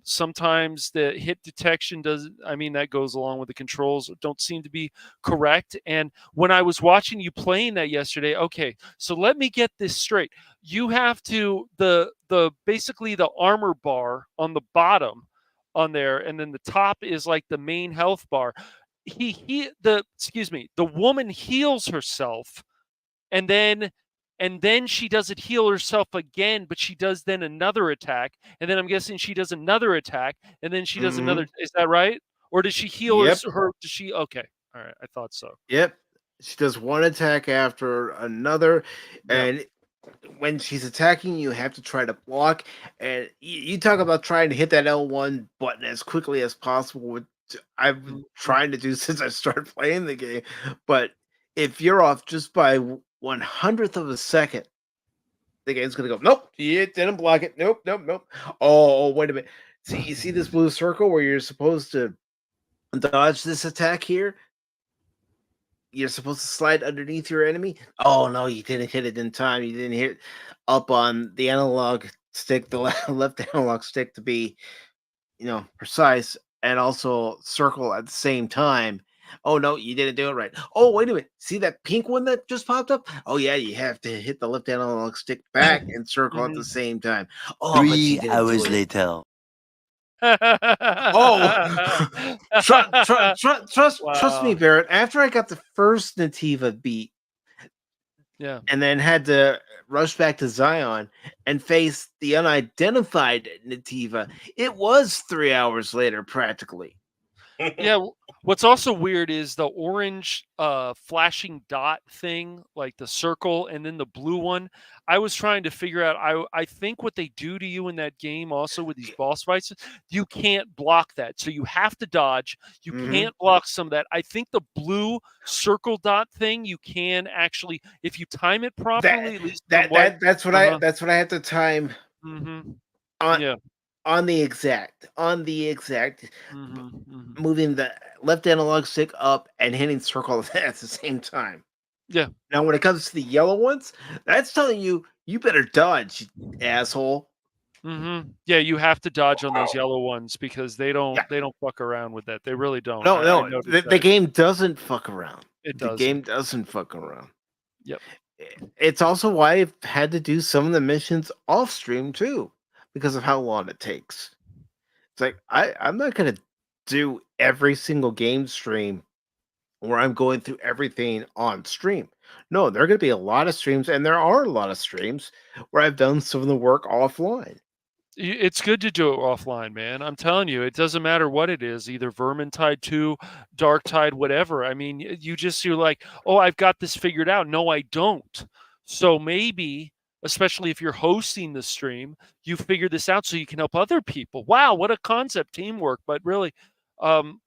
Sometimes the hit detection doesn't. I mean, that goes along with the controls. Don't seem to be correct. And when I was watching you playing that yesterday, okay, so let me get this straight. You have to the basically the armor bar on the bottom on there, and then the top is like the main health bar. The woman heals herself, and then she doesn't heal herself again, but she does then another attack, and then I'm guessing she does another attack, and then she does another. Is that right? Or does she heal her? Does she? Okay, all right, I thought so. Yep, she does one attack after another, and when she's attacking, you have to try to block. And you talk about trying to hit that L1 button as quickly as possible, which I've been trying to do since I started playing the game. But if you're off just by 1/100th of a second, the game's gonna go, nope, you didn't block it. Nope. Oh, wait a minute. See, you see this blue circle where you're supposed to dodge this attack here? You're supposed to slide underneath your enemy. Oh no, you didn't hit it in time. You didn't hit up on the analog stick, the left analog stick, to be, precise, and also circle at the same time. Oh no, you didn't do it right. Oh, wait a minute. See that pink one that just popped up? Oh yeah, you have to hit the left analog stick back and circle at the same time. Oh, 3 hours later. Trust me, Barrett. After I got the first Nativa beat, and then had to rush back to Zion and face the unidentified Nativa, it was 3 hours later, practically. Yeah. What's also weird is the orange flashing dot thing, like the circle, and then the blue one. I was trying to figure out. I think what they do to you in that game, also with these boss fights, you can't block that. So you have to dodge. You can't block some of that. I think the blue circle dot thing, you can actually, if you time it properly. That's what I have to time. On the exact, moving the left analog stick up and hitting circle at the same time. Yeah. Now, when it comes to the yellow ones, that's telling you better dodge, asshole. Yeah, you have to dodge on those yellow ones because they don't fuck around with that. They really don't. No, the game doesn't fuck around. The game doesn't fuck around. Yep. It's also why I've had to do some of the missions off stream too, because of how long it takes. It's like I'm not gonna do every single game stream where I'm going through everything on stream. No, there are gonna be a lot of streams, and there are a lot of streams where I've done some of the work offline. It's good to do it offline, man. I'm telling you, it doesn't matter what it is, either Vermintide 2, Darktide, whatever. I mean, you're like, oh, I've got this figured out. No, I don't. So maybe, especially if you're hosting the stream, you figure this out so you can help other people. Wow, what a concept, teamwork. But really,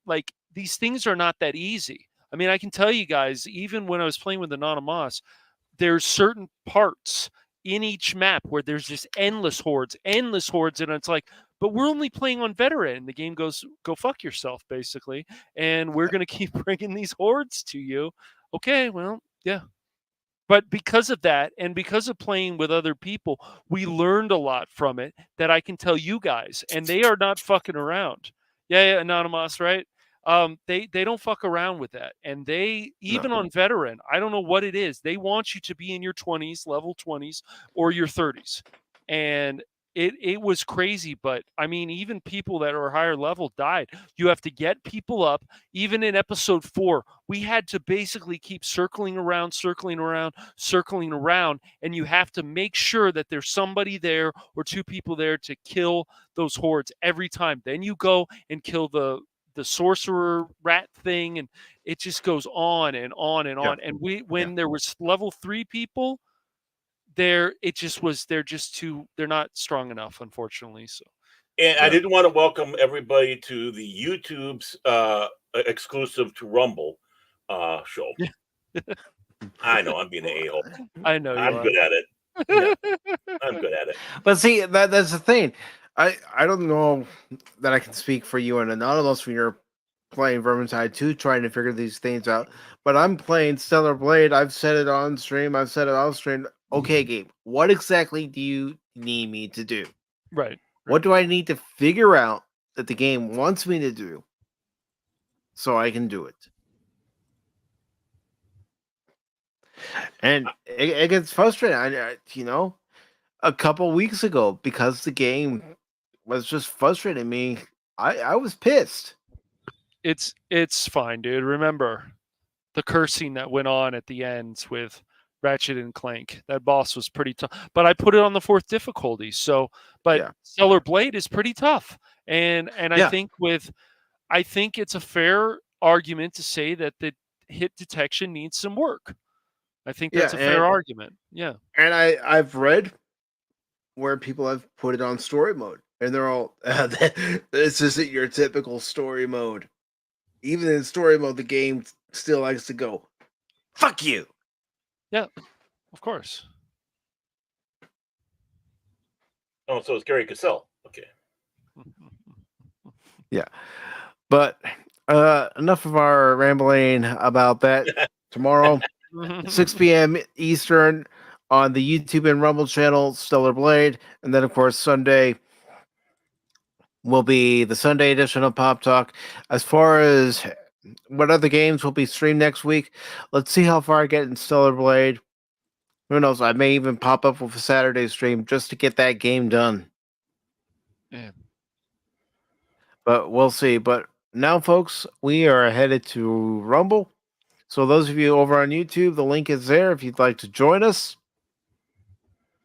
like, these things are not that easy. I mean, I can tell you guys, even when I was playing with Anonymous, there's certain parts in each map where there's just endless hordes, and it's like, but we're only playing on veteran, and the game goes, go fuck yourself, basically, and we're going to keep bringing these hordes to you. Okay, well, yeah. But because of that, and because of playing with other people, we learned a lot from it that I can tell you guys, and they are not fucking around. Yeah, Anonymous, right? They don't fuck around with that. And they, even on veteran, I don't know what it is. They want you to be in your 20s, level 20s, or your 30s. And it was crazy. But I mean, even people that are higher level died. You have to get people up. Even in episode 4, we had to basically keep circling around, and you have to make sure that there's somebody there or 2 people there to kill those hordes every time. Then you go and kill the sorcerer rat thing, and it just goes on and on and on. And when there was level 3 people there, they're not strong enough, unfortunately. So, and I didn't want to welcome everybody to the YouTube's exclusive to Rumble show. I know I'm being an a-hole. I know I'm good at it. Yeah, I'm good at it. But see, that's the thing. I don't know that I can speak for you and none of us when you're playing Vermintide 2, trying to figure these things out. But I'm playing Stellar Blade. I've said it on stream. I've said it off stream. Okay, Gabe, what exactly do you need me to do? Right. What do I need to figure out that the game wants me to do so I can do it? And it gets frustrating. A couple weeks ago, because the game was just frustrating me, I was pissed. It's fine, dude. Remember the cursing that went on at the end with Ratchet and Clank. That boss was pretty tough, but I put it on the 4th difficulty. So, but Stellar Blade is pretty tough, and I think it's a fair argument to say that the hit detection needs some work. I think that's a fair argument. Yeah, and I've read where people have put it on story mode, and they're all, "This isn't your typical story mode." Even in story mode, the game still likes to go, "Fuck you." Yeah, of course. Oh, so it's Gary Cassell. Okay. Yeah. But enough of our rambling about that. Tomorrow, 6 p.m. Eastern on the YouTube and Rumble channel, Stellar Blade. And then, of course, Sunday will be the Sunday edition of Pop Talk. As far as what other games will be streamed next week, let's see how far I get in Stellar Blade. Who knows? I may even pop up with a Saturday stream just to get that game done. Yeah. But we'll see. But now, folks, we are headed to Rumble. So those of you over on YouTube, the link is there if you'd like to join us.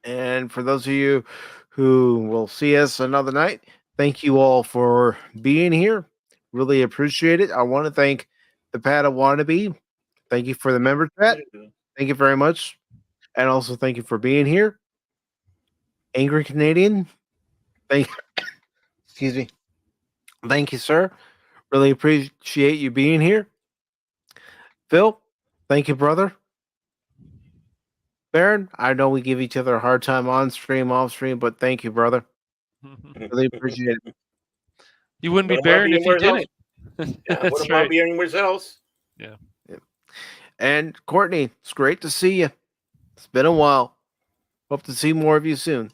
And for those of you who will see us another night, thank you all for being here. Really appreciate it. I want to thank the Pad of Wannabe. Thank you for the member chat. Thank you very much. And also thank you for being here. Angry Canadian. Excuse me. Thank you, sir. Really appreciate you being here. Phil, thank you, brother. Baron, I know we give each other a hard time on stream, off stream, but thank you, brother. Really appreciate it. You wouldn't be Baron if you didn't. Yeah, what about being anywhere else? Yeah. And Courtney, it's great to see you. It's been a while. Hope to see more of you soon.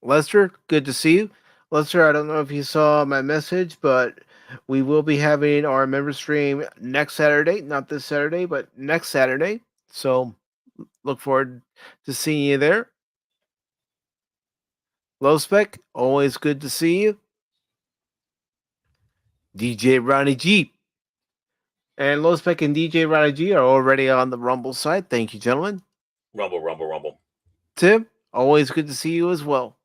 Lester, good to see you. Lester, I don't know if you saw my message, but we will be having our member stream next Saturday. Not this Saturday, but next Saturday. So look forward to seeing you there. Low Spec, always good to see you. DJ Ronnie G. And Low Spec and DJ Ronnie G are already on the Rumble side. Thank you, gentlemen. Rumble. Tim, always good to see you as well.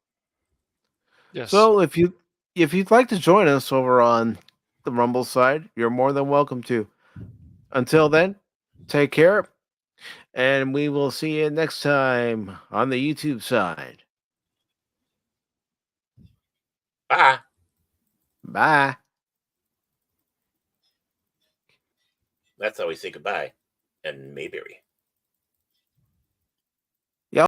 Yes. So if you'd like to join us over on the Rumble side, you're more than welcome to. Until then, take care, and we will see you next time on the YouTube side. Bye. Bye. That's how we say goodbye. And Mayberry.